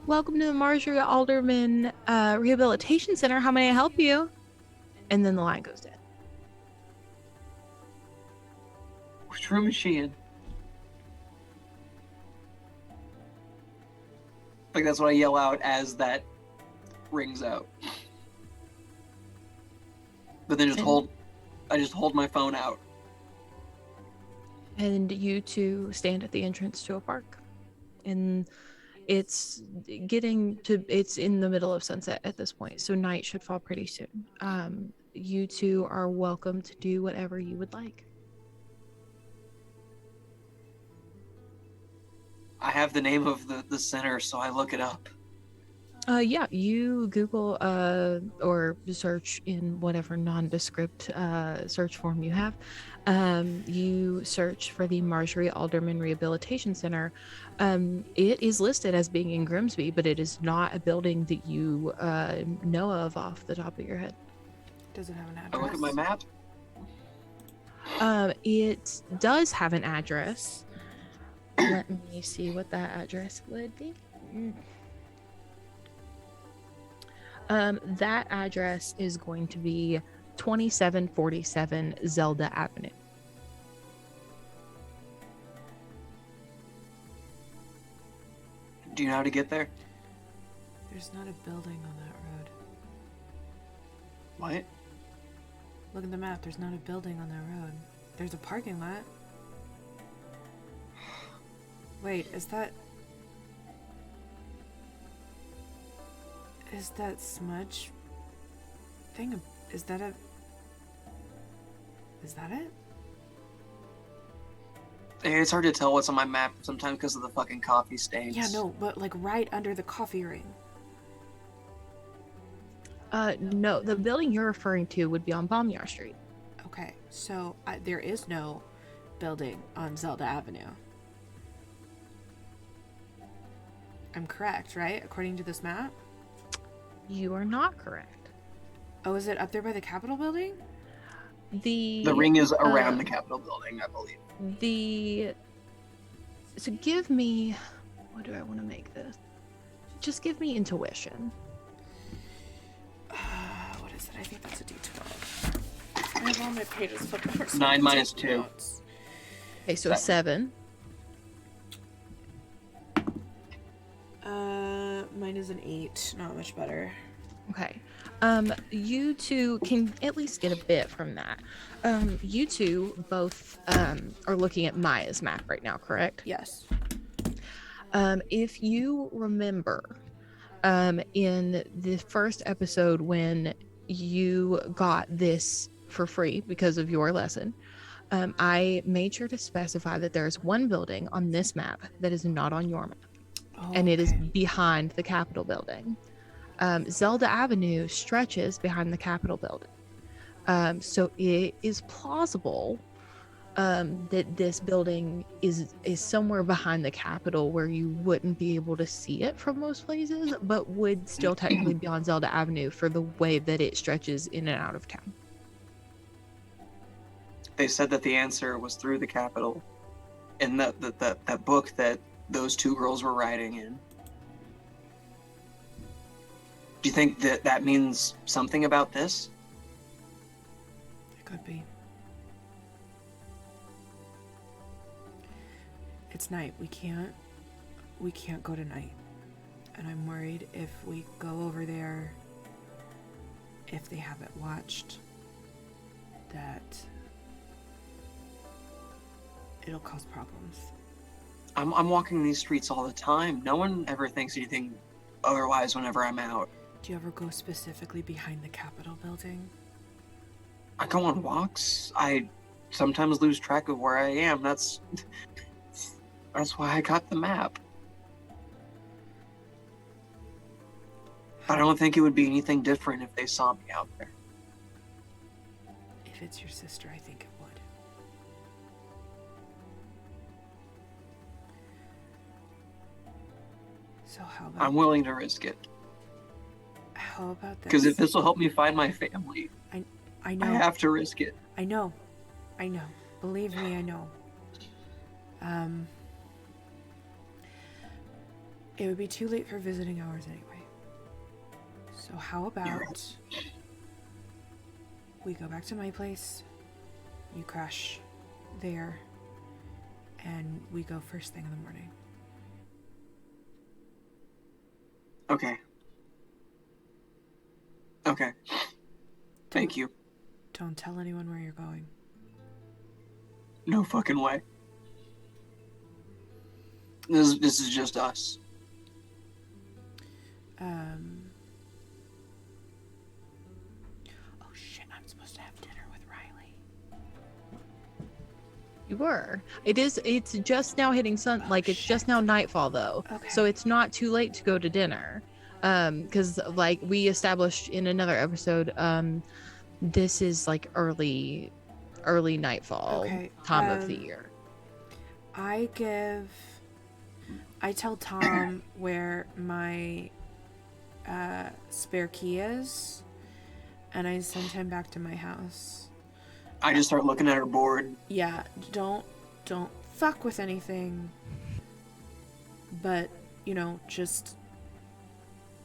"Welcome to the Marjorie Alderman Rehabilitation Center. How may I help you?" And then the line goes dead. Which room is she in? Like, that's what I yell out as that rings out. But then I just hold my phone out. And you two stand at the entrance to a park. And it's in the middle of sunset at this point, so night should fall pretty soon. You two are welcome to do whatever you would like. I have the name of the center, so I look it up. Yeah, you Google or search in whatever nondescript search form you have. You search for the Marjorie Alderman Rehabilitation Center. It is listed as being in Grimsby, but it is not a building that you know of off the top of your head. Does it have an I address? look at my map. It does have an address. Let me see what that address would be. That address is going to be 2747 Zelda Avenue. Do you know how to get there? There's not a building on that road. What? Look at the map. There's not a building on that road. There's a parking lot. Wait, is that smudge thing? Is that it? It's hard to tell what's on my map sometimes because of the fucking coffee stains. Yeah, no, but like right under the coffee ring. No, the building you're referring to would be on Baumyar Street. Okay, so there is no building on Zelda Avenue. I'm correct, right? According to this map? You are not correct. Oh, is it up there by the Capitol building? The ring is around the Capitol building, I believe. So give me, what do I want to make this? Just give me intuition. What is it? I think that's a D12. I have all my pages flipped over. 9 minus 2. Okay, so 7. Mine is an 8. Not much better. Okay. You two can at least get a bit from that. You two both are looking at Maya's map right now, correct? Yes. If you remember, in the first episode when you got this for free because of your lesson, I made sure to specify that there's one building on this map that is not on your map. Oh, and it is okay. behind the Capitol building. Zelda Avenue stretches behind the Capitol building. So it is plausible that this building is somewhere behind the Capitol where you wouldn't be able to see it from most places, but would still technically be on Zelda Avenue for the way that it stretches in and out of town. They said that the answer was through the Capitol in that book that those two girls were writing in. Do you think that means something about this? It Could be. It's night. We can't go tonight. And I'm worried if we go over there, if they have it watched, that it'll cause problems. I'm walking these streets all the time. No one ever thinks anything otherwise whenever I'm out. Do you ever go specifically behind the Capitol building? I go on walks. I sometimes lose track of where I am. That's why I got the map. I don't think it would be anything different if they saw me out there. If it's your sister, I think it would. So how about... I'm willing to risk it. How about this? Because if this will help me find my family, I know. I have to risk it. I know. Believe me, I know. It would be too late for visiting hours anyway. So how about we go back to my place, you crash there, and we go first thing in the morning. Okay. Thank you. Don't tell anyone where you're going. No fucking way. This is just us. Oh shit, I'm supposed to have dinner with Riley. You were. It's just now hitting sun. Like, it's just now nightfall, though. Okay. So it's not too late to go to dinner. Because, like, we established in another episode, this is, like, early nightfall time of the year. I tell Tom where my spare key is, and I send him back to my house. I just start looking at her board. Yeah, don't fuck with anything, but just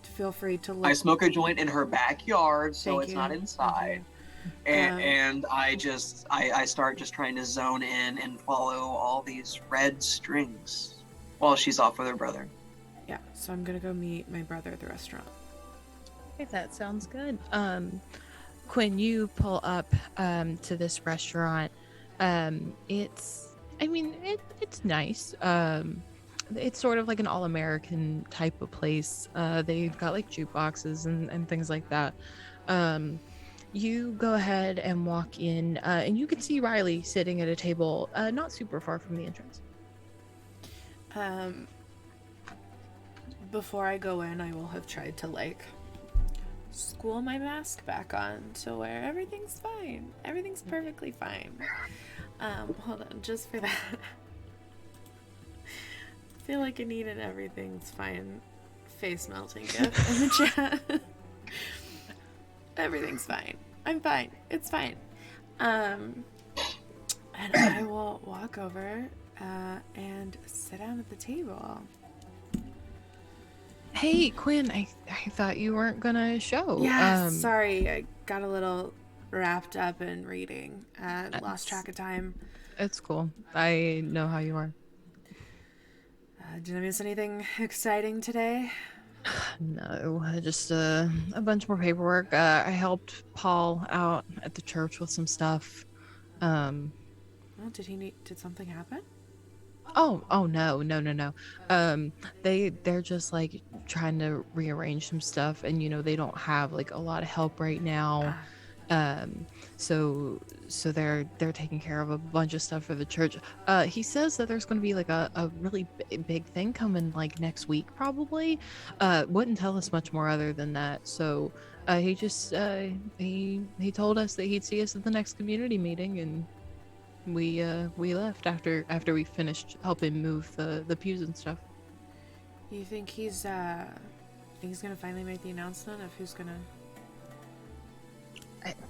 feel free to look. I smoke a joint in her backyard, so Thank it's you. not inside. And I start just trying to zone in and follow all these red strings while she's off with her brother. Yeah, so I'm gonna go meet my brother at the restaurant. Okay, that sounds good. Quinn, you pull up to this restaurant. It's nice. It's sort of like an all-American type of place. They've got like jukeboxes and things like that. You go ahead and walk in, and you can see Riley sitting at a table not super far from the entrance. Before I go in, I will have tried to school my mask back on to where everything's fine. Everything's perfectly fine. Hold on, just for that. I feel like I need an everything's fine face melting gift in the chat. Everything's fine. I'm fine. It's fine. And I will walk over and sit down at the table. Hey, Quinn, I thought you weren't gonna show. Yeah, sorry. I got a little wrapped up in reading. Lost track of time. It's cool. I know how you are. Did I miss anything exciting today? No, just a bunch more paperwork. I helped Paul out at the church with some stuff. Well, did something happen? Oh no. They're just like trying to rearrange some stuff, and they don't have like a lot of help right now. So they're taking care of a bunch of stuff for the church. He says that there's going to be like a really big thing coming like next week probably. Wouldn't tell us much more other than that. So he just he told us that he'd see us at the next community meeting, and we left after we finished helping move the pews and stuff. You think he's gonna finally make the announcement of who's gonna?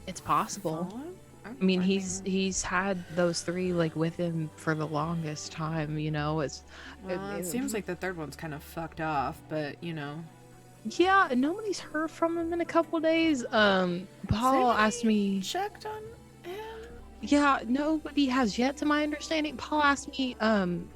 It's possible. I mean, he's had those three like with him for the longest time. It seems like the third one's kind of fucked off, but Yeah, nobody's heard from him in a couple days. Paul asked me. Checked on him. Yeah, nobody has yet, to my understanding. Paul asked me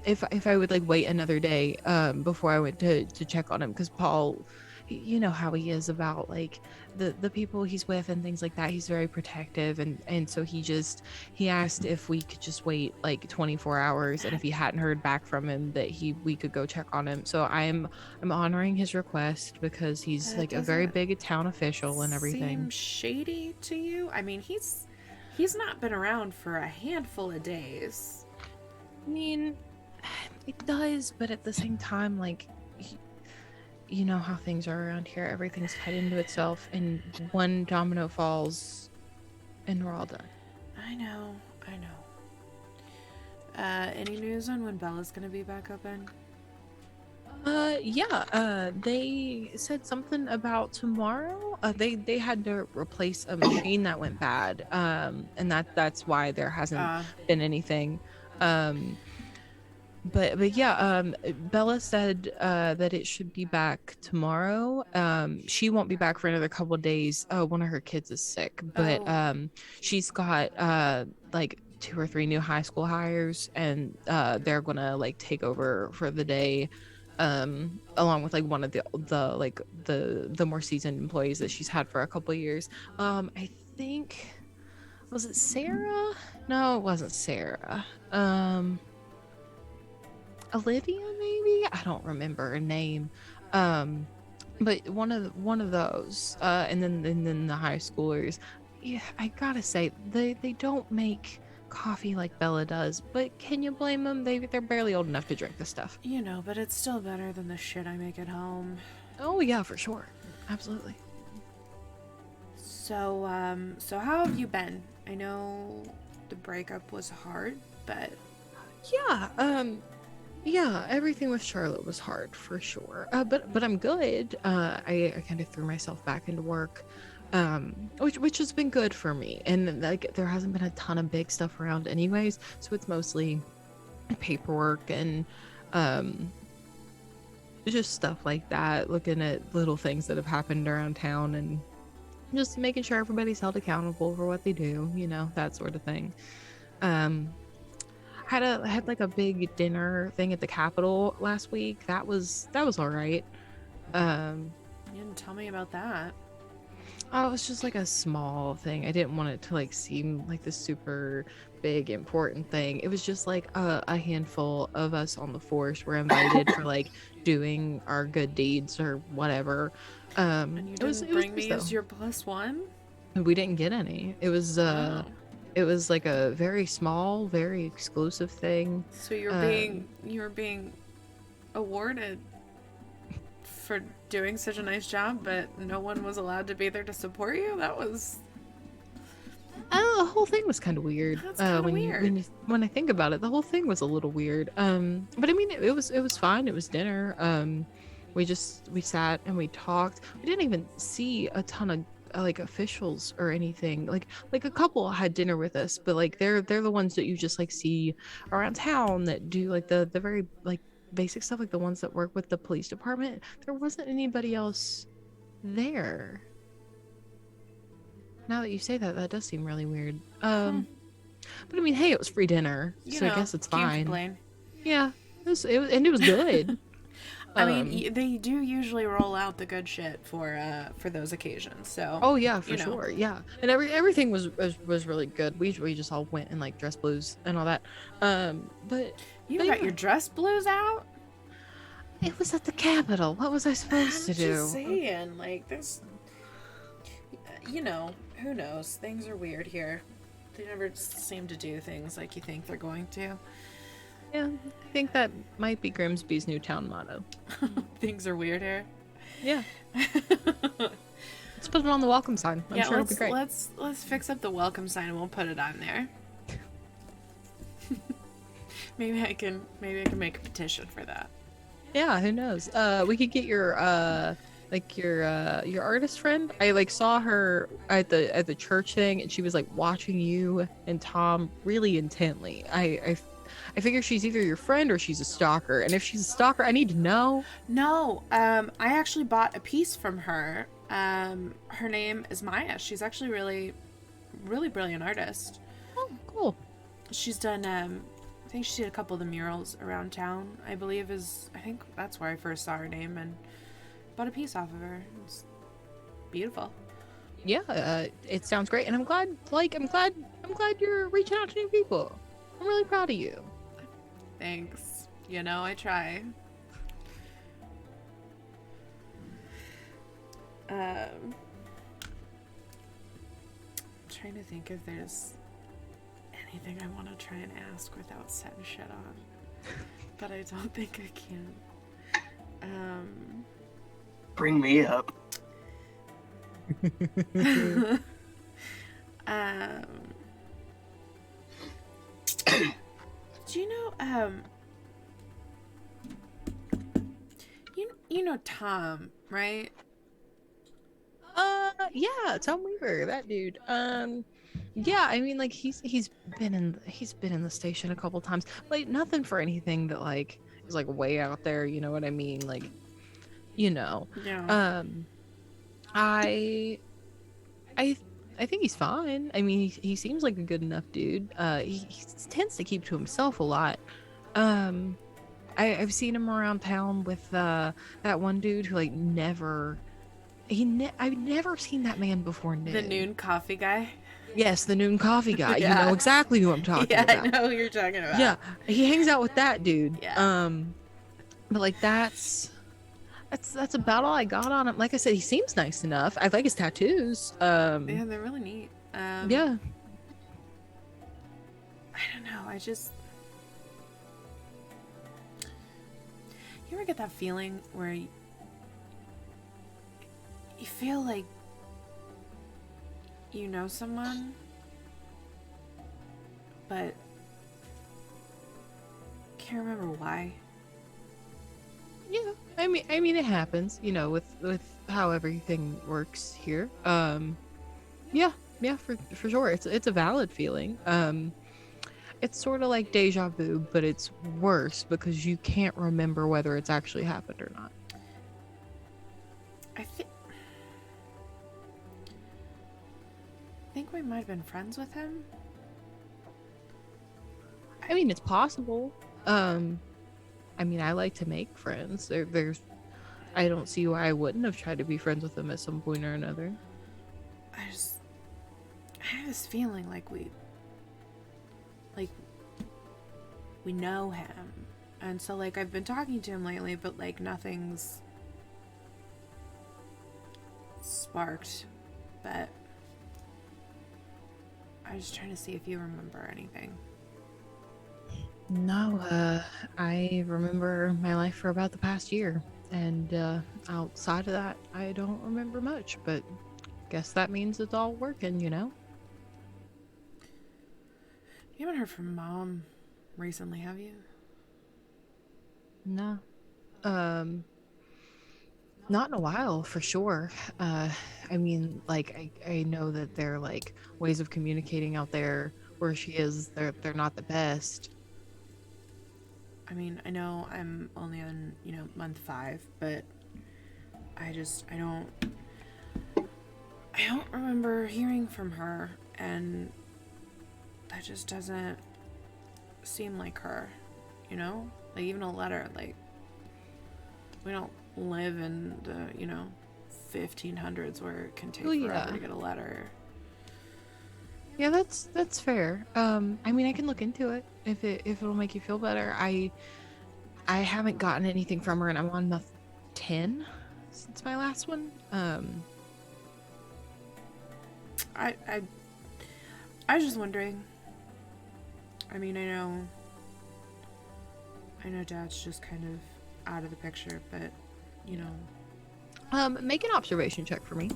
if I would like wait another day before I went to check on him, because Paul, you know how he is about like the people he's with and things like that. He's very protective, and so he asked if we could just wait like 24 hours, and if he hadn't heard back from him that we could go check on him. So I'm honoring his request because he's That like a very doesn't big town official and everything. seem shady to you? I mean, he's not been around for a handful of days. I mean, it does, but at the same time, like, you know how things are around here. Everything's tied into itself, and one domino falls, and we're all done. I know. Any news on when Bella's gonna be back open? Yeah. They said something about tomorrow. They had to replace a machine that went bad. And that's why there hasn't been anything. But yeah, Bella said that it should be back tomorrow. She won't be back for another couple of days. One of her kids is sick, but she's got like 2 or 3 new high school hires, and they're gonna like take over for the day, along with like one of the more seasoned employees that she's had for a couple of years. I think, was it Sarah? No, it wasn't Sarah. Olivia, maybe? I don't remember her name. But one of those. And then the high schoolers. Yeah, I gotta say, they don't make coffee like Bella does, but can you blame them? They're barely old enough to drink this stuff. You know, but it's still better than the shit I make at home. Oh yeah, for sure. Absolutely. So, so how have you been? I know the breakup was hard, but yeah, everything with Charlotte was hard for sure. But I'm good. I kind of threw myself back into work, which has been good for me. And like there hasn't been a ton of big stuff around, anyways. So it's mostly paperwork and just stuff like that. Looking at little things that have happened around town and just making sure everybody's held accountable for what they do. You know, that sort of thing. Had like a big dinner thing at the Capitol last week. That was all right. you didn't tell me about that. Oh, it was just like a small thing. I didn't want it to like seem like this super big important thing. It was just like a handful of us on the force were invited for like doing our good deeds or whatever. And you didn't bring me as your +1? We didn't get any. It was It was like a very small, very exclusive thing. So you were being awarded for doing such a nice job, but no one was allowed to be there to support you? That was... The whole thing was kind of weird. That's kind of weird. When I think about it, the whole thing was a little weird. But I mean, it was fine. It was dinner. We sat and we talked. We didn't even see a ton of like officials or anything. Like a couple had dinner with us, but like they're the ones that you just like see around town that do like the very like basic stuff, like the ones that work with the police department. There wasn't anybody else there. Now that you say that, that does seem really weird. But I mean, hey, it was free dinner, so I guess it's fine. Complain. Yeah, it was good. I mean, they do usually roll out the good shit for those occasions. So. Oh yeah, for sure. Yeah, and everything was really good. We just all went in like dress blues and all that. But you got your dress blues out? It was at the Capitol. What was I supposed to do? I'm just saying, like this. You know, who knows? Things are weird here. They never seem to do things like you think they're going to. Yeah, I think that might be Grimsby's new town motto. Things are weird here. Yeah. Let's put it on the welcome sign. I'm sure it'll be great. Let's fix up the welcome sign and we'll put it on there. maybe I can make a petition for that. Yeah, who knows? We could get your artist friend. I like saw her at the church thing, and she was like watching you and Tom really intently. I figure she's either your friend or she's a stalker, and if she's a stalker, I need to know. No, I actually bought a piece from her. Her name is Maya. She's actually really, really brilliant artist. Oh, cool. She's done, I think she did a couple of the murals around town, I think that's where I first saw her name and bought a piece off of her. It's beautiful. Yeah, it sounds great, and I'm glad you're reaching out to new people. I'm really proud of you. Thanks. You know, I try. I'm trying to think if there's anything I want to try and ask without setting shit off, but I don't think I can. Bring me up. Do you know, you know Tom, right? Yeah, Tom Weaver, that dude. Yeah, I mean, like he's been in the station a couple times. Like nothing for anything that like is like way out there. You know what I mean? Like, you know. Yeah. I I I think he's fine. I mean, he seems like a good enough dude. He tends to keep to himself a lot. I've seen him around town with that one dude who like never. I've never seen that man before noon. The noon coffee guy. Yes, the noon coffee guy. Yeah. You know exactly who I'm talking about. Yeah, I know who you're talking about. Yeah, he hangs out with that dude. Yeah. But like that's about all I got on him. Like I said, he seems nice enough. I like his tattoos. Yeah, they're really neat. Yeah. I don't know. You ever get that feeling where you feel like you know someone, but can't remember why? Yeah. I mean it happens, you know, with how everything works here. Yeah, for sure. It's a valid feeling. It's sort of like deja vu, but it's worse because you can't remember whether it's actually happened or not. I think we might have been friends with him. I mean, it's possible. I mean, I like to make friends. I don't see why I wouldn't have tried to be friends with him at some point or another. I have this feeling like we know him, and so like I've been talking to him lately, but like nothing's sparked. But I was trying to see if you remember anything. No, I remember my life for about the past year, and outside of that, I don't remember much. But guess that means it's all working, you know. You haven't heard from Mom recently, have you? No. Not in a while, for sure. I mean, like, I know that there are, like, ways of communicating out there where she is. They're not the best. I mean, I know I'm only on, month 5, but I don't remember hearing from her, and that just doesn't seem like her, Like, even a letter, like, we don't live in the, 1500s where it can take forever to get a letter. Yeah, that's fair. I mean, I can look into it if it'll make you feel better. I haven't gotten anything from her, and I'm on month 10 since my last one. I was just wondering. I mean, I know Dad's just kind of out of the picture, but Make an observation check for me.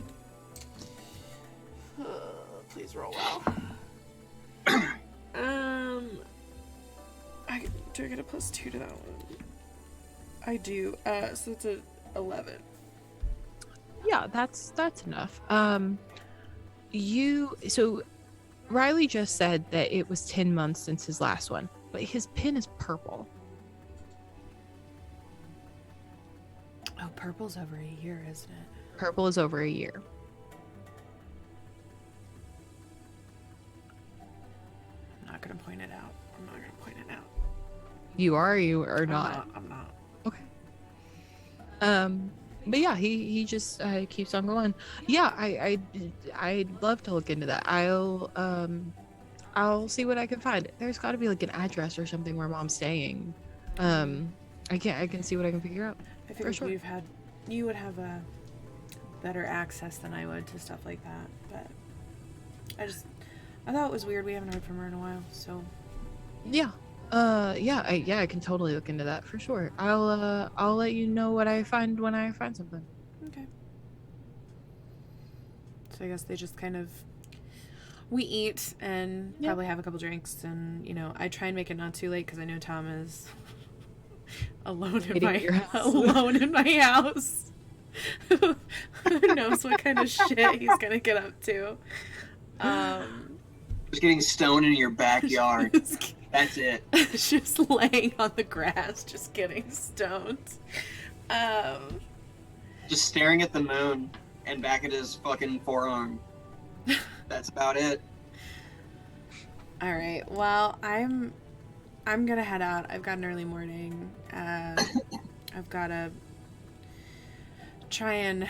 Please roll well. Do I get a +2 to that one? I do. So it's a 11. Yeah, that's enough. So Riley just said that it was 10 months since his last one, but his pin is purple. Oh, purple's over a year, isn't it? Purple is over a year. You are, or you are not? I'm not. Okay. But yeah, he just keeps on going. Yeah, I'd love to look into that. I'll see what I can find. There's got to be like an address or something where mom's staying. I can see what I can figure out. I For figured sure. you would have a better access than I would to stuff like that. But I thought it was weird. We haven't heard from her in a while, so. Yeah. I can totally look into that for sure. I'll let you know what I find when I find something. Okay. So I guess they just kind of we eat and probably have a couple drinks, and I try and make it not too late because I know Tom is alone in my house. Who knows what kind of shit he's gonna get up to? Just getting stoned in your backyard. That's it. Just laying on the grass, just getting stoned. Just staring at the moon and back at his fucking forearm. That's about it. All right. Well, I'm gonna head out. I've got an early morning. I've gotta try and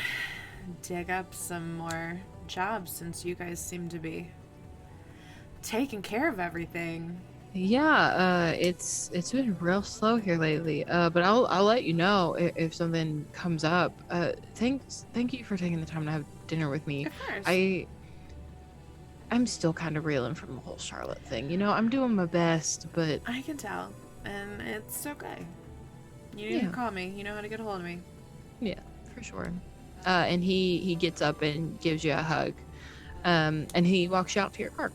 dig up some more jobs since you guys seem to be taking care of everything. Yeah, it's been real slow here lately. But I'll let you know if something comes up. Thank you for taking the time to have dinner with me. Of course. I'm still kind of reeling from the whole Charlotte thing. I'm doing my best, but I can tell, and it's okay. You need to call me. You know how to get a hold of me. Yeah, for sure. And he gets up and gives you a hug, and he walks you out to your car.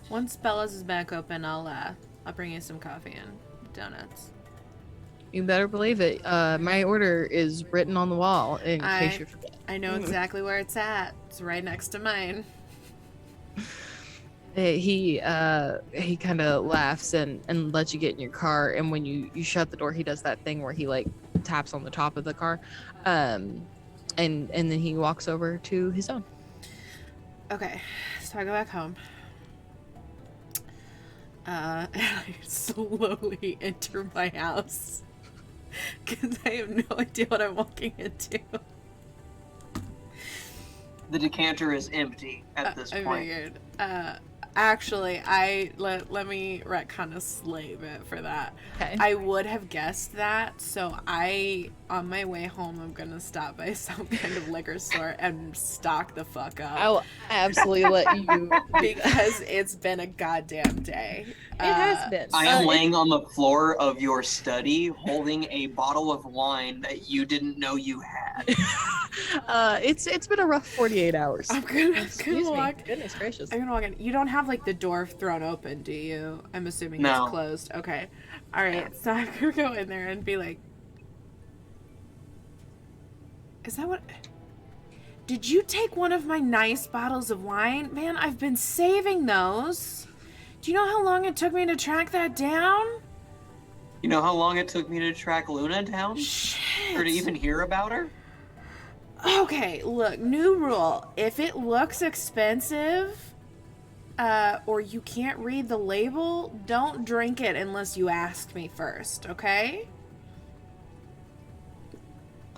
Once Bella's is back open, I'll bring you some coffee and donuts. You better believe it. My order is written on the wall in case you forget. I know exactly where it's at. It's right next to mine. He kind of laughs and lets you get in your car, and when you shut the door, he does that thing where he like taps on the top of the car, and then he walks over to his own. Okay, so I go back home. And I slowly enter my house because I have no idea what I'm walking into. The decanter is empty at this point. I figured. Actually, let me retcon a slight bit for that. Okay. I would have guessed that, so on my way home, I'm gonna stop by some kind of liquor store and stock the fuck up. I'll absolutely let you because it's been a goddamn day. It has been. I am laying on the floor of your study holding a bottle of wine that you didn't know you had. It's been a rough 48 hours. I'm gonna walk. Goodness gracious. I'm gonna walk in. You don't have like the door thrown open, do you? I'm assuming No. It's closed. Okay. All right. So I'm gonna go in there and be like, "Is that what? Did you take one of my nice bottles of wine, man? I've been saving those. Do you know how long it took me to track that down? You know how long it took me to track Luna down? Shit. Or to even hear about her? Okay, look, new rule. If it looks expensive, or you can't read the label, don't drink it unless you asked me first, okay?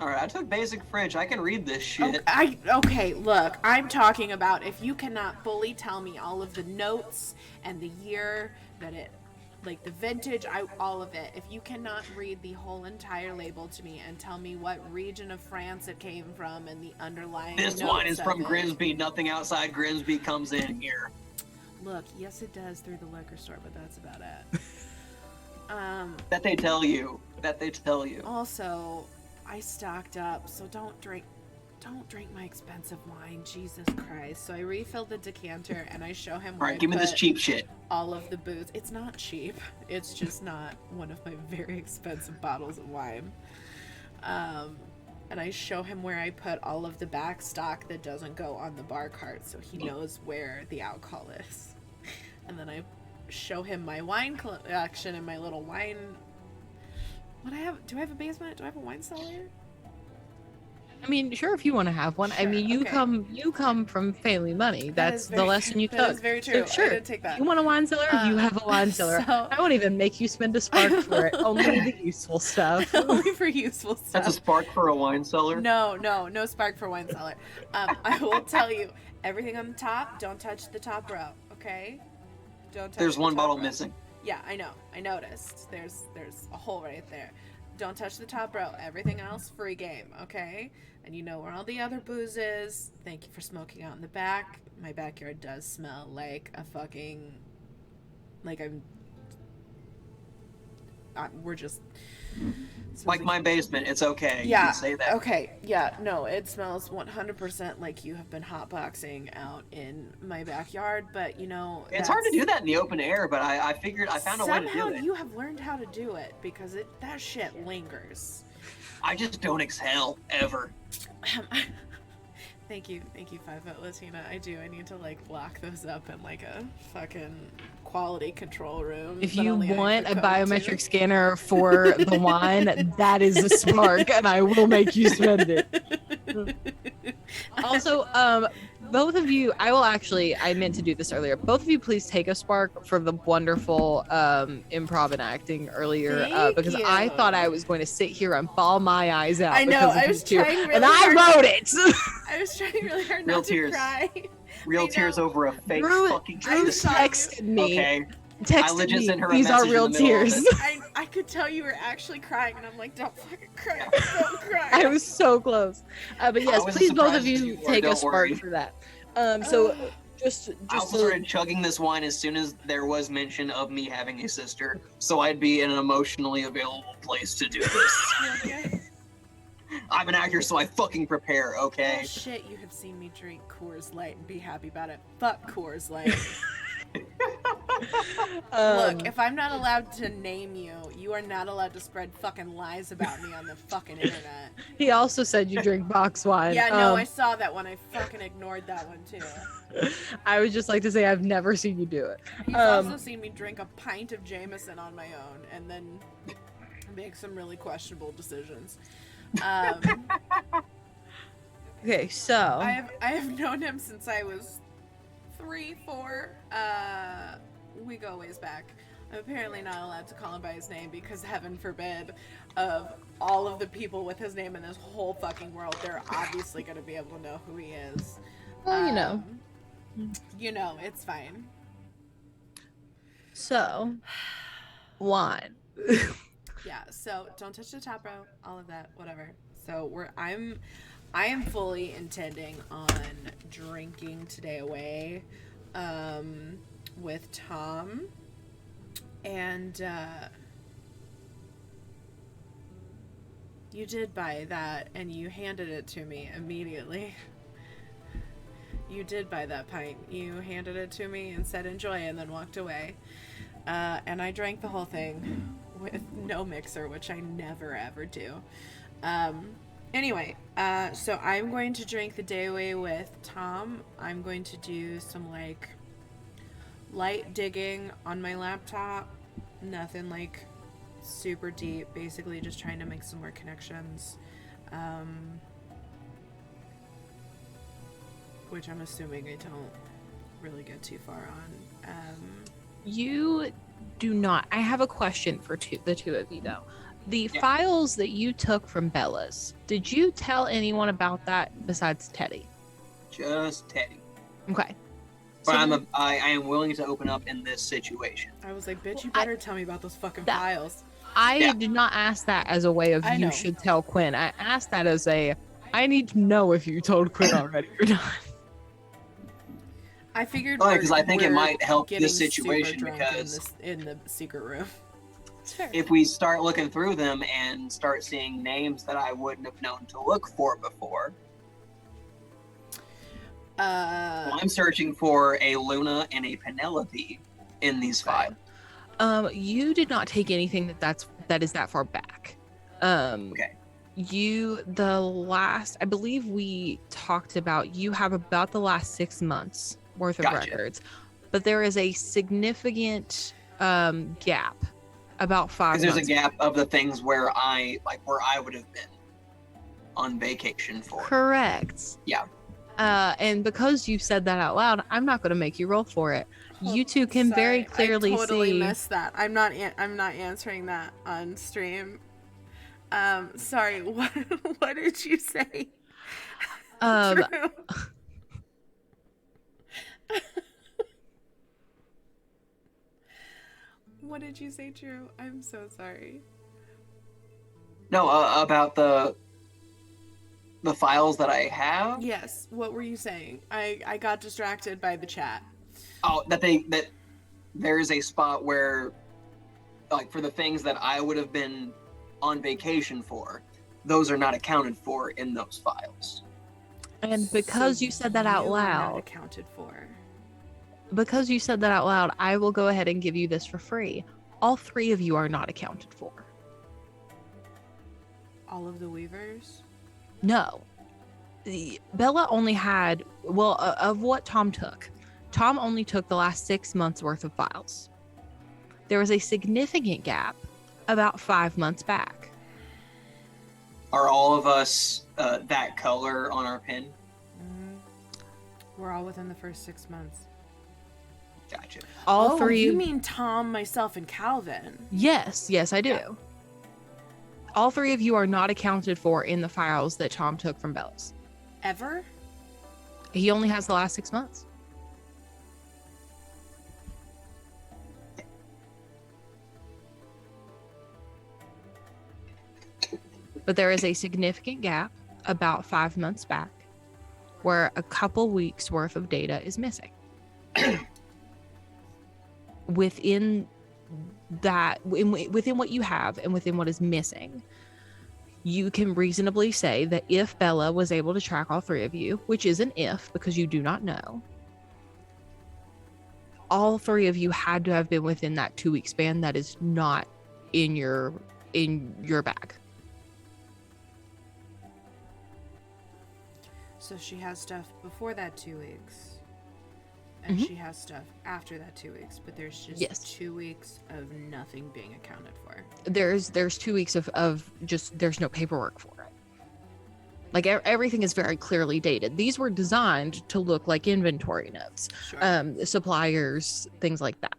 Alright, I took basic French. I can read this shit. Okay, look, I'm talking about if you cannot fully tell me all of the notes and the year that it, like the vintage, all of it. If you cannot read the whole entire label to me and tell me what region of France it came from and the underlying This notes wine is of from it. Grimsby. Nothing outside Grimsby comes in here. Look, yes it does through the liquor store, but that's about it. That they tell you. That they tell you. Also, I stocked up, so don't drink my expensive wine, Jesus Christ. So I refilled the decanter and I show him where Alright, give me this cheap shit. all of the booze. It's not cheap. It's just not one of my very expensive bottles of wine. And I show him where I put all of the back stock that doesn't go on the bar cart so he knows where the alcohol is. And then I show him my wine collection and my little wine... Do I have a basement? Do I have a wine cellar? I mean, sure, if you want to have one. I Sure, mean, you okay. come from family money. That That's is the very lesson you That took. is very So true. I sure, did take that. you want a wine cellar, you have a wine cellar. So I won't even make you spend a spark for it. Only the useful stuff. only for useful stuff. That's a spark for a wine cellar. No spark for wine cellar. I will tell you, everything on the top, don't touch the top row, okay? Don't touch There's the one top bottle row. missing. Yeah, I know. I noticed. There's a hole right there. Don't touch the top row. Everything else, free game, okay? And you know where all the other booze is. Thank you for smoking out in the back. My backyard does smell like a fucking... we're just... Like my basement. It's okay. Yeah. You can say that. Okay. Yeah. No, it smells 100% like you have been hotboxing out in my backyard. But you know, It's hard to do that in the open air, but I figured I found a way to somehow do it. you have learned how to do it because that shit lingers. I just don't exhale ever. Thank you, 5-Foot Latina. I do. I need to like lock those up in like a fucking quality control room. If that you only I want a could code to. biometric scanner for the wine, that is a spark, and I will make you spend it. Also, both of you, I meant to do this earlier. Both of you, please take a spark for the wonderful improv and acting earlier, Thank because you. I thought I was going to sit here and bawl my eyes out. I know, because of I you was two, trying really and I hard. wrote it. I was trying really hard Real not to tears. cry. Real I tears know. over a fake Drew fucking texted me. Okay. I Texted legit me. sent her a These are message in real the middle of tears. it. I could tell you were actually crying, and I'm like, don't fucking cry, don't cry. I was so close. But yes, I was please both surprised of you you were, take a don't spark worry. for that. So just I also started chugging this wine as soon as there was mention of me having a sister, so I'd be in an emotionally available place to do this. Okay. I'm an actor, so I fucking prepare, okay? Oh shit, you have seen me drink Coors Light and be happy about it. Fuck Coors Light. Look, if I'm not allowed to name you, you are not allowed to spread fucking lies about me on the fucking internet. he also said you drink box wine. Yeah, no, I saw that one. I fucking ignored that one too. I would just like to say I've never seen you do it. He's also seen me drink a pint of Jameson on my own and then make some really questionable decisions. Okay, so I have known him since I was 3, 4. We go ways back. I'm apparently not allowed to call him by his name because heaven forbid, of all of the people with his name in this whole fucking world, they're obviously going to be able to know who he is. well, you know. You know, it's fine. So wine. Yeah, so don't touch the top row, all of that, whatever. So I am fully intending on drinking today away with Tom, and you did buy that and you handed it to me immediately. You did buy that pint. You handed it to me and said enjoy and then walked away. And I drank the whole thing with no mixer, which I never ever do. Anyway, so I'm going to drink the day away with Tom. I'm going to do some like light digging on my laptop. Nothing like super deep. Basically just trying to make some more connections. Which I'm assuming I don't really get too far on. You do not. I have a question for the two of you, though. The files that you took from Bella's, did you tell anyone about that besides Teddy? Just Teddy. Okay. But So I am willing to open up in this situation. I was like, bitch, you better tell me about those fucking files. I did not ask that as a way of I you know. should tell Quinn. I asked that as a, I need to know if you told Quinn already or not. I figured Because I think it we're might help getting this situation super drunk because in the secret room. Sure. if we start looking through them and start seeing names that I wouldn't have known to look for before, I'm searching for a Luna and a Penelope in these files. You did not take anything that is that far back. Okay. I believe we talked about, you have about the last 6 months worth of Gotcha. records, but there is a significant gap, about 5 Because months. there's a gap of the things where I would have been. on vacation for. Correct. Yeah. And because you said that out loud, I'm not going to make you roll for it. You two can very clearly I totally see. missed that. I'm not answering that on stream. Sorry. What did you say? Um, Drew? What did you say, Drew? I'm so sorry. No, about the files that I have. Yes. What were you saying? I got distracted by the chat. Oh, that there is a spot where, like, for the things that I would have been on vacation for, those are not accounted for in those files. and because So you said that out you are not loud, accounted for. because you said that out loud, I will go ahead and give you this for free. All 3 of you are not accounted for. All of the weavers? No. Bella only had, well, of what Tom took. Tom only took the last 6 months worth of files. There was a significant gap about 5 months back. Are all of us that color on our pin? Mm-hmm. We're all within the first 6 months. Gotcha. All 3. You mean Tom, myself, and Calvin? Yes, I do. Yeah. All 3 of you are not accounted for in the files that Tom took from Bella's. Ever? He only has the last 6 months. But there is a significant gap about 5 months back where a couple weeks worth of data is missing. Within what you have and within what is missing, you can reasonably say that if Bella was able to track all 3 of you, which is an if because you do not know, all 3 of you had to have been within that 2-week span that is not in your bag. So she has stuff before that 2 weeks. And she has stuff after that 2 weeks, but there's just 2 weeks of nothing being accounted for. There's 2 weeks of just, there's no paperwork for it. Like everything is very clearly dated. These were designed to look like inventory notes, Sure. Suppliers, things like that.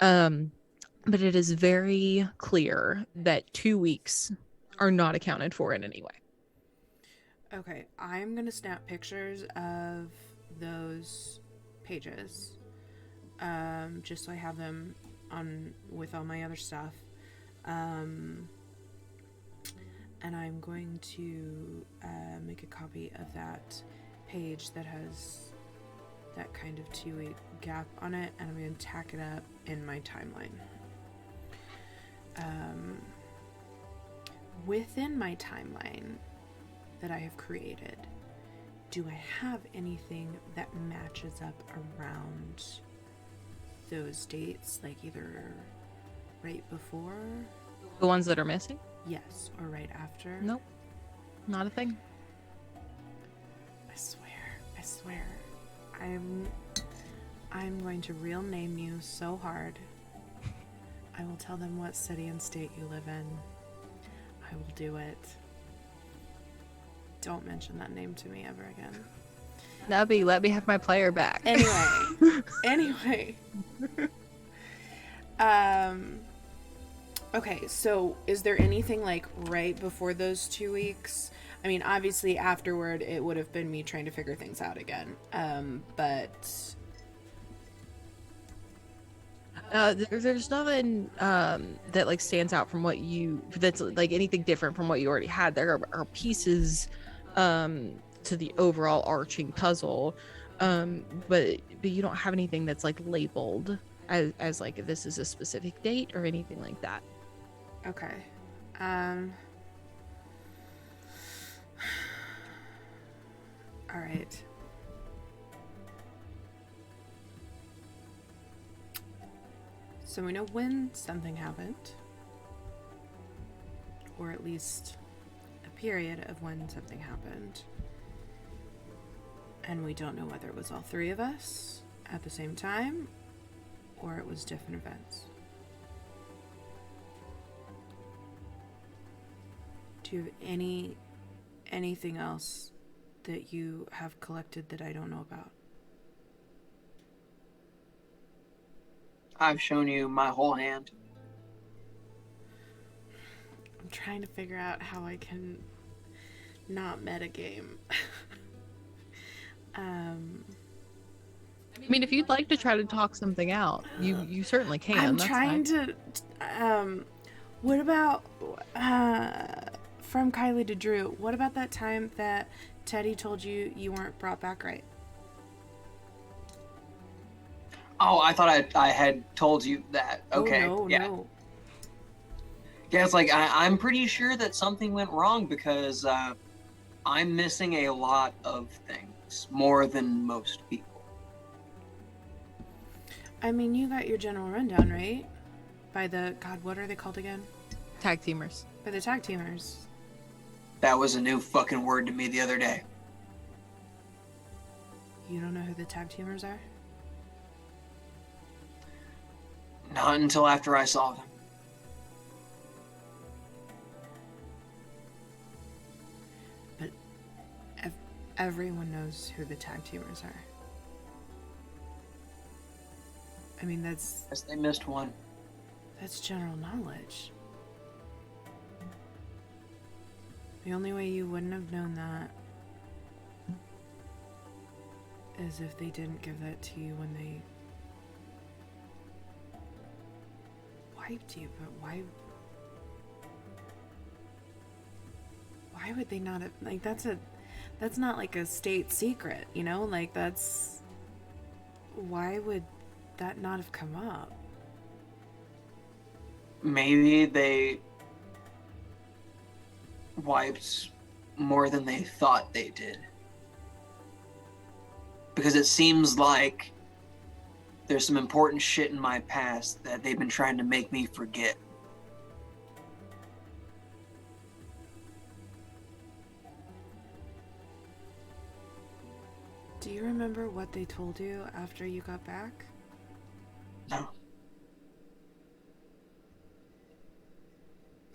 But it is very clear that 2 weeks are not accounted for in any way. Okay, I'm gonna snap pictures of those pages, just so I have them on with all my other stuff, and I'm going to make a copy of that page that has that kind of 2-week gap on it, and I'm going to tack it up in my timeline. Within my timeline that I have created, do I have anything that matches up around those dates, like either right before? The ones that are missing? Yes, or right after? Nope. Not a thing. I swear. I'm going to real name you so hard. I will tell them what city and state you live in. I will do it. Don't mention that name to me ever again. Nubby, let me have my player back. Anyway. Okay, so is there anything like right before those 2 weeks? I mean, obviously afterward it would have been me trying to figure things out again. But there's nothing that like stands out from what you, that's like anything different from what you already had. There are pieces to the overall arching puzzle, but you don't have anything that's like labeled as like this is a specific date or anything like that. okay. All right. So we know when something happened, or at least a period of when something happened. And we don't know whether it was all 3 of us at the same time, or it was different events. Do you have anything else that you have collected that I don't know about? I've shown you my whole hand. I'm trying to figure out how I can not metagame. I mean, if you'd like to try to talk something out, you certainly can. I'm That's trying fine. to. What about from Kylie to Drew? What about that time that Teddy told you you weren't brought back right? Oh, I thought I had told you that. Okay, Oh, yeah. no. Yeah, it's like I'm pretty sure that something went wrong because I'm missing a lot of things, more than most people. I mean, you got your general rundown, right? By the, God, what are they called again? Tag teamers. By the tag teamers. That was a new fucking word to me the other day. You don't know who the tag teamers are? Not until after I saw them. But everyone knows who the tag teamers are. I mean, that's Guess they missed one. general knowledge. The only way you wouldn't have known that is if they didn't give that to you when they wiped you. But why would they not have, like, that's not like a state secret, you know? Like, that's, why would that not have come up? Maybe they wiped more than they thought they did. Because it seems like there's some important shit in my past that they've been trying to make me forget. Do you remember what they told you after you got back? No.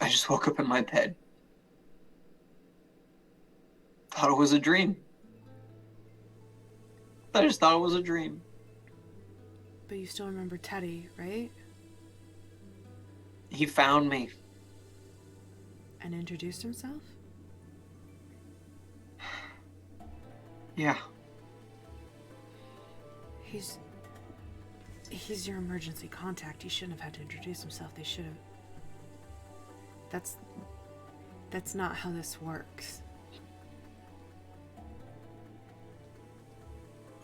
I just woke up in my bed. Thought it was a dream. I just thought it was a dream. But you still remember Teddy, right? He found me. And introduced himself? Yeah. He's your emergency contact. He shouldn't have had to introduce himself. They should have. That's not how this works.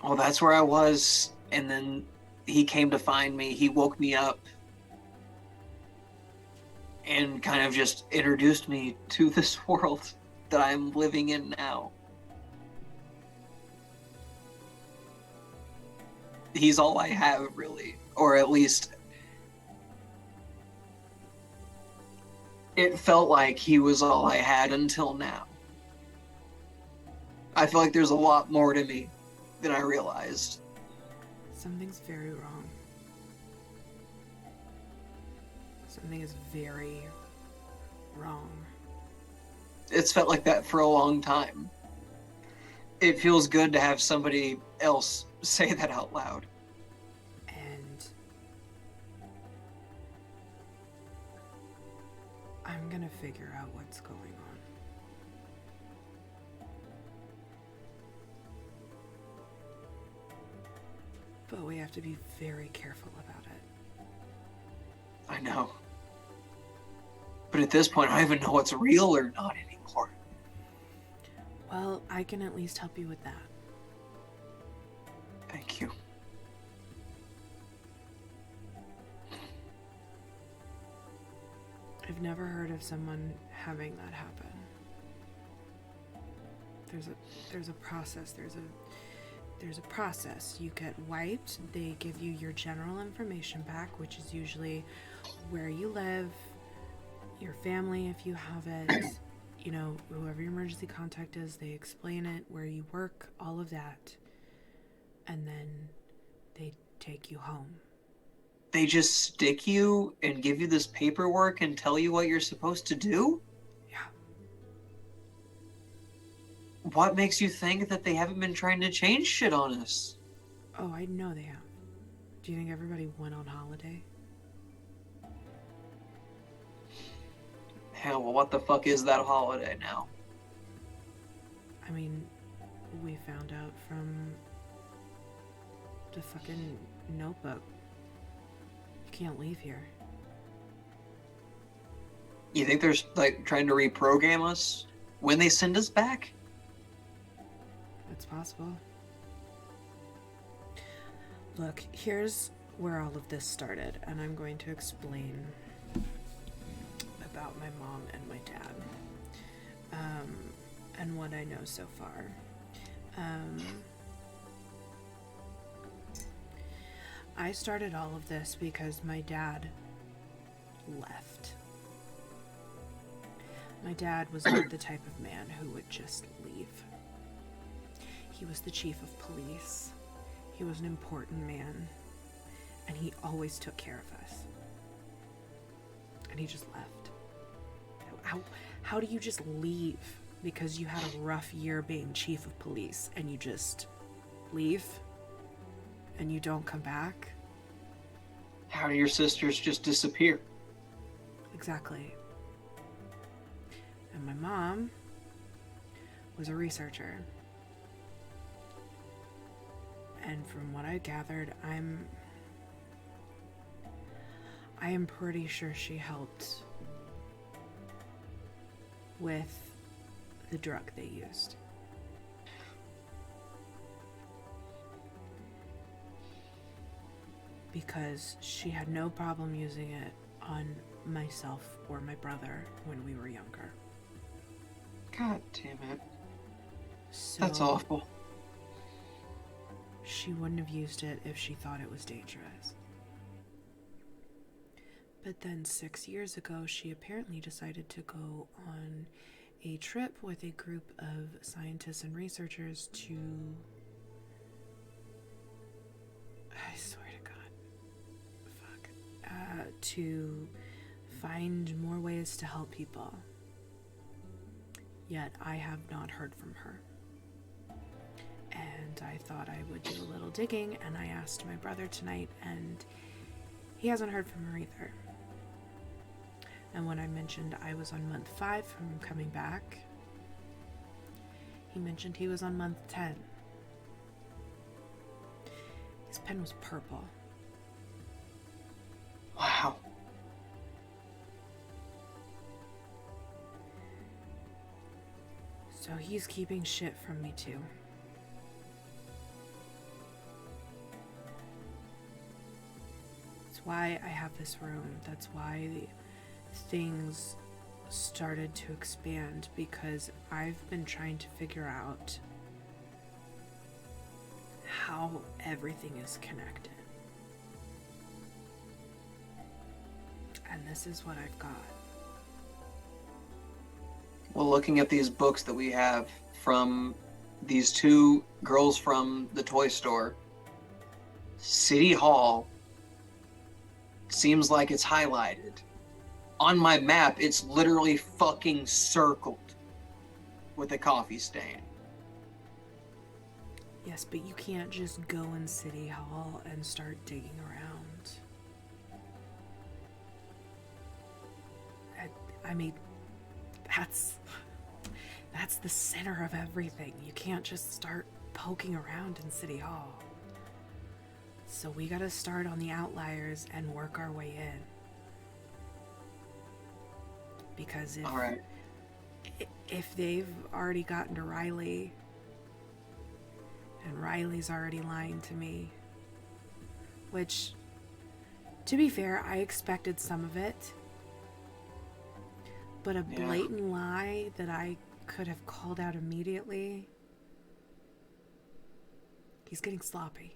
Well, that's where I was, and then he came to find me. He woke me up and kind of just introduced me to this world that I'm living in now. He's all I have, really. Or at least it felt like he was all I had until now. I feel like there's a lot more to me than I realized. Something's very wrong. Something is very wrong. It's felt like that for a long time. It feels good to have somebody else say that out loud. And I'm gonna figure out what's going on. But we have to be very careful about it. I know. But at this point, I don't even know what's real or not anymore. Well, I can at least help you with that. Thank you. I've never heard of someone having that happen. There's a process. There's a process. You get wiped. They give you your general information back, which is usually where you live, your family if you have it, you know, whoever your emergency contact is, they explain it, where you work, all of that. And then they take you home. They just stick you and give you this paperwork and tell you what you're supposed to do? Yeah. what makes you think that they haven't been trying to change shit on us? Oh, I know they have. Do you think everybody went on holiday? Hell, well, what the fuck is that holiday now? I mean, we found out from the fucking notebook. You can't leave here. You think they're like trying to reprogram us when they send us back? It's possible. Look, here's where all of this started, and I'm going to explain about my mom and my dad, and what I know so far. I started all of this because my dad left. My dad was not the type of man who would just leave. He was the chief of police. He was an important man, and he always took care of us. And he just left. How do you just leave because you had a rough year being chief of police and you just leave and you don't come back? How do your sisters just disappear? Exactly. And my mom was a researcher. And from what I gathered, I am pretty sure she helped with the drug they used. Because she had no problem using it on myself or my brother when we were younger. God damn it. So That's awful. she wouldn't have used it if she thought it was dangerous. But then 6 years ago, she apparently decided to go on a trip with a group of scientists and researchers to... I swear to God. Fuck. To find more ways to help people. Yet I have not heard from her. And I thought I would do a little digging, and I asked my brother tonight, and he hasn't heard from her either. And when I mentioned I was on month 5 from coming back, he mentioned he was on month 10. His pen was purple. Wow. So he's keeping shit from me too. That's why I have this room. That's why things started to expand, because I've been trying to figure out how everything is connected. And this is what I've got. Well, looking at these books that we have from these two girls from the toy store, City Hall seems like it's highlighted. On my map, it's literally fucking circled with a coffee stain. Yes, but you can't just go in City Hall and start digging around. I mean, that's the center of everything. You can't just start poking around in City Hall. So we gotta start on the outliers and work our way in. Because if they've already gotten to Riley, and Riley's already lying to me, which, to be fair, I expected some of it, but a blatant lie that I could have called out immediately, he's getting sloppy.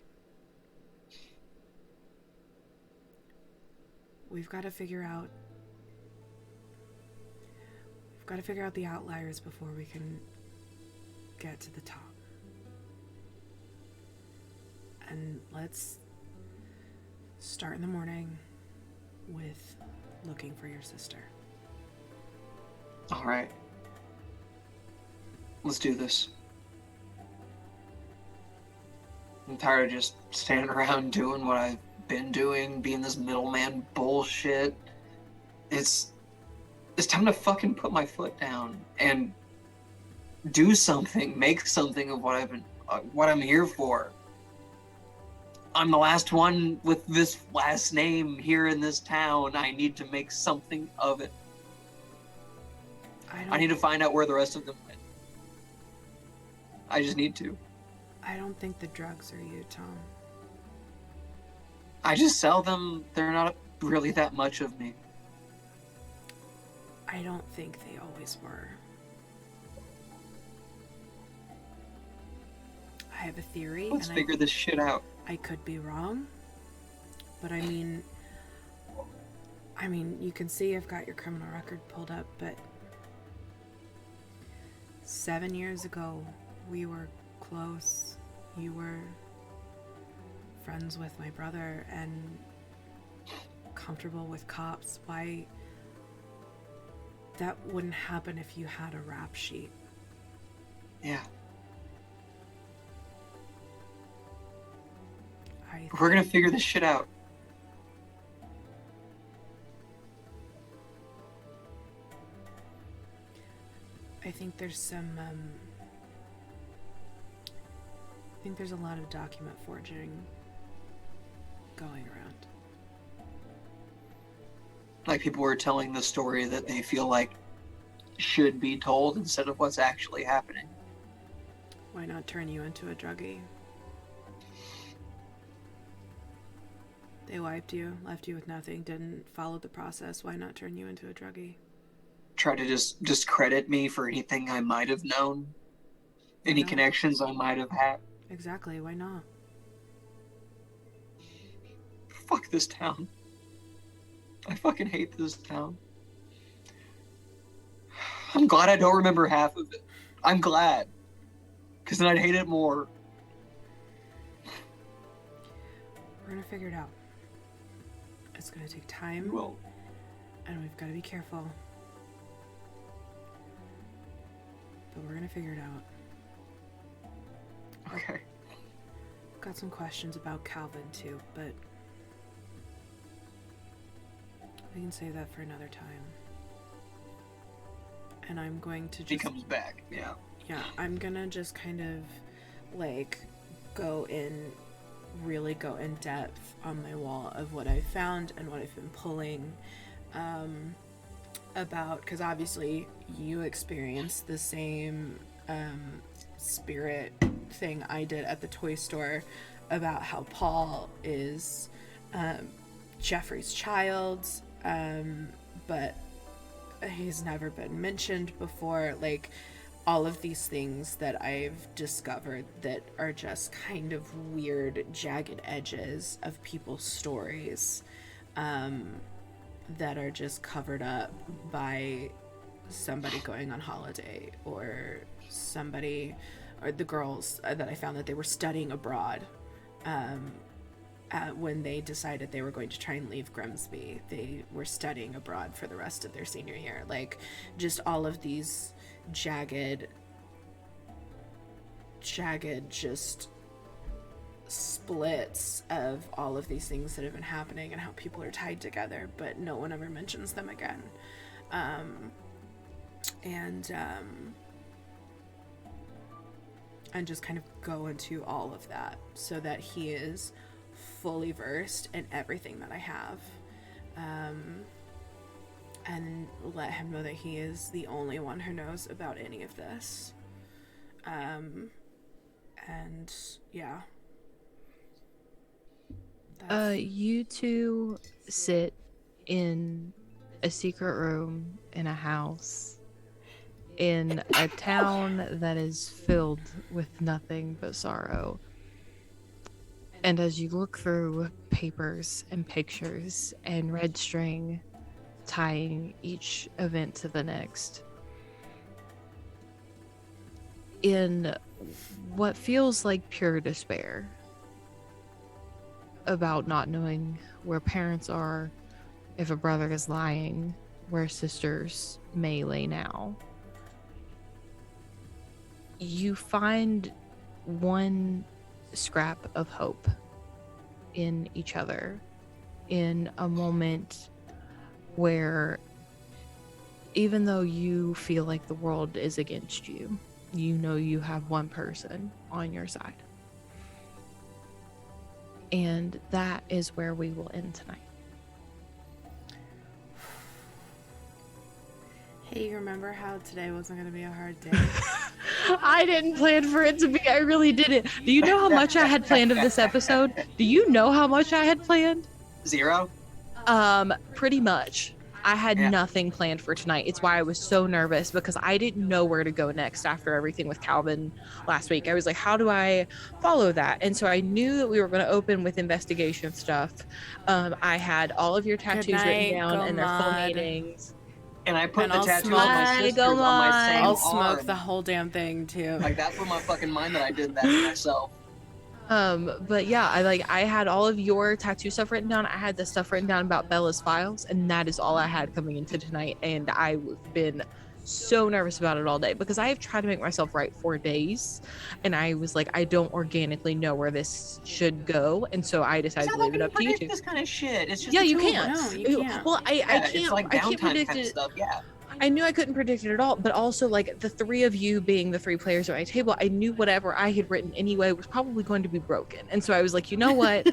We've got to figure out the outliers before we can get to the top. And let's start in the morning with looking for your sister. All right. Let's do this. I'm tired of just standing around doing what I've been doing, being this middleman bullshit. It's time to fucking put my foot down and do something, make something of what I'm here for. I'm the last one with this last name here in this town. I need to make something of it. I need to find out where the rest of them went. I just need to. I don't think the drugs are you, Tom. I just sell them. They're not really that much of me. I don't think they always were. I have a theory. Let's figure this shit out. I could be wrong, but I mean, you can see I've got your criminal record pulled up, but 7 years ago, we were close. You were friends with my brother and comfortable with cops. Why? That wouldn't happen if you had a rap sheet. Yeah. We're gonna figure this shit out. I think there's some, I think there's a lot of document forging going around. Like people were telling the story that they feel like should be told instead of what's actually happening. Why not turn you into a druggie? They wiped you, left you with nothing, didn't follow the process. Why not turn you into a druggie? Try to just discredit me for anything I might have known. Any connections I might have had. Exactly, why not? Fuck this town. I fucking hate this town. I'm glad I don't remember half of it. I'm glad. Because then I'd hate it more. We're gonna figure it out. It's gonna take time. We will. And we've gotta be careful. But we're gonna figure it out. Okay. Got some questions about Calvin too, but we can save that for another time. And I'm going to just... He comes back, yeah. Yeah, I'm gonna just kind of, like, really go in depth on my wall of what I've found and what I've been pulling about, because obviously you experienced the same spirit thing I did at the toy store about how Paul is Jeffrey's child, but he's never been mentioned before. Like, all of these things that I've discovered that are just kind of weird, jagged edges of people's stories that are just covered up by somebody going on holiday, or somebody, or the girls that I found that they were studying abroad when they decided they were going to try and leave Grimsby. They were studying abroad for the rest of their senior year. Like, just all of these jagged just splits of all of these things that have been happening and how people are tied together, but no one ever mentions them again. And just kind of go into all of that so that he is fully versed in everything that I have. And let him know that he is the only one who knows about any of this. And yeah. You two sit in a secret room in a house in a town that is filled with nothing but sorrow. And as you look through papers and pictures and red string tying each event to the next, in what feels like pure despair about not knowing where parents are, if a brother is lying, where sisters may lay now, you find one scrap of hope in each other in a moment where even though you feel like the world is against you, you know you have one person on your side. And that is where we will end tonight. Hey, you remember how today wasn't going to be a hard day? I didn't plan for it to be. I really didn't. Do you know how much I had planned of this episode? Do you know how much I had planned? 0? Pretty much. I had nothing planned for tonight. It's why I was so nervous, because I didn't know where to go next after everything with Calvin last week. I was like, how do I follow that? And so I knew that we were going to open with investigation stuff. I had all of your tattoos written down and their full meanings. And I put And the I'll tattoos smoke- on my sisters on my same I'll smoke arm. the whole damn thing too. Like, that blew my fucking mind that I did that to myself. But yeah, I had all of your tattoo stuff written down. I had the stuff written down about Bella's files, and that is all I had coming into tonight. And I've been so nervous about it all day because I have tried to make myself write 4 days, and I was like, I don't organically know where this should go, and so I decided to leave it up to you two. This kind of shit. It's just Yeah, the you two of can't. us. No, you can't. Well, I can't. It's like I can't downtime predict kind of it. stuff. Yeah. I knew I couldn't predict it at all, but also like the 3 of you being the 3 players at my table, I knew whatever I had written anyway was probably going to be broken. And so I was like, you know what?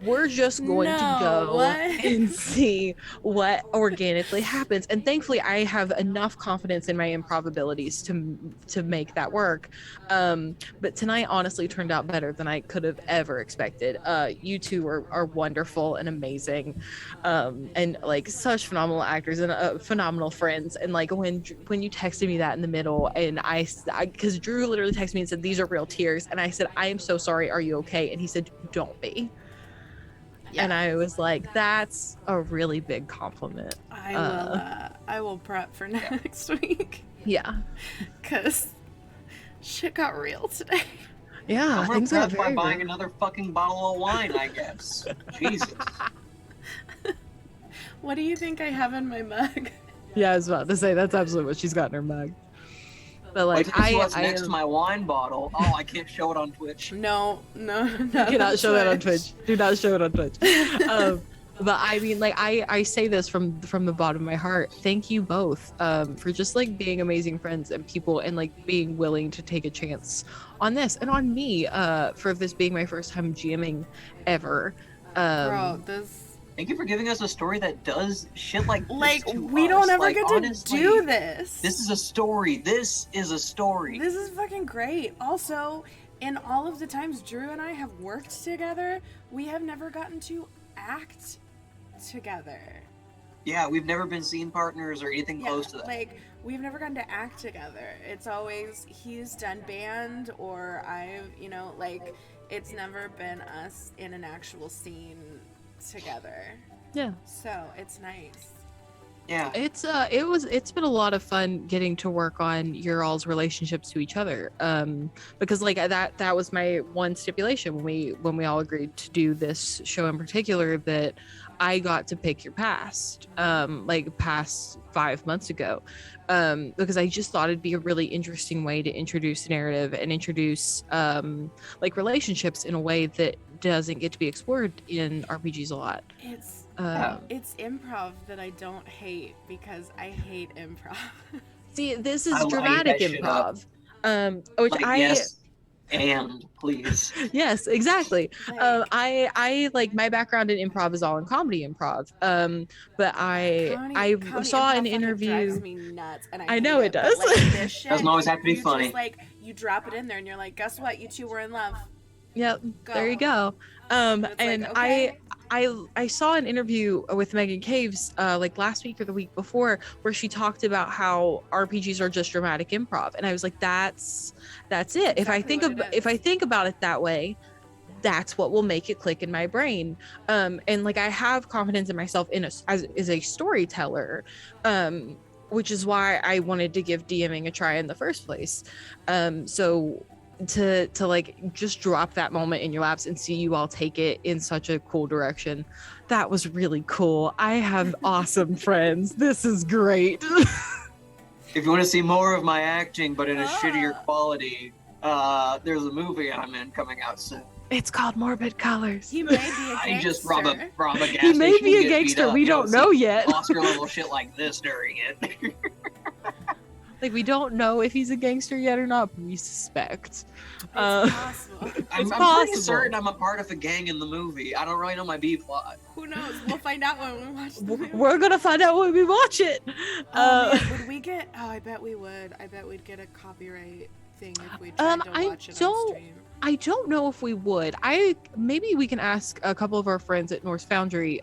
We're just going to go and see what organically happens. And thankfully I have enough confidence in my improv abilities to make that work. But tonight honestly turned out better than I could have ever expected. You two are wonderful and amazing. And like such phenomenal actors and phenomenal friends. And like when you texted me that in the middle, and I because Drew literally texted me and said, these are real tears, and I said, I am so sorry, are you okay? And he said, don't be. And I was like, that's a really big compliment. I will prep for next week. Yeah, because shit got real today. Yeah, I'm things got prep by very buying real. another fucking bottle of wine, I guess. Jesus. What do you think I have in my mug? Yeah, I was about to say that's absolutely what she's got in her mug. But like, Wait till you see what's next to my wine bottle. Oh, I can't show it on Twitch. No. You cannot show that on Twitch. Do not show it on Twitch. But I mean, like, I say this from the bottom of my heart. Thank you both for just like being amazing friends and people, and like being willing to take a chance on this and on me for this being my first time GMing ever. Bro, this. Thank you for giving us a story that does shit like this. Like, to we us. don't ever Like, get honestly, to do this. This is a story. This is a story. This is fucking great. Also, in all of the times Drew and I have worked together, we have never gotten to act together. Yeah, we've never been scene partners or anything close to that. Like, we've never gotten to act together. It's always he's done band or I've, like, it's never been us in an actual scene together. Yeah. So it's nice. Yeah. It's been a lot of fun getting to work on your all's relationships to each other. Because like that was my one stipulation when we all agreed to do this show in particular, that I got to pick your past, like past 5 months ago. Because I just thought it'd be a really interesting way to introduce narrative and introduce like relationships in a way that doesn't get to be explored in RPGs a lot. It's improv that I don't hate, because I hate improv. See, this is I dramatic that shit improv, which like, yes, and please. Yes, exactly. Like, I like, my background in improv is all in comedy improv. But I comedy saw improv an fucking interview. drives me nuts, and I know hate it does. But, like, this shit, Doesn't always have to be you funny. Just, like, you drop it in there, and you're like, guess what? You two were in love. Yep, Go. there you go. And And like, okay. I saw an interview with Megan Caves like last week or the week before, where she talked about how RPGs are just dramatic improv, and I was like, that's it. If I think about it that way, that's what will make it click in my brain. And like, I have confidence in myself as a storyteller, which is why I wanted to give DMing a try in the first place. So to like just drop that moment in your laps and see you all take it in such a cool direction, that was really cool. I have awesome friends. This is great. If you want to see more of my acting, but in a shittier quality, there's a movie I'm in coming out soon. It's called Morbid Colors. He may be a gangster. I just rob a gas He may station be and a get beat gangster. up. We You don't see know yet. Oscar level shit like this during it. Like, we don't know if he's a gangster yet or not, but we suspect. It's possible. I'm possible. pretty certain I'm a part of a gang in the movie. I don't really know my B plot. Who knows? We'll find out when we watch the movie. We're gonna find out when we watch it. Oh, man, would we get? Oh, I bet we would. I bet we'd get a copyright thing if we tried to watch it on stream. I don't know if we would. Maybe we can ask a couple of our friends at Norse Foundry,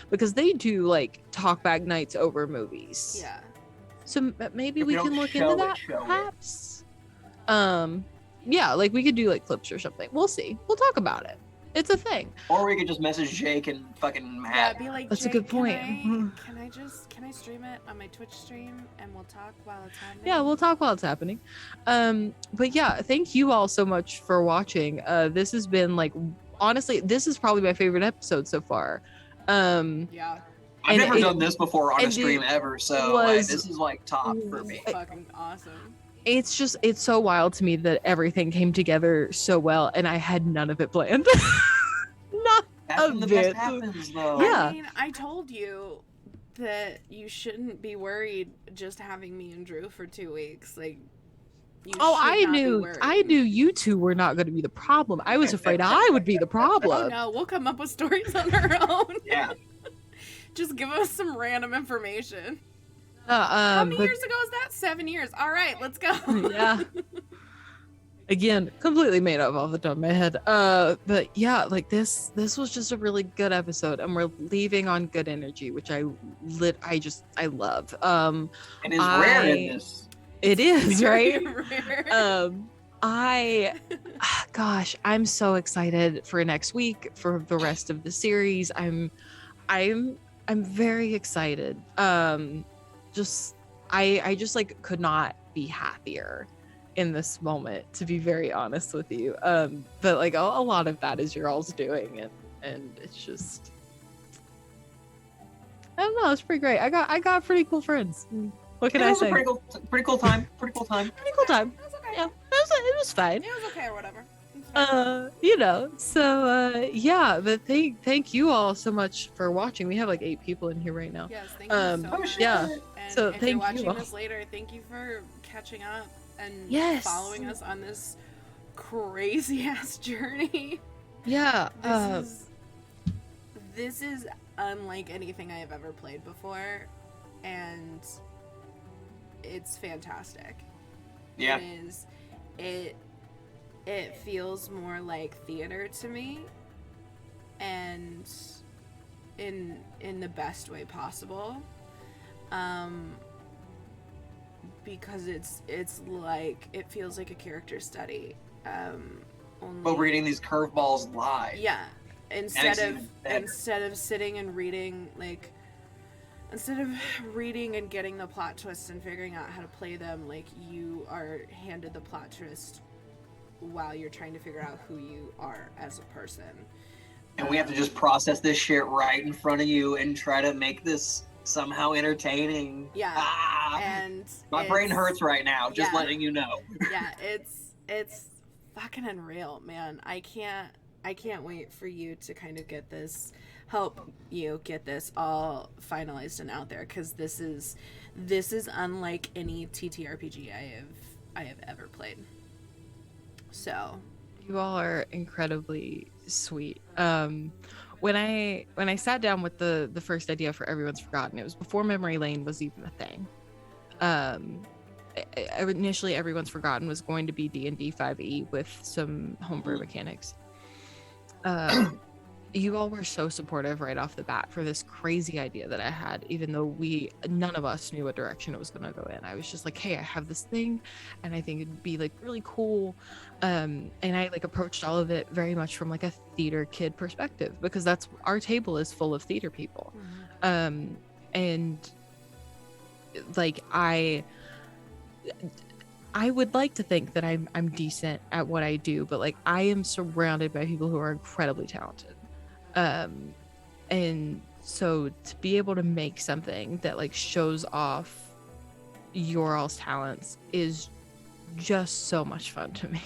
because they do like talkback nights over movies. Yeah. So maybe If we we can don't look show into it, that, show it. perhaps. Yeah, like we could do like clips or something. We'll see. We'll talk about it. It's a thing. Or we could just message Jake and fucking Yeah, have. be like, That's a Jake, good point. Can I stream it on my Twitch stream and we'll talk while it's happening? Yeah, we'll talk while it's happening. But yeah, thank you all so much for watching. This has been like, honestly, this is probably my favorite episode so far. Yeah. I've never it- done this before on a and stream it ever, so was- this is like top for me. Fucking awesome. It's so wild to me that everything came together so well, and I had none of it planned. Not That's a when the bit. best happens, though. Yeah. I mean, I told you that you shouldn't be worried just having me and Drew for 2 weeks. Like, you Oh, should I not be knew worried. you two were not going to be the problem. I was afraid I would be the Oh problem. no, we'll come up with stories on our own. Yeah. Just give us some random information. How many but years ago was that? 7 years. All right, let's go. yeah. Again, completely made up off the top of my head. But yeah, like this was just a really good episode, and we're leaving on good energy, which I love. And it's rare in this. It is, right? Rare. Gosh, I'm so excited for next week, for the rest of the series. I'm very excited. I just like could not be happier in this moment, to be very honest with you. But like a lot of that is your all's doing, and it's just, I don't know, it's pretty great. I got pretty cool friends. What can It I was a say? pretty cool time. Pretty cool time. Pretty cool time. It was okay. Yeah, it was fine. It was okay or whatever. It's fine. Yeah, but thank you all so much for watching. We have like 8 people in here right now. Yes, thank you so much. yeah. And So if thank you're watching you all. this later, thank you for catching up and Yes. following us on this crazy ass journey. Yeah. This is unlike anything I have ever played before, and it's fantastic. Yeah. It feels more like theater to me, and in the best way possible. Because it's like, it feels like a character study. But reading these curveballs live. Yeah. Makes Instead it even better. of sitting and reading, like, instead of reading and getting the plot twists and figuring out how to play them, like, you are handed the plot twist while you're trying to figure out who you are as a person. And we have to just process this shit right in front of you and try to make this somehow entertaining. Yeah. Ah, And my brain hurts right now, just yeah. letting you know. Yeah, it's fucking unreal, man. I can't wait for you to kind of help you get this all finalized and out there, because this is unlike any TTRPG I have ever played. So You all are incredibly sweet. When I sat down with the first idea for Everyone's Forgotten, it was before Memory Lane was even a thing. Initially, Everyone's Forgotten was going to be D&D 5e with some homebrew mechanics. You all were so supportive right off the bat for this crazy idea that I had, even though none of us knew what direction it was going to go in. I was just like, hey, I have this thing and I think it'd be like really cool. And I like approached all of it very much from like a theater kid perspective, because that's, our table is full of theater people. And like, I would like to think that I'm decent at what I do, but like, I am surrounded by people who are incredibly talented. And so to be able to make something that like shows off your all's talents is just so much fun to me.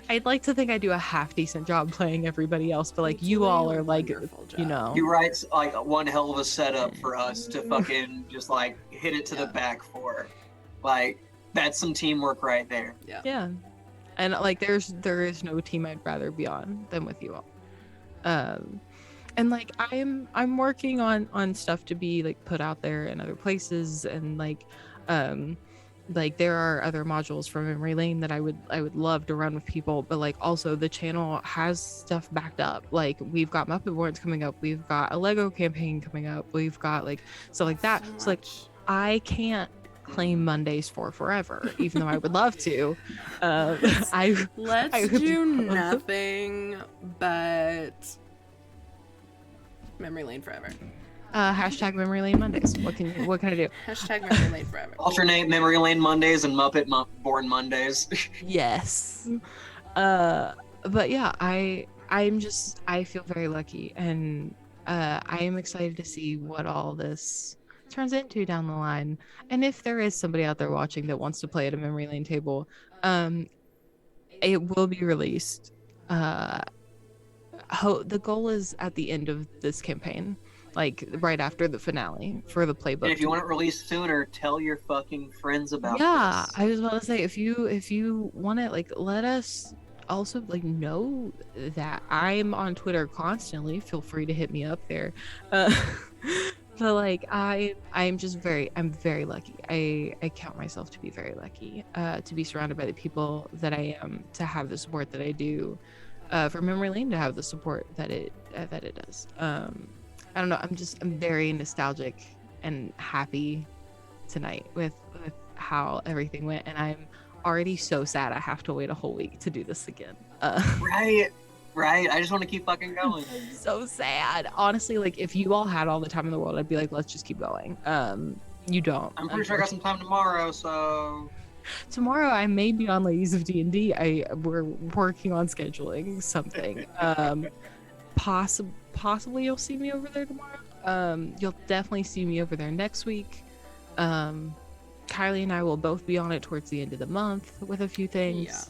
I'd like to think I do a half decent job playing everybody else, but like you all are like, you know. You write like one hell of a setup for us to fucking just like hit it to the back for. Like that's some teamwork right there. Yeah. And like there is no team I'd rather be on than with you all. And like I'm working on stuff to be like put out there in other places, and like there are other modules from Memory Lane that I would love to run with people, but like also the channel has stuff backed up. Like we've got Muppet Boards coming up, we've got a Lego campaign coming up, we've got like stuff like that. So like I can't claim Mondays for forever, even though I would love to. Let's do nothing but Memory Lane forever. Hashtag Memory Lane Mondays. What can I do? Hashtag Memory Lane forever. Alternate Memory Lane Mondays and Muppet Born Mondays. Yes. But yeah, I feel very lucky, and I am excited to see what all this turns into down the line. And if there is somebody out there watching that wants to play at a Memory Lane table, it will be released. The goal is at the end of this campaign, like right after the finale for the playbook. And if you want it released sooner, tell your fucking friends about yeah this. I was about to say, if you want it, like let us also like know that I'm on Twitter constantly. Feel free to hit me up there. But like I'm very lucky. I count myself to be very lucky to be surrounded by the people that I am, to have the support that I do, for Memory Lane to have the support that it does. I don't know, I'm very nostalgic and happy tonight with how everything went, and I'm already so sad I have to wait a whole week to do this again. Right. I just want to keep fucking going. I'm so sad. Honestly, like if you all had all the time in the world, I'd be like, let's just keep going. You don't. I'm pretty sure I got some time tomorrow, so tomorrow I may be on Ladies of D&D. We're working on scheduling something. Possibly you'll see me over there tomorrow. You'll definitely see me over there next week. Kylie and I will both be on it towards the end of the month with a few things. Yeah.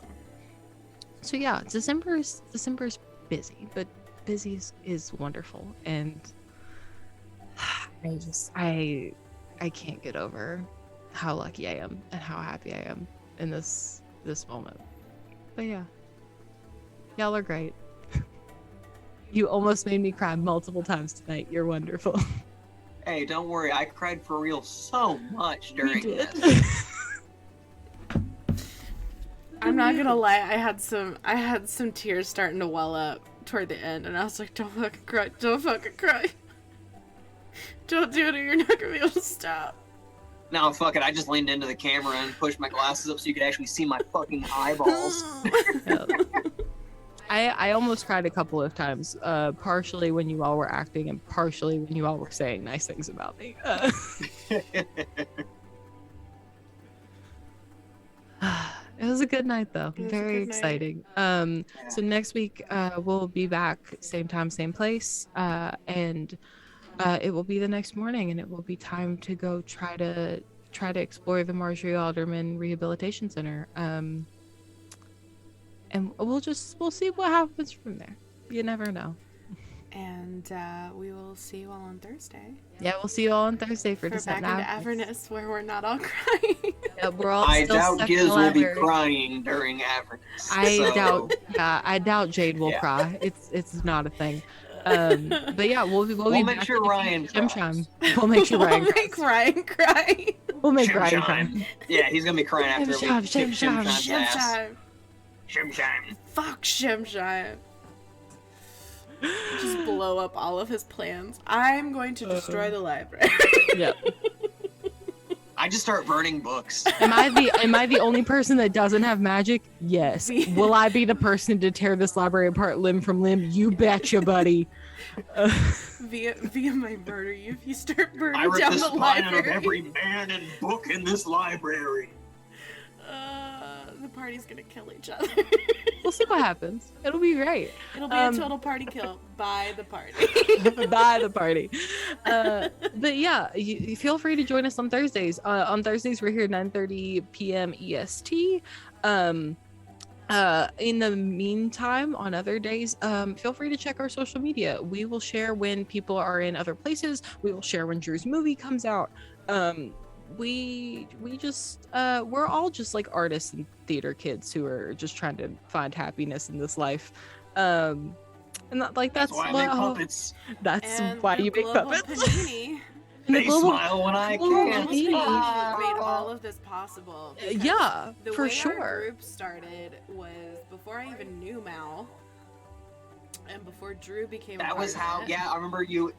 So yeah, December's busy, but busy is wonderful, and I can't get over how lucky I am and how happy I am in this moment. But yeah, y'all are great. You almost made me cry multiple times tonight. You're wonderful. Hey, don't worry. I cried for real so much during this. I'm not gonna lie. I had some tears starting to well up toward the end, and I was like, "Don't fucking cry! Don't fucking cry! Don't do it, or you're not gonna be able to stop." No, fuck it. I just leaned into the camera and pushed my glasses up so you could actually see my fucking eyeballs. I almost cried a couple of times, partially when you all were acting and partially when you all were saying nice things about me. It was a good night, though. Very exciting. So next week we'll be back, same time, same place, and it will be the next morning, and it will be time to go try to explore the Marjorie Alderman Rehabilitation Center. And we'll see what happens from there. You never know. And we will see you all on Thursday. Yeah, we'll see you all on Thursday for Back into Avernus, where we're not all crying. Yeah, we're all I still doubt stuck Giz in the will be library. crying during Avernus. I doubt Jade will cry. It's not a thing. But yeah, we'll be make back sure Ryan Shim cries. Shime. We'll make sure Ryan cries. Make Ryan cry. We'll make Shim Ryan Shime. cry. Yeah, he's gonna be crying after we Shim kick Shime. Shim Shime's Shim ass. Shime. Shim Shime. Fuck Shim Shime. Just blow up all of his plans. I'm going to destroy the library. Yep. I just start burning books. Am I the only person that doesn't have magic? Yes. Will I be the person to tear this library apart limb from limb? You betcha, buddy. Via my murder, if you start burning I rip down the the spine library. of every man and book in this library. The the party's gonna kill each other. We'll see what happens. It'll be great. It'll be a total party kill by the party. By the party. But yeah, you feel free to join us on Thursdays. On Thursdays, we're here 9:30 p.m. EST. In the meantime, on other days, feel free to check our social media. We will share when people are in other places. We will share when Drew's movie comes out. We just we're all just like artists and theater kids who are just trying to find happiness in this life. And that's why I make puppets. That's And why the you make global puppets. panini They smile when I global can. panini. made all of this possible. because Yeah, the for way sure. our group started was before I even knew Mal, and before Drew became. That a was part how. of it. Yeah, I remember you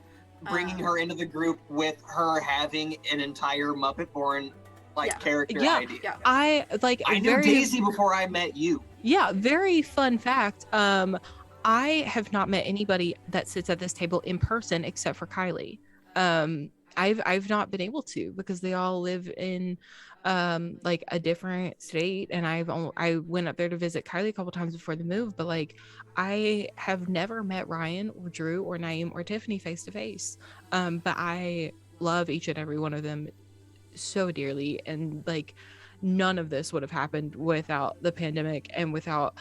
bringing her into the group with her having an entire Muppet Born character Yeah. idea. Yeah. I knew very Daisy before I met you. Yeah, very fun fact. I have not met anybody that sits at this table in person except for Kylie. I've not been able to because they all live in like a different state, and I went up there to visit Kylie a couple times before the move, but like I have never met Ryan or Drew or Naeem or Tiffany face to face. But I love each and every one of them so dearly, and like none of this would have happened without the pandemic and without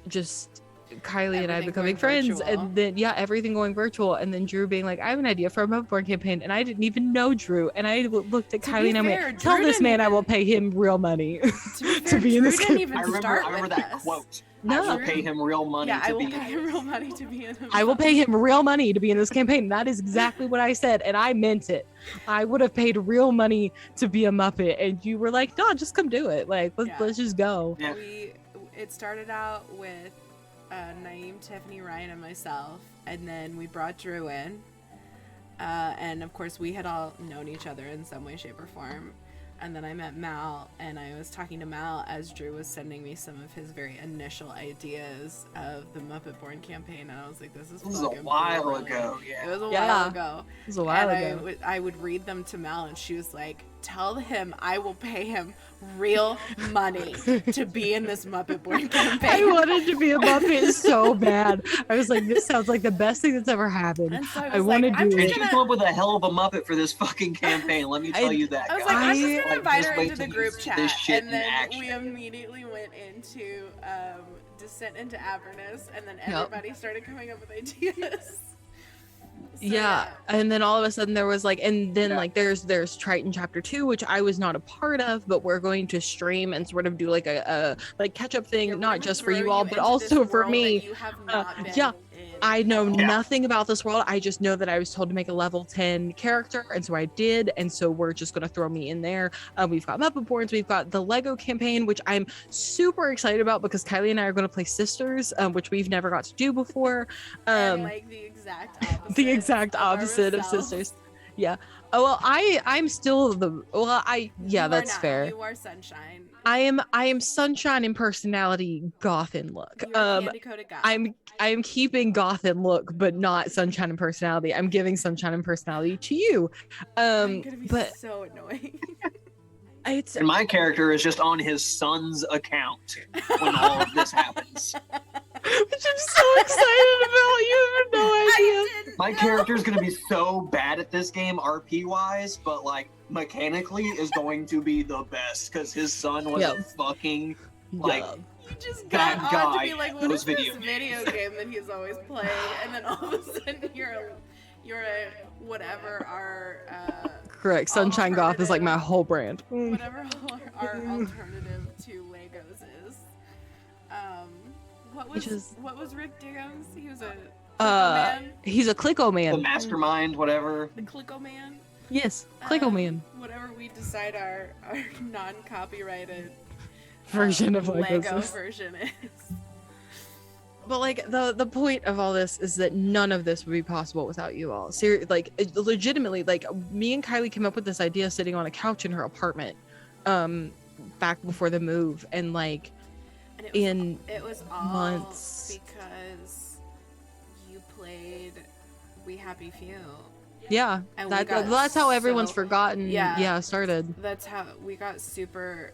just Kylie and I Everything becoming going friends, virtual. and then everything going virtual, and then Drew being like, I have an idea for a Muppet campaign, and I didn't even know Drew, and I looked at To Kylie be and I fair, went, tell Drew this didn't man I even- will pay him real money To be fair, be in Drew this didn't game. even I start remember with that us. quote. No. I will pay him real money Yeah, I to will be pay him real money to be in a I will pay him real money to be in this campaign. That is exactly what I said, and I meant it. I would have paid real money to be a Muppet, and you were like, no, just come do it. Like, Yeah. let's just go. Yeah. It started out with Naeem, Tiffany, Ryan, and myself, and then we brought Drew in, and of course we had all known each other in some way, shape, or form. And then I met Mal, and I was talking to Mal as Drew was sending me some of his very initial ideas of the Muppet Born campaign, and I was like, "This is This was a fucking while brilliant." ago. It Yeah. was a Yeah. while ago. It was a while And ago. I would read them to Mel, and she was like, tell him I will pay him real money to be in this Muppet Born I campaign. wanted to be a Muppet so bad. I was like, this sounds like the best thing that's ever happened. And so I was want to like, I'm do And just it. she's come up with a hell of a Muppet for this fucking campaign. Let me tell you that. I was guys. like, I'm just gonna Like, invite just her wait into the till you group see chat, this shit and in then action. we immediately went into Descent into Avernus, and then everybody started coming up with ideas. So, Yeah, and then all of a sudden there was like, and then Yeah. like there's Triton Chapter 2, which I was not a part of, but we're going to stream and sort of do like a like catch up thing, yeah, we're not gonna just for throw you all, into but this also for world me. that you have not been yeah, in. I know Yeah. nothing about this world. I just know that I was told to make a level 10 character, and so I did. And so we're just gonna throw me in there. We've got Muppet Borns, we've got the Lego campaign, which I'm super excited about because Kylie and I are gonna play sisters, which we've never got to do before. And like the exact opposite. The exact of our opposite of selves. sisters. Yeah. Oh well, I'm still You are that's not. fair. You are sunshine. I am sunshine in personality, goth in look. You are candy coated God. I'm keeping goth in look, but not sunshine in personality. I'm giving sunshine in personality to you. I'm gonna be But so annoying. it's And my character is just on his son's account when all of this happens. which I'm so excited about. You have no idea. I didn't My know. character is going to be so bad at this game, RP wise, but like mechanically is going to be the best because his son was Yep. a fucking like. Yeah. You just Bad got on to guy be like, at what those is this video video game that he's always playing? And then all of a sudden you're a whatever our Correct. Sunshine goth is like my Alternative. whole brand. whatever our alternative to Legos is. What was Rick Digums? He was a man, He's a Clicko The man. mastermind, whatever. the Clicko man. Yes, Clicko man Whatever we decide our non-copyrighted version of Lego Legos. is. version is. But like the point of all this is that none of this would be possible without you all. Legitimately, like me and Kylie came up with this idea sitting on a couch in her apartment, back before the move, and like And it was all months. because you played We Happy Few. yeah, And we got that's how everyone's so- forgotten. Yeah. Yeah, started. That's how we got super.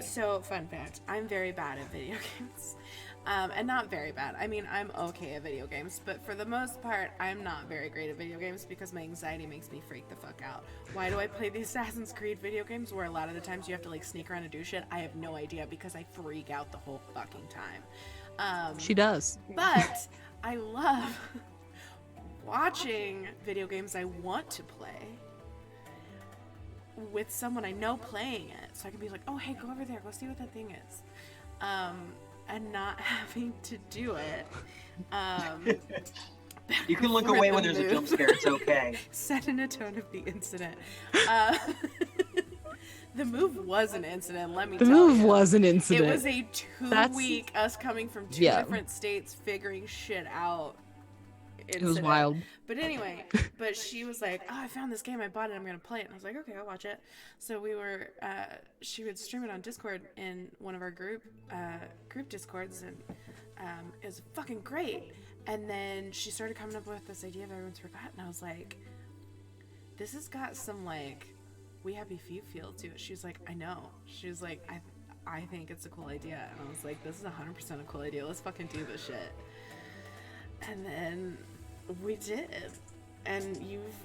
So fun fact, I'm very bad at video games. And not very bad. I mean, I'm okay at video games, but for the most part, I'm not very great at video games because my anxiety makes me freak the fuck out. Why do I play the Assassin's Creed video games where a lot of the times you have to like sneak around and do shit? I have no idea because I freak out the whole fucking time. She does. But I love watching video games I want to play with someone I know playing it, so I can be like, oh hey, go over there, go see what that thing is. And not having to do it. You can look away when there's a jump scare. It's okay. Set in a tone of the incident. The move was an incident, let me tell you. The move was an incident. It was a 2-week, us coming from two different states, figuring shit out. Incident. It was wild. But anyway, she was like, oh, I found this game, I bought it, I'm gonna play it. And I was like, okay, I'll watch it. So we were she would stream it on Discord in one of our group Discords, and it was fucking great. And then she started coming up with this idea of Everyone's Forgotten, and I was like, this has got some like We Happy Few feel to it. She was like, I know. She was like, I think it's a cool idea. And I was like, this is 100% a cool idea, let's fucking do this shit. And then we did, and you've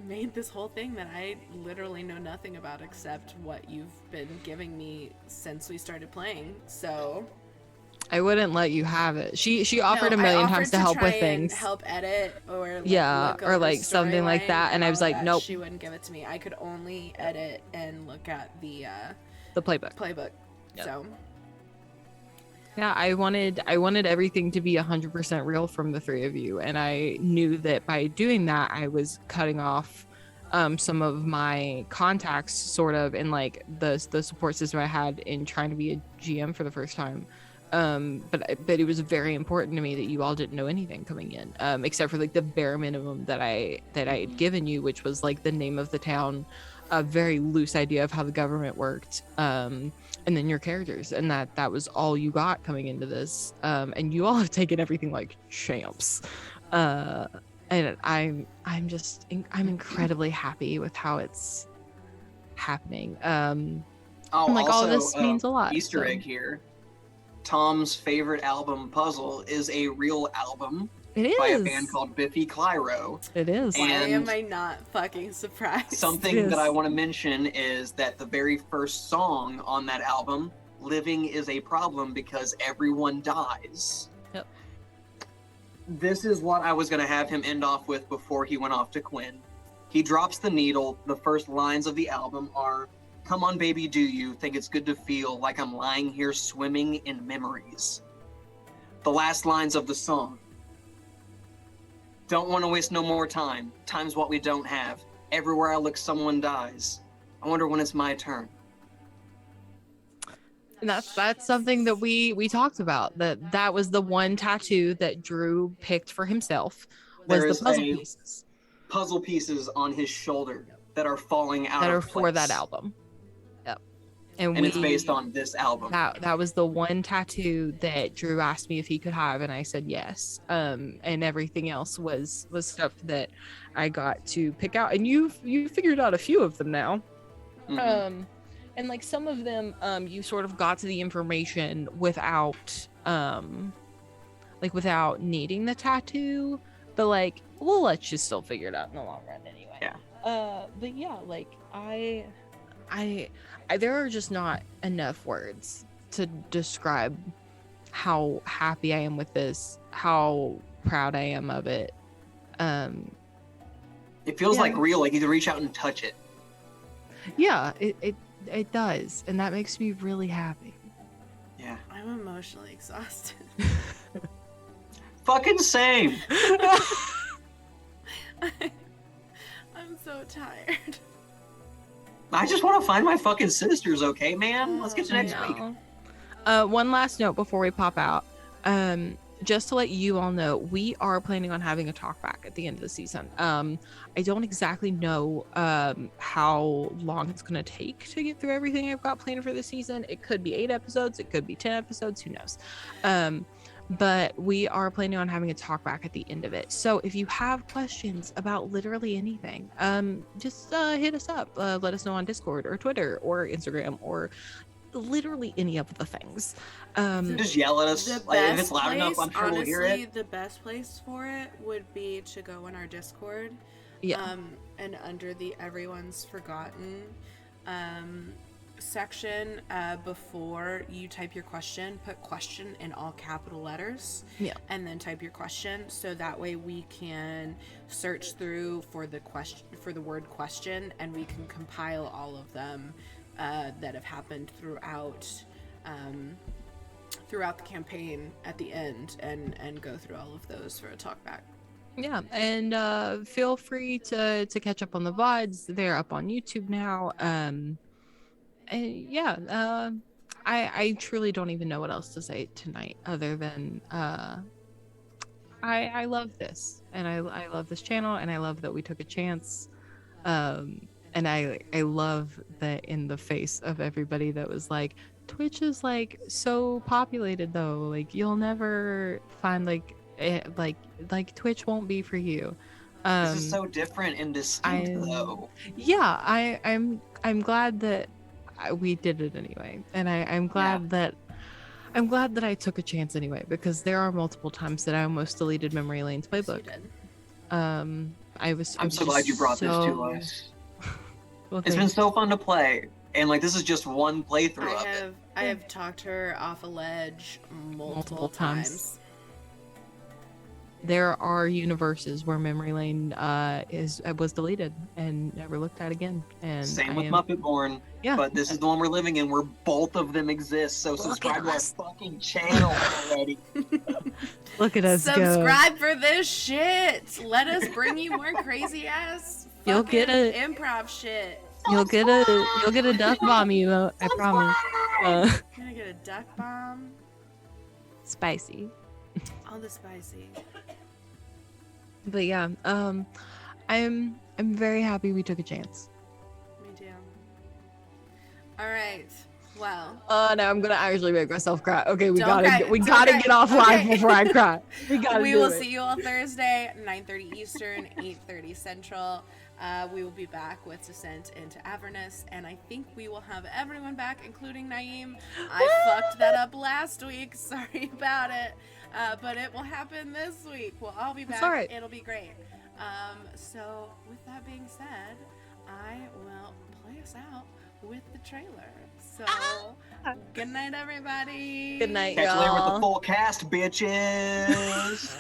made this whole thing that I literally know nothing about except what you've been giving me since we started playing. So I wouldn't let you have it. She offered a million times to help with things, help edit, or like, or like something like that, and I was like, nope. She wouldn't give it to me. I could only edit and look at the playbook. Yep. So. Yeah, I wanted everything to be 100% real from the three of you, and I knew that by doing that, I was cutting off some of my contacts, sort of, in like the support system I had in trying to be a GM for the first time. But it was very important to me that you all didn't know anything coming in, except for like the bare minimum that I had given you, which was like the name of the town, a very loose idea of how the government worked. And then your characters, and that was all you got coming into this. And you all have taken everything like champs. And I'm incredibly happy with how it's happening. Like, all this means a lot. Easter egg here. Tom's favorite album, Puzzle, is a real album. It is. By a band called Biffy Clyro. It is. Why am I not fucking surprised? Something that I want to mention is that the very first song on that album, Living is a Problem Because Everyone Dies. Yep. This is what I was going to have him end off with before he went off to Quinn. He drops the needle. The first lines of the album are, "Come on, baby, do you think it's good to feel like I'm lying here swimming in memories?" The last lines of the song, "Don't want to waste no more time. Time's what we don't have. Everywhere I look, someone dies. I wonder when it's my turn." And that's something that we talked about. That was the one tattoo that Drew picked for himself, was the puzzle pieces. Puzzle pieces on his shoulder that are falling out of place. For that album. Yep. And it's based on this album. That was the one tattoo that Drew asked me if he could have, and I said yes. And everything else was stuff that I got to pick out. And you figured out a few of them now. Mm-hmm. And like some of them, you sort of got to the information without needing the tattoo, but like we'll let you still figure it out in the long run anyway. Yeah. But yeah, like I there are just not enough words to describe how happy I am with this, how proud I am of it. It feels like real, like you can reach out and touch it. Yeah, it does, and that makes me really happy. Yeah. I'm emotionally exhausted. Fucking same. I'm so tired. I just want to find my fucking sisters, okay, man? Let's get to next week. One last note before we pop out. Just to let you all know, we are planning on having a talk back at the end of the season. I don't exactly know how long it's going to take to get through everything I've got planned for the season. It could be 8 episodes. It could be 10 episodes. Who knows? But we are planning on having a talk back at the end of it. So if you have questions about literally anything, just hit us up. Let us know on Discord or Twitter or Instagram or literally any of the things. Just yell at us. The Like, if best it's loud enough, place, I'm sure we'll hear honestly, it. the best place for it would be to go in our Discord. Yeah. And under the Everyone's Forgotten section, before you type your question, put question in all capital letters. Yeah. And then type your question, so that way we can search through for the question, for the word question, and we can compile all of them that have happened throughout the campaign at the end, and go through all of those for a talk back. Yeah, and feel free to catch up on the VODs. They're up on YouTube now. And yeah, I truly don't even know what else to say tonight other than I love this, and I love this channel, and I love that we took a chance. And I love that in the face of everybody that was like, Twitch is like so populated though, like you'll never find like Twitch won't be for you. This is so different and distinct, though. Yeah, I'm glad that we did it anyway, and I'm glad that I took a chance anyway, because there are multiple times that I almost deleted Memory Lane's playbook. Yes, you did. I'm so glad you brought this to us. Well, it's been so fun to play, and like this is just one playthrough of it. I have talked her off a ledge multiple times. There are universes where Memory Lane was deleted and never looked at again. And same with Muppet Born. Yeah. But this is the one we're living in where both of them exist. So subscribe to our fucking channel already. Look at us Subscribe for this shit. Let us bring you more crazy ass You'll get a improv shit. You'll get a duck bomb emote, I promise. You're gonna get a duck bomb. Spicy. All the spicy. But yeah, I'm very happy we took a chance. Me too. All right. Well. Now I'm gonna actually make myself cry. Okay, we Don't gotta cry. get off live before I cry. We will see you all Thursday, 9:30 Eastern, 8:30 Central. We will be back with Descent into Avernus, and I think we will have everyone back, including Naeem. I fucked that up last week. Sorry about it. But it will happen this week. We'll all be back. Right. It'll be great. So with that being said, I will play us out with the trailer. So good night, everybody. Good night, Catch you later with y'all. the full cast, bitches.